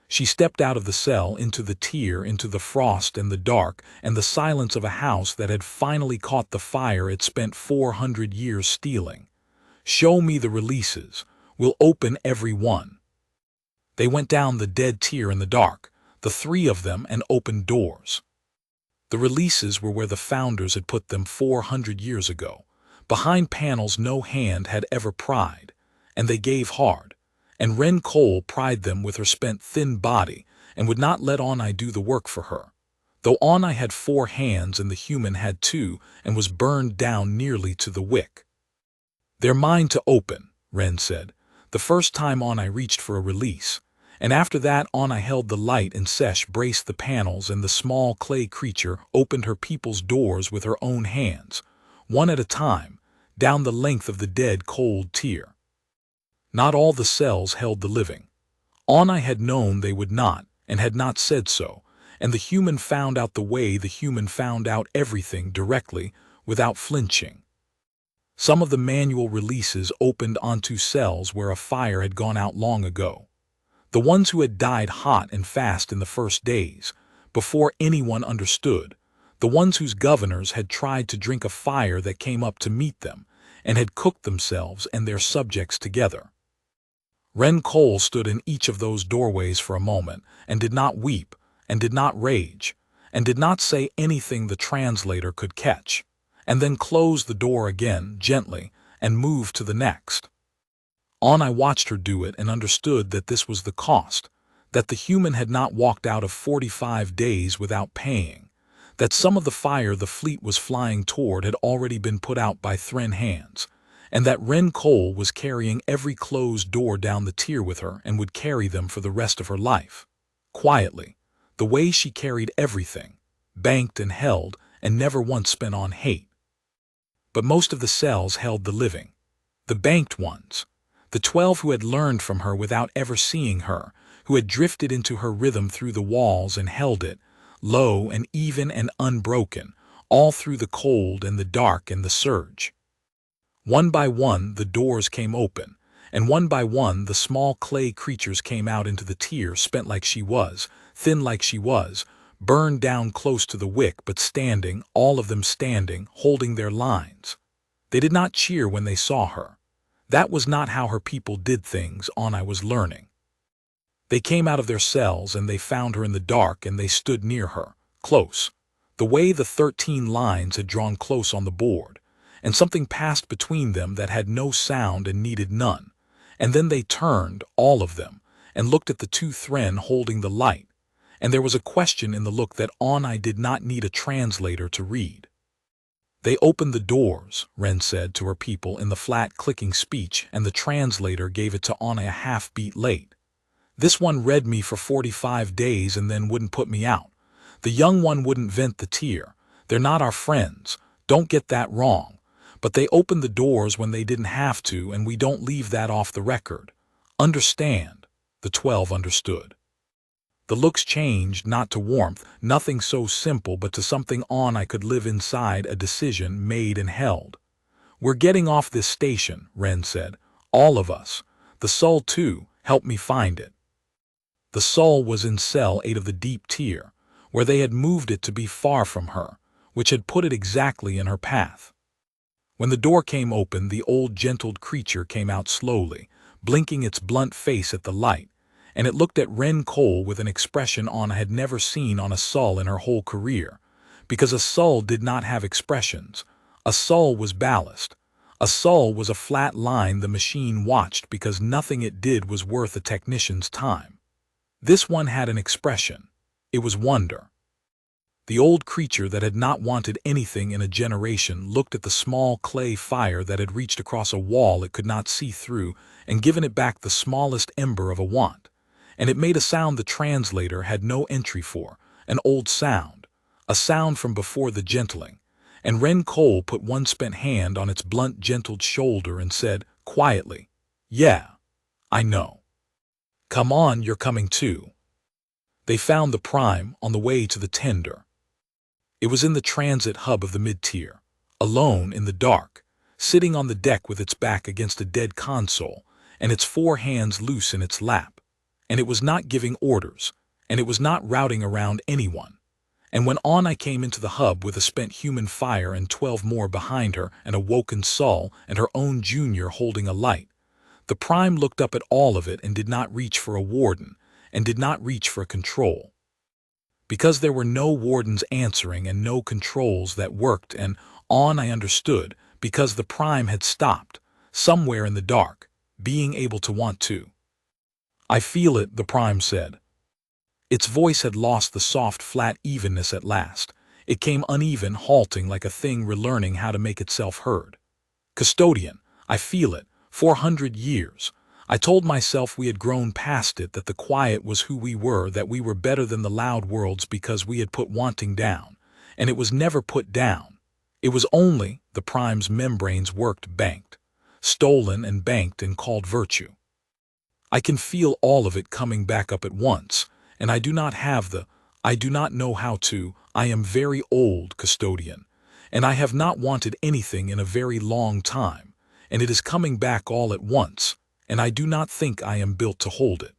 She stepped out of the cell into the tier, into the frost and the dark and the silence of a house that had finally caught the fire it spent 400 years stealing. Show me the releases. We'll open every one. They went down the dead tier in the dark, the 3 of them, and opened doors. The releases were where the founders had put them 400 years ago, behind panels no hand had ever pried, and they gave hard. And Ren Cole pried them with her spent thin body and would not let Onai do the work for her. Though Onai had 4 hands and the human had 2 and was burned down nearly to the wick. They're mine to open, Ren said, the first time Onai reached for a release, and after that Onai held the light and Sesh braced the panels and the small clay creature opened her people's doors with her own hands, one at a time, down the length of the dead cold tier. Not all the cells held the living. Onai had known they would not, and had not said so, and the human found out the way the human found out everything directly, without flinching. Some of the manual releases opened onto cells where a fire had gone out long ago. The ones who had died hot and fast in the first days, before anyone understood, the ones whose governors had tried to drink a fire that came up to meet them, and had cooked themselves and their subjects together. Ren Cole stood in each of those doorways for a moment, and did not weep, and did not rage, and did not say anything the translator could catch, and then closed the door again, gently, and moved to the next. Onai watched her do it and understood that this was the cost, that the human had not walked out of 45 days without paying, that some of the fire the fleet was flying toward had already been put out by Thren hands, and that Ren Cole was carrying every closed door down the tier with her and would carry them for the rest of her life. Quietly, the way she carried everything, banked and held, and never once spent on hate. But most of the cells held the living, the banked ones, the 12 who had learned from her without ever seeing her, who had drifted into her rhythm through the walls and held it, low and even and unbroken, all through the cold and the dark and the surge. One by one the doors came open, and one by one the small clay creatures came out into the tier, spent like she was, thin like she was, burned down close to the wick, but standing, all of them standing, holding their lines. They did not cheer when they saw her. That was not how her people did things, Onai was learning. They came out of their cells and they found her in the dark and they stood near her, close, the way the 13 lines had drawn close on the board. And something passed between them that had no sound and needed none, and then they turned, all of them, and looked at the 2 Thren holding the light, and there was a question in the look that Onai did not need a translator to read. They opened the doors, Ren said to her people in the flat clicking speech, and the translator gave it to Onai a half-beat late. This one read me for 45 days and then wouldn't put me out. The young one wouldn't vent the tier. They're not our friends, don't get that wrong. But they opened the doors when they didn't have to, and we don't leave that off the record. Understand? The 12 understood. The looks changed, not to warmth, nothing so simple, but to something on I could live inside, a decision made and held. "We're getting off this station," Ren said. "All of us. The Soul too, help me find it." The Soul was in cell 8 of the deep tier, where they had moved it to be far from her, which had put it exactly in her path. When the door came open, the old gentled creature came out slowly, blinking its blunt face at the light, and it looked at Ren Cole with an expression I had never seen on a Soul in her whole career, because a Soul did not have expressions. A Soul was ballast. A Soul was a flat line the machine watched because nothing it did was worth a technician's time. This one had an expression. It was wonder. The old creature that had not wanted anything in a generation looked at the small clay fire that had reached across a wall it could not see through and given it back the smallest ember of a want. And it made a sound the translator had no entry for, an old sound, a sound from before the gentling. And Ren Cole put one spent hand on its blunt gentled shoulder and said, quietly, "Yeah, I know. Come on, you're coming too." They found the Prime on the way to the tender. It was in the transit hub of the mid-tier, alone in the dark, sitting on the deck with its back against a dead console and its 4 hands loose in its lap. And it was not giving orders, and it was not routing around anyone. And when I came into the hub with a spent human fire and 12 more behind her, and a woken Soul and her own junior holding a light, the Prime looked up at all of it and did not reach for a warden, and did not reach for a control. Because there were no wardens answering and no controls that worked, and I understood, because the Prime had stopped, somewhere in the dark, being able to want to. "I feel it," the Prime said. Its voice had lost the soft, flat evenness at last. It came uneven, halting like a thing relearning how to make itself heard. "Custodian, I feel it. 400 years. I told myself we had grown past it, that the quiet was who we were, that we were better than the loud worlds because we had put wanting down. And it was never put down. It was only," the Prime's membranes worked, banked, stolen and banked and called virtue. "I can feel all of it coming back up at once, and I do not know how to. I am very old, Custodian, and I have not wanted anything in a very long time, and it is coming back all at once, and I do not think I am built to hold it."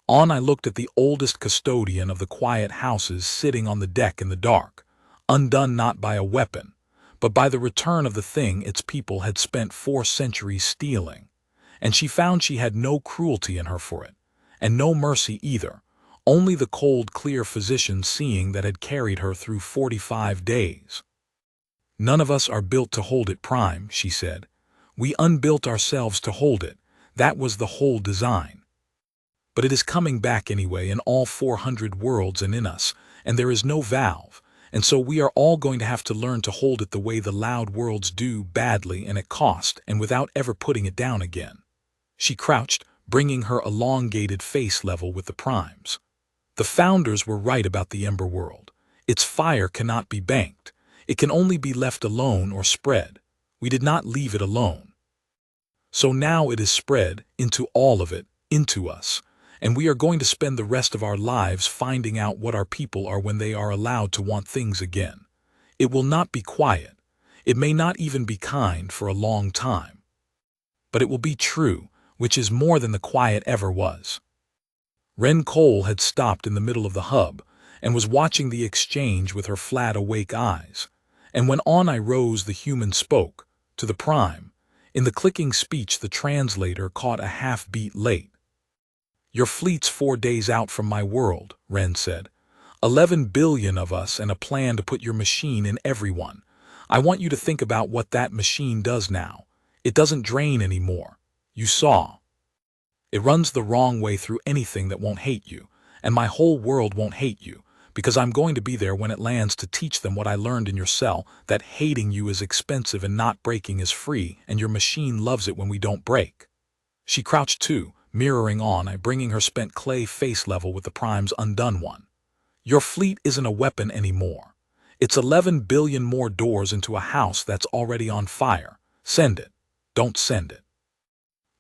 I looked at the oldest custodian of the quiet houses sitting on the deck in the dark, undone not by a weapon, but by the return of the thing its people had spent 4 centuries stealing. And she found she had no cruelty in her for it, and no mercy either, only the cold, clear physician seeing that had carried her through 45 days. "None of us are built to hold it, Prime," she said. "We unbuilt ourselves to hold it. That was the whole design. But it is coming back anyway in all 400 worlds and in us, and there is no valve, and so we are all going to have to learn to hold it the way the loud worlds do, badly and at cost, and without ever putting it down again." She crouched, bringing her elongated face level with the Prime's. "The founders were right about the Ember World. Its fire cannot be banked. It can only be left alone or spread. We did not leave it alone. So now it is spread into all of it, into us, and we are going to spend the rest of our lives finding out what our people are when they are allowed to want things again. It will not be quiet. It may not even be kind for a long time. But it will be true, which is more than the quiet ever was." Ren Cole had stopped in the middle of the hub and was watching the exchange with her flat, awake eyes. And when I rose, the human spoke, to the Prime. In the clicking speech the translator caught a half-beat late. "Your fleet's 4 days out from my world," Ren said. 11 billion of us and a plan to put your machine in everyone. I want you to think about what that machine does now. It doesn't drain anymore. You saw. It runs the wrong way through anything that won't hate you, and my whole world won't hate you, because I'm going to be there when it lands to teach them what I learned in your cell, that hating you is expensive and not breaking is free, and your machine loves it when we don't break." She crouched too, mirroring bringing her spent clay face level with the Prime's undone one. "Your fleet isn't a weapon anymore. It's 11 billion more doors into a house that's already on fire. Send it. Don't send it.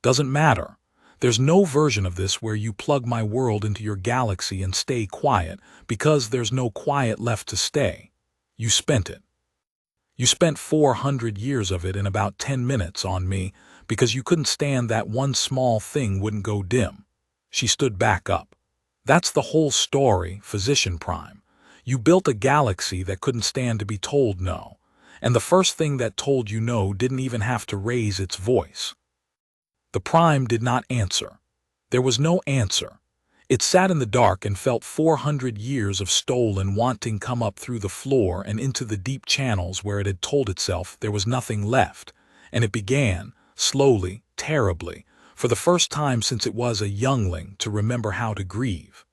Doesn't matter. There's no version of this where you plug my world into your galaxy and stay quiet, because there's no quiet left to stay. You spent it. You spent 400 years of it in about 10 minutes on me, because you couldn't stand that one small thing wouldn't go dim. She stood back up. That's the whole story, Physician Prime. You built a galaxy that couldn't stand to be told no, and the first thing that told you no didn't even have to raise its voice. The Prime did not answer. There was no answer. It sat in the dark and felt 400 years of stolen wanting come up through the floor and into the deep channels where it had told itself there was nothing left, and it began, slowly, terribly, for the first time since it was a youngling, to remember how to grieve.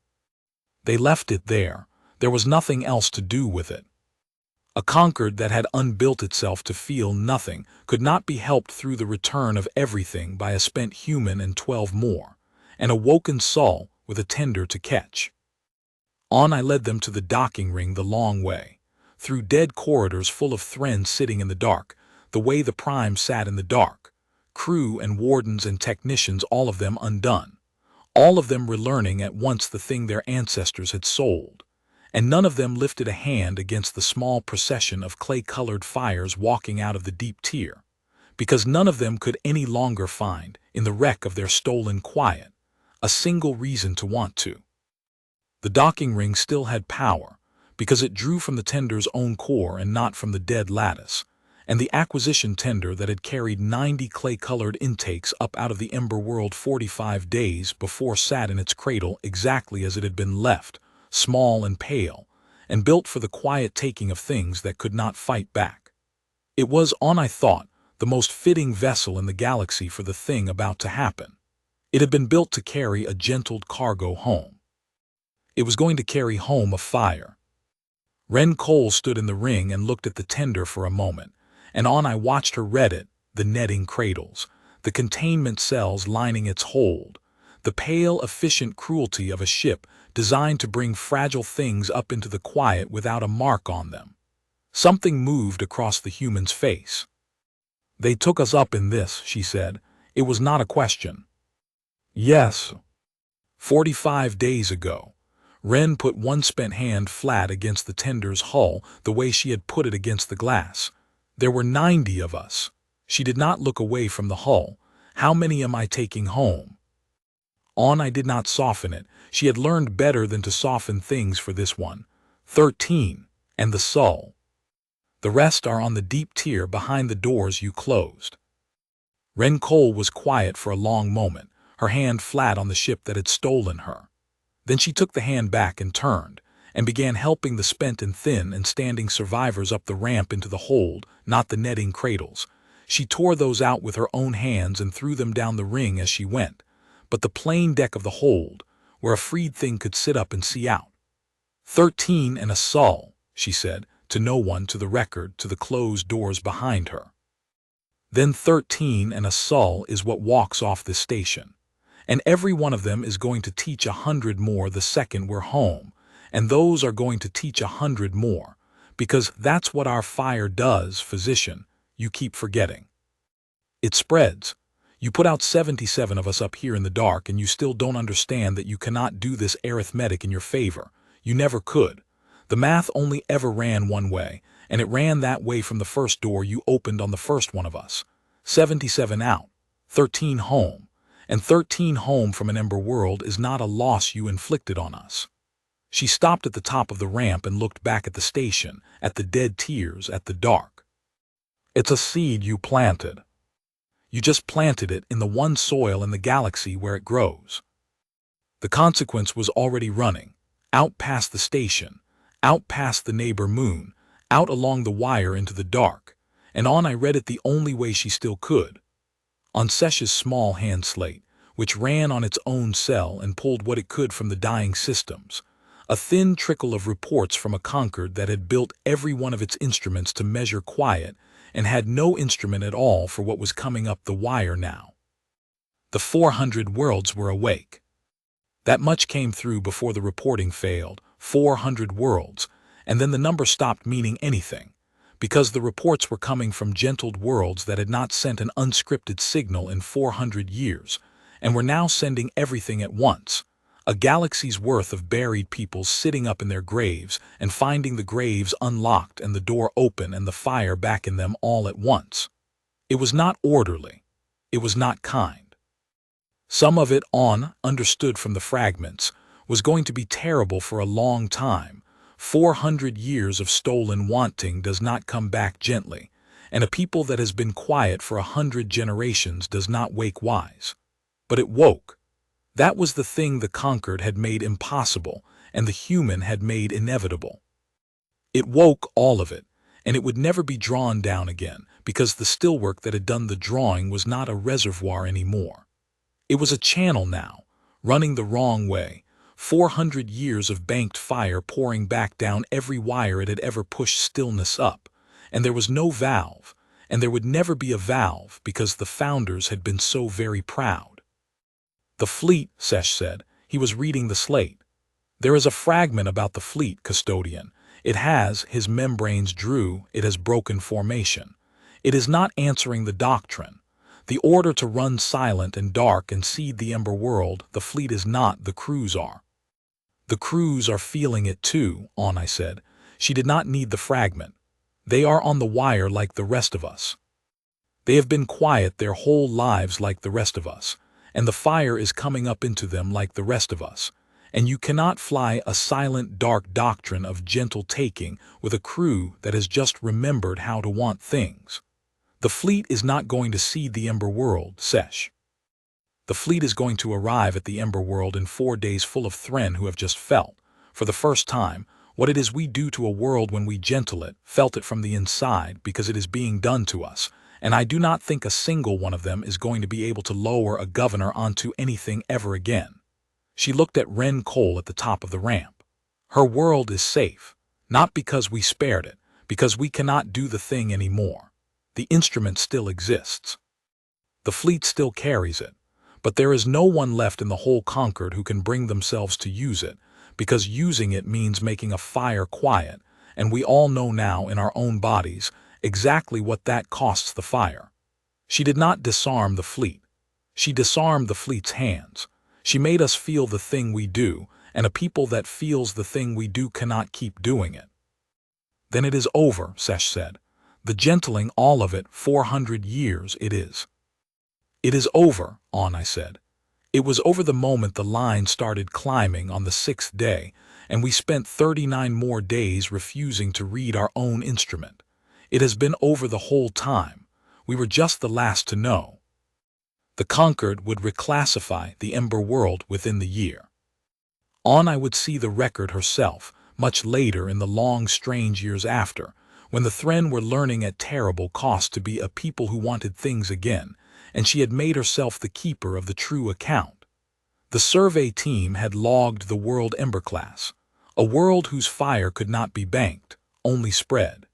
They left it there. There was nothing else to do with it. A conquered that had unbuilt itself to feel nothing could not be helped through the return of everything by a spent human and 12 more, an awoken soul with a tender to catch. On I led them to the docking ring the long way, through dead corridors full of Thren sitting in the dark, the way the Prime sat in the dark, crew and wardens and technicians, all of them undone, all of them relearning at once the thing their ancestors had sold. And none of them lifted a hand against the small procession of clay-colored fires walking out of the deep tier, because none of them could any longer find, in the wreck of their stolen quiet, a single reason to want to. The docking ring still had power, because it drew from the tender's own core and not from the dead lattice, and the acquisition tender that had carried 90 clay-colored intakes up out of the Ember world 45 days before sat in its cradle exactly as it had been left, small and pale, and built for the quiet taking of things that could not fight back. It was, I thought, the most fitting vessel in the galaxy for the thing about to happen. It had been built to carry a gentled cargo home. It was going to carry home a fire. Ren Cole stood in the ring and looked at the tender for a moment, and I watched her read it, the netting cradles, the containment cells lining its hold, the pale, efficient cruelty of a ship designed to bring fragile things up into the quiet without a mark on them. Something moved across the human's face. "They took us up in this," she said. "It was not a question." "Yes." 45 days ago. Ren put one spent hand flat against the tender's hull the way she had put it against the glass. "There were 90 of us." She did not look away from the hull. "How many am I taking home?" I did not soften it. She had learned better than to soften things for this one. 13, and the soul. The rest are on the deep tier behind the doors you closed. Ren Cole was quiet for a long moment, her hand flat on the ship that had stolen her. Then she took the hand back and turned, and began helping the spent and thin and standing survivors up the ramp into the hold, not the netting cradles. She tore those out with her own hands and threw them down the ring as she went, but the plain deck of the hold, where a freed thing could sit up and see out. 13 and a soul, she said, to no one, to the record, to the closed doors behind her. Then 13 and a soul is what walks off this station. And every one of them is going to teach 100 more the second we're home, and those are going to teach 100 more, because that's what our fire does, physician, you keep forgetting. It spreads. You put out 77 of us up here in the dark, and you still don't understand that you cannot do this arithmetic in your favor. You never could. The math only ever ran one way, and it ran that way from the first door you opened on the first one of us. 77 out, 13 home, and 13 home from an Ember world is not a loss you inflicted on us. She stopped at the top of the ramp and looked back at the station, at the dead tiers, at the dark. It's a seed you planted. You just planted it in the one soil in the galaxy where it grows. The consequence was already running, out past the station, out past the neighbor moon, out along the wire into the dark, and I read it the only way she still could. On Sesh's small hand slate, which ran on its own cell and pulled what it could from the dying systems, a thin trickle of reports from a Concord that had built every one of its instruments to measure quiet and had no instrument at all for what was coming up the wire now. The 400 worlds were awake. That much came through before the reporting failed, 400 worlds, and then the number stopped meaning anything, because the reports were coming from gentled worlds that had not sent an unscripted signal in 400 years, and we're now sending everything at once. A galaxy's worth of buried people sitting up in their graves and finding the graves unlocked and the door open and the fire back in them all at once. It was not orderly. It was not kind. Some of it, understood from the fragments, was going to be terrible for a long time. 400 years of stolen wanting does not come back gently, and a people that has been quiet for 100 generations does not wake wise. But it woke. That was the thing the conquered had made impossible, and the human had made inevitable. It woke all of it, and it would never be drawn down again, because the stillwork that had done the drawing was not a reservoir anymore. It was a channel now, running the wrong way, 400 years of banked fire pouring back down every wire it had ever pushed stillness up, and there was no valve, and there would never be a valve because the founders had been so very proud. The fleet, Sesh said. He was reading the slate. There is a fragment about the fleet, custodian. It has, his membranes drew, it has broken formation. It is not answering the doctrine. The order to run silent and dark and seed the ember world, the fleet is not, the crews are. The crews are feeling it too, I said. She did not need the fragment. They are on the wire like the rest of us. They have been quiet their whole lives like the rest of us, and the fire is coming up into them like the rest of us. And you cannot fly a silent, dark doctrine of gentle taking with a crew that has just remembered how to want things. The fleet is not going to seed the ember world, Sesh. The fleet is going to arrive at the ember world in 4 days full of Thren who have just felt, for the first time, what it is we do to a world when we gentle it, felt it from the inside because it is being done to us, and I do not think a single one of them is going to be able to lower a governor onto anything ever again. She looked at Ren Cole at the top of the ramp. Her world is safe, not because we spared it, because we cannot do the thing anymore. The instrument still exists. The fleet still carries it, but there is no one left in the whole conquered who can bring themselves to use it, because using it means making a fire quiet, and we all know now in our own bodies exactly what that costs the fire. She did not disarm the fleet. She disarmed the fleet's hands. She made us feel the thing we do, and a people that feels the thing we do cannot keep doing it. Then it is over, Sesh said. The gentling, all of it, 400 years it is. It is over, I said. It was over the moment the line started climbing on the 6th day, and we spent 39 more days refusing to read our own instrument. It has been over the whole time. We were just the last to know. The conquered would reclassify the ember world within the year. I would see the record herself, much later in the long, strange years after, when the Thren were learning at terrible cost to be a people who wanted things again, and she had made herself the keeper of the true account. The survey team had logged the world ember class, a world whose fire could not be banked, only spread.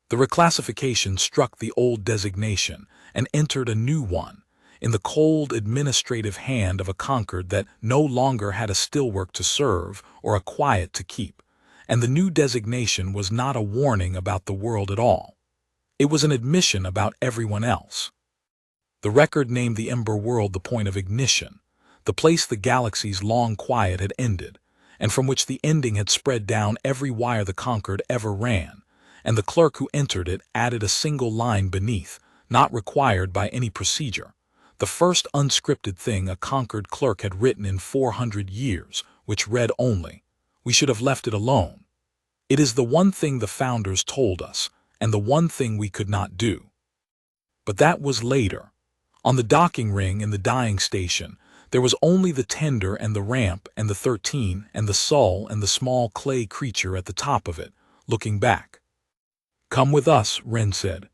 The reclassification struck the old designation and entered a new one, in the cold administrative hand of a conquered that no longer had a stillwork to serve or a quiet to keep, and the new designation was not a warning about the world at all. It was an admission about everyone else. The record named the ember world the point of ignition, the place the galaxy's long quiet had ended, and from which the ending had spread down every wire the conquered ever ran, and the clerk who entered it added a single line beneath, not required by any procedure, the first unscripted thing a conquered clerk had written in 400 years, which read only, "We should have left it alone. It is the one thing the founders told us, and the one thing we could not do." But that was later. On the docking ring in the dying station, there was only the tender and the ramp and the 13 and the Sol and the small clay creature at the top of it, looking back. "Come with us," Ren said.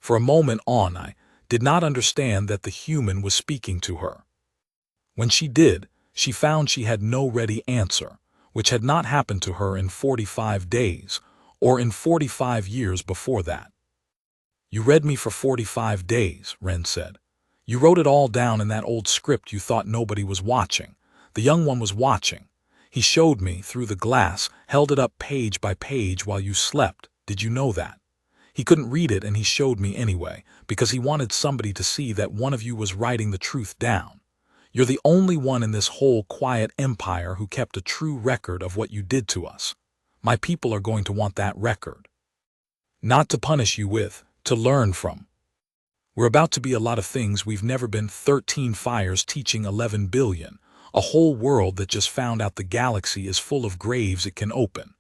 For a moment I did not understand that the human was speaking to her. When she did, she found she had no ready answer, which had not happened to her in 45 days, or in 45 years before that. "You read me for 45 days, Ren said. "You wrote it all down in that old script you thought nobody was watching. The young one was watching. He showed me, through the glass, held it up page by page while you slept. Did you know that? He couldn't read it and he showed me anyway, because he wanted somebody to see that one of you was writing the truth down. You're the only one in this whole quiet empire who kept a true record of what you did to us. My people are going to want that record. Not to punish you with, to learn from. We're about to be a lot of things we've never been. 13 fires teaching 11 billion. A whole world that just found out the galaxy is full of graves it can open.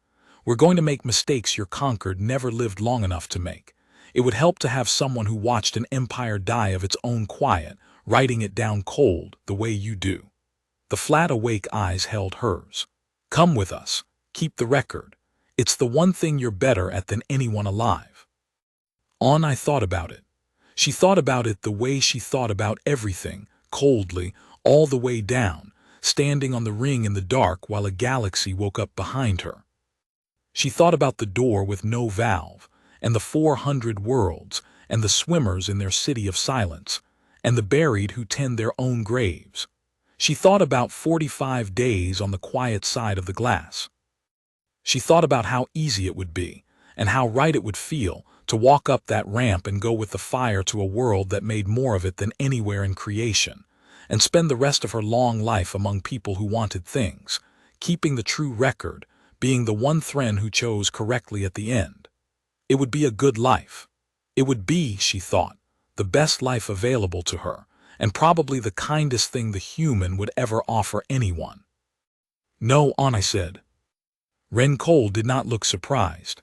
We're going to make mistakes your conquered never lived long enough to make. It would help to have someone who watched an empire die of its own quiet, writing it down cold, the way you do. The flat awake eyes held hers. Come with us. Keep the record. It's the one thing you're better at than anyone alive. I thought about it. She thought about it the way she thought about everything, coldly, all the way down, standing on the ring in the dark while a galaxy woke up behind her. She thought about the door with no valve, and the 400 worlds, and the swimmers in their city of silence, and the buried who tend their own graves. She thought about 45 days on the quiet side of the glass. She thought about how easy it would be, and how right it would feel, to walk up that ramp and go with the fire to a world that made more of it than anywhere in creation, and spend the rest of her long life among people who wanted things, keeping the true record, being the one Thren who chose correctly at the end. It would be a good life. It would be, she thought, the best life available to her, and probably the kindest thing the human would ever offer anyone. No, I said. Ren Cole did not look surprised.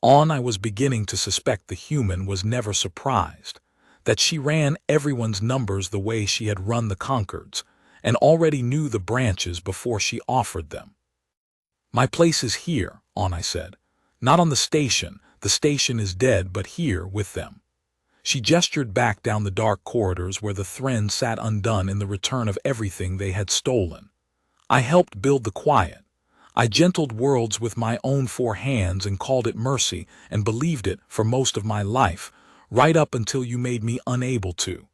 I was beginning to suspect the human was never surprised, that she ran everyone's numbers the way she had run the Concords, and already knew the branches before she offered them. My place is here, I said. Not on the station is dead, but here with them. She gestured back down the dark corridors where the Thren sat undone in the return of everything they had stolen. I helped build the quiet. I gentled worlds with my own 4 hands and called it mercy and believed it for most of my life, right up until you made me unable to.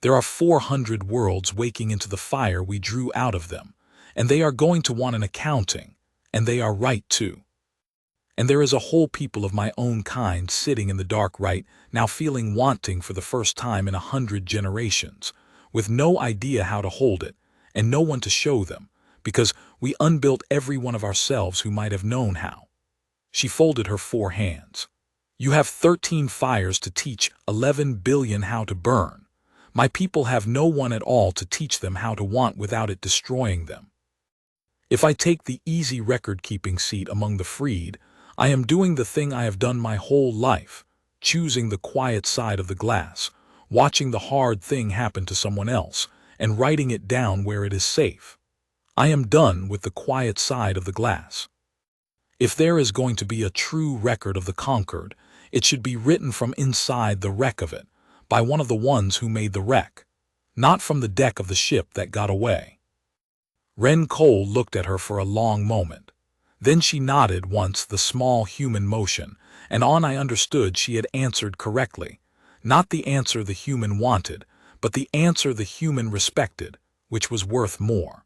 There are 400 worlds waking into the fire we drew out of them, and they are going to want an accounting, and they are right too. And there is a whole people of my own kind sitting in the dark right now feeling wanting for the first time in 100 generations, with no idea how to hold it, and no one to show them, because we unbuilt every one of ourselves who might have known how. She folded her 4 hands. You have 13 fires to teach 11 billion how to burn. My people have no one at all to teach them how to want without it destroying them. If I take the easy record-keeping seat among the freed, I am doing the thing I have done my whole life, choosing the quiet side of the glass, watching the hard thing happen to someone else, and writing it down where it is safe. I am done with the quiet side of the glass. If there is going to be a true record of the conquered, it should be written from inside the wreck of it, by one of the ones who made the wreck, not from the deck of the ship that got away. Ren Cole looked at her for a long moment. Then she nodded once, the small human motion, and I understood she had answered correctly. Not the answer the human wanted, but the answer the human respected, which was worth more.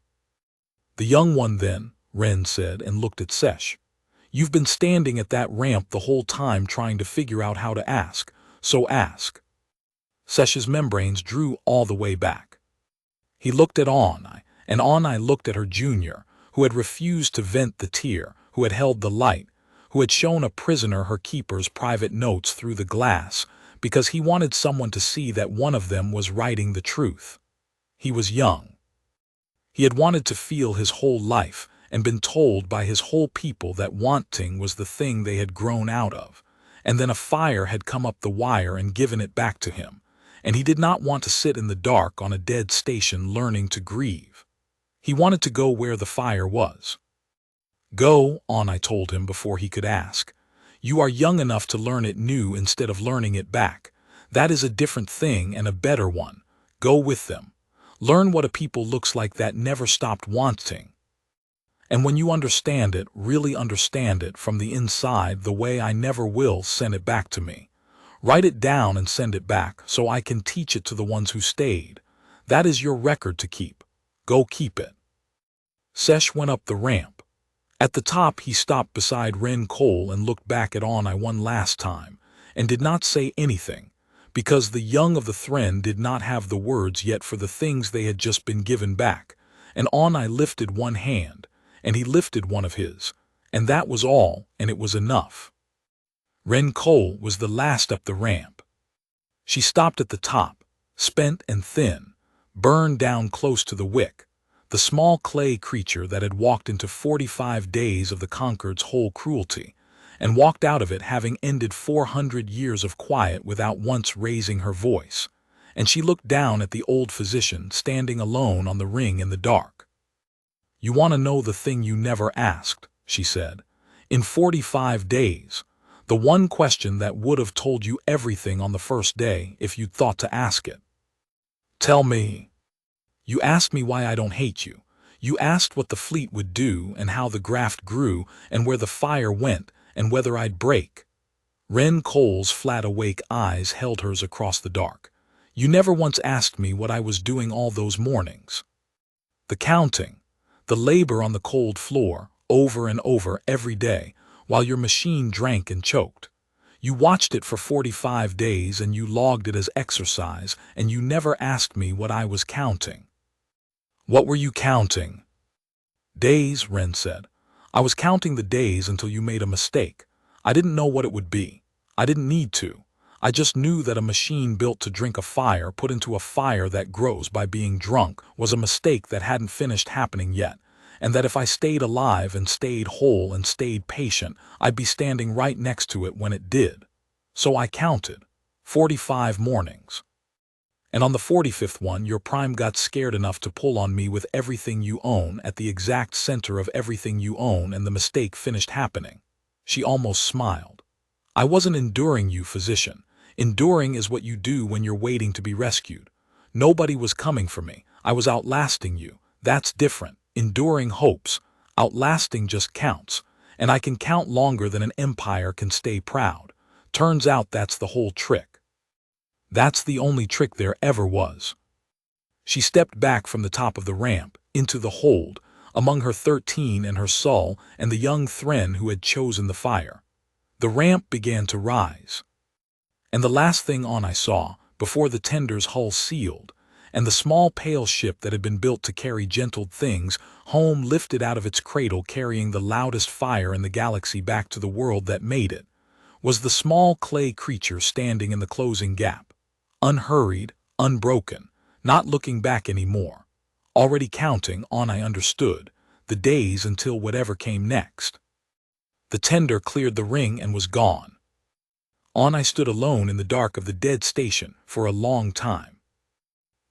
The young one then, Ren said, and looked at Sesh. You've been standing at that ramp the whole time trying to figure out how to ask, so ask. Sesh's membranes drew all the way back. He looked at and looked at her junior, who had refused to vent the tear, who had held the light, who had shown a prisoner her keeper's private notes through the glass, because he wanted someone to see that one of them was writing the truth. He was young. He had wanted to feel his whole life, and been told by his whole people that wanting was the thing they had grown out of, and then a fire had come up the wire and given it back to him, and he did not want to sit in the dark on a dead station learning to grieve. He wanted to go where the fire was. Go, I told him before he could ask. You are young enough to learn it new instead of learning it back. That is a different thing and a better one. Go with them. Learn what a people looks like that never stopped wanting. And when you understand it, really understand it from the inside the way I never will, send it back to me. Write it down and send it back so I can teach it to the ones who stayed. That is your record to keep. Go keep it. Sesh went up the ramp. At the top he stopped beside Ren Cole and looked back at I one last time, and did not say anything, because the young of the Thren did not have the words yet for the things they had just been given back, and I lifted one hand, and he lifted one of his, and that was all, and it was enough. Ren Cole was the last up the ramp. She stopped at the top, spent and thin, burned down close to the wick, the small clay creature that had walked into 45 days of the Conquered's whole cruelty, and walked out of it having ended 400 years of quiet without once raising her voice, and she looked down at the old physician standing alone on the ring in the dark. "You want to know the thing you never asked," she said. "In 45 days, the one question that would have told you everything on the first day if you'd thought to ask it. Tell me. You asked me why I don't hate you. You asked what the fleet would do and how the graft grew and where the fire went and whether I'd break." Ren Cole's flat awake eyes held hers across the dark. "You never once asked me what I was doing all those mornings. The counting, the labor on the cold floor, over and over every day, while your machine drank and choked. You watched it for 45 days and you logged it as exercise, and you never asked me what I was counting." "What were you counting?" "Days," Ren said. "I was counting the days until you made a mistake. I didn't know what it would be. I didn't need to. I just knew that a machine built to drink a fire put into a fire that grows by being drunk was a mistake that hadn't finished happening yet, and that if I stayed alive and stayed whole and stayed patient, I'd be standing right next to it when it did. So I counted 45 mornings. And on the 45th one, your prime got scared enough to pull on me with everything you own at the exact center of everything you own, and the mistake finished happening." She almost smiled. "I wasn't enduring you, physician. Enduring is what you do when you're waiting to be rescued. Nobody was coming for me. I was outlasting you. That's different. Enduring hopes. Outlasting just counts. And I can count longer than an empire can stay proud. Turns out that's the whole trick. That's the only trick there ever was." She stepped back from the top of the ramp, into the hold, among her 13 and her Sol and the young Thren who had chosen the fire. The ramp began to rise. And the last thing I saw, before the tender's hull sealed, and the small pale ship that had been built to carry gentle things home lifted out of its cradle carrying the loudest fire in the galaxy back to the world that made it, was the small clay creature standing in the closing gap. Unhurried, unbroken, not looking back anymore. Already counting, I understood, the days until whatever came next. The tender cleared the ring and was gone. I stood alone in the dark of the dead station for a long time.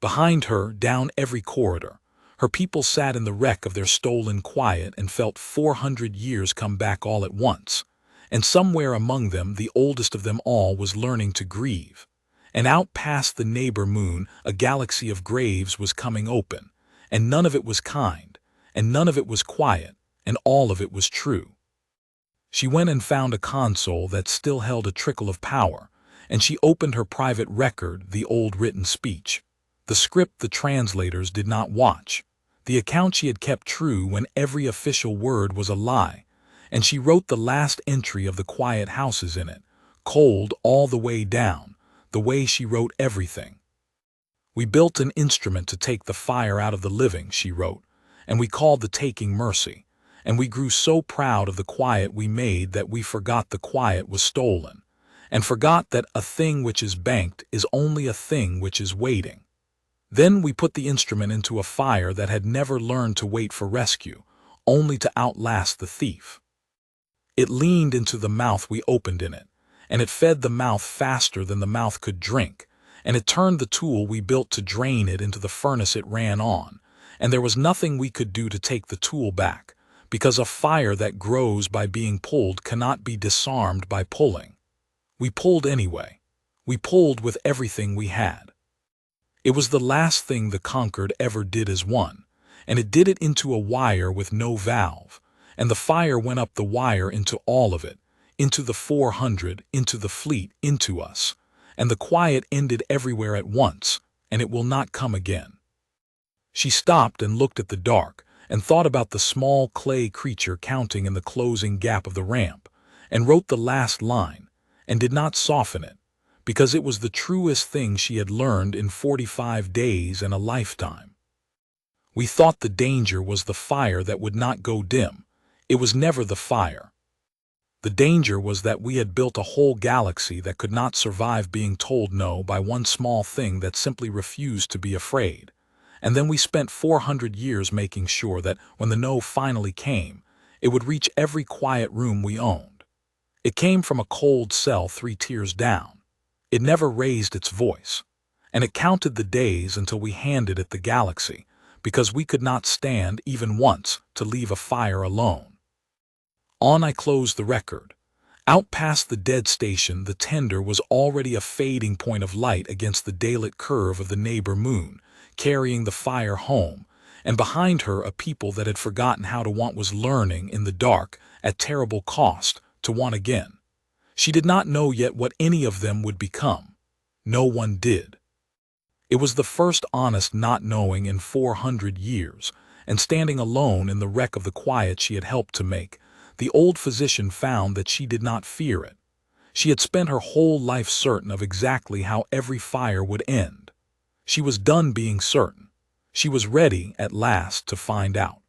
Behind her, down every corridor, her people sat in the wreck of their stolen quiet and felt 400 years come back all at once, and somewhere among them the oldest of them all was learning to grieve. And out past the neighbor moon a galaxy of graves was coming open, and none of it was kind, and none of it was quiet, and all of it was true. She went and found a console that still held a trickle of power, and she opened her private record, the old written speech. The script the translators did not watch, the account she had kept true when every official word was a lie, and she wrote the last entry of the quiet houses in it, cold all the way down, the way she wrote everything. "We built an instrument to take the fire out of the living," she wrote, "and we called the taking mercy, and we grew so proud of the quiet we made that we forgot the quiet was stolen, and forgot that a thing which is banked is only a thing which is waiting. Then we put the instrument into a fire that had never learned to wait for rescue, only to outlast the thief. It leaned into the mouth we opened in it, and it fed the mouth faster than the mouth could drink, and it turned the tool we built to drain it into the furnace it ran on, and there was nothing we could do to take the tool back, because a fire that grows by being pulled cannot be disarmed by pulling. We pulled anyway. We pulled with everything we had. It was the last thing the Conquered ever did as one, and it did it into a wire with no valve, and the fire went up the wire into all of it, into the 400, into the fleet, into us, and the quiet ended everywhere at once, and it will not come again." She stopped and looked at the dark, and thought about the small clay creature counting in the closing gap of the ramp, and wrote the last line, and did not soften it, because it was the truest thing she had learned in 45 days and a lifetime. We thought the danger was the fire that would not go dim. It was never the fire. The danger was that we had built a whole galaxy that could not survive being told no by one small thing that simply refused to be afraid. And then we spent 400 years making sure that when the no finally came, it would reach every quiet room we owned. It came from a cold cell 3 tiers down. It never raised its voice. And it counted the days until we handed it the galaxy, because we could not stand even once to leave a fire alone. On I closed the record. Out past the dead station, the tender was already a fading point of light against the daylit curve of the neighbor moon, carrying the fire home, and behind her a people that had forgotten how to want was learning in the dark, at terrible cost, to want again. She did not know yet what any of them would become. No one did. It was the first honest not knowing in 400 years, and standing alone in the wreck of the quiet she had helped to make, the old physician found that she did not fear it. She had spent her whole life certain of exactly how every fire would end. She was done being certain. She was ready, at last, to find out.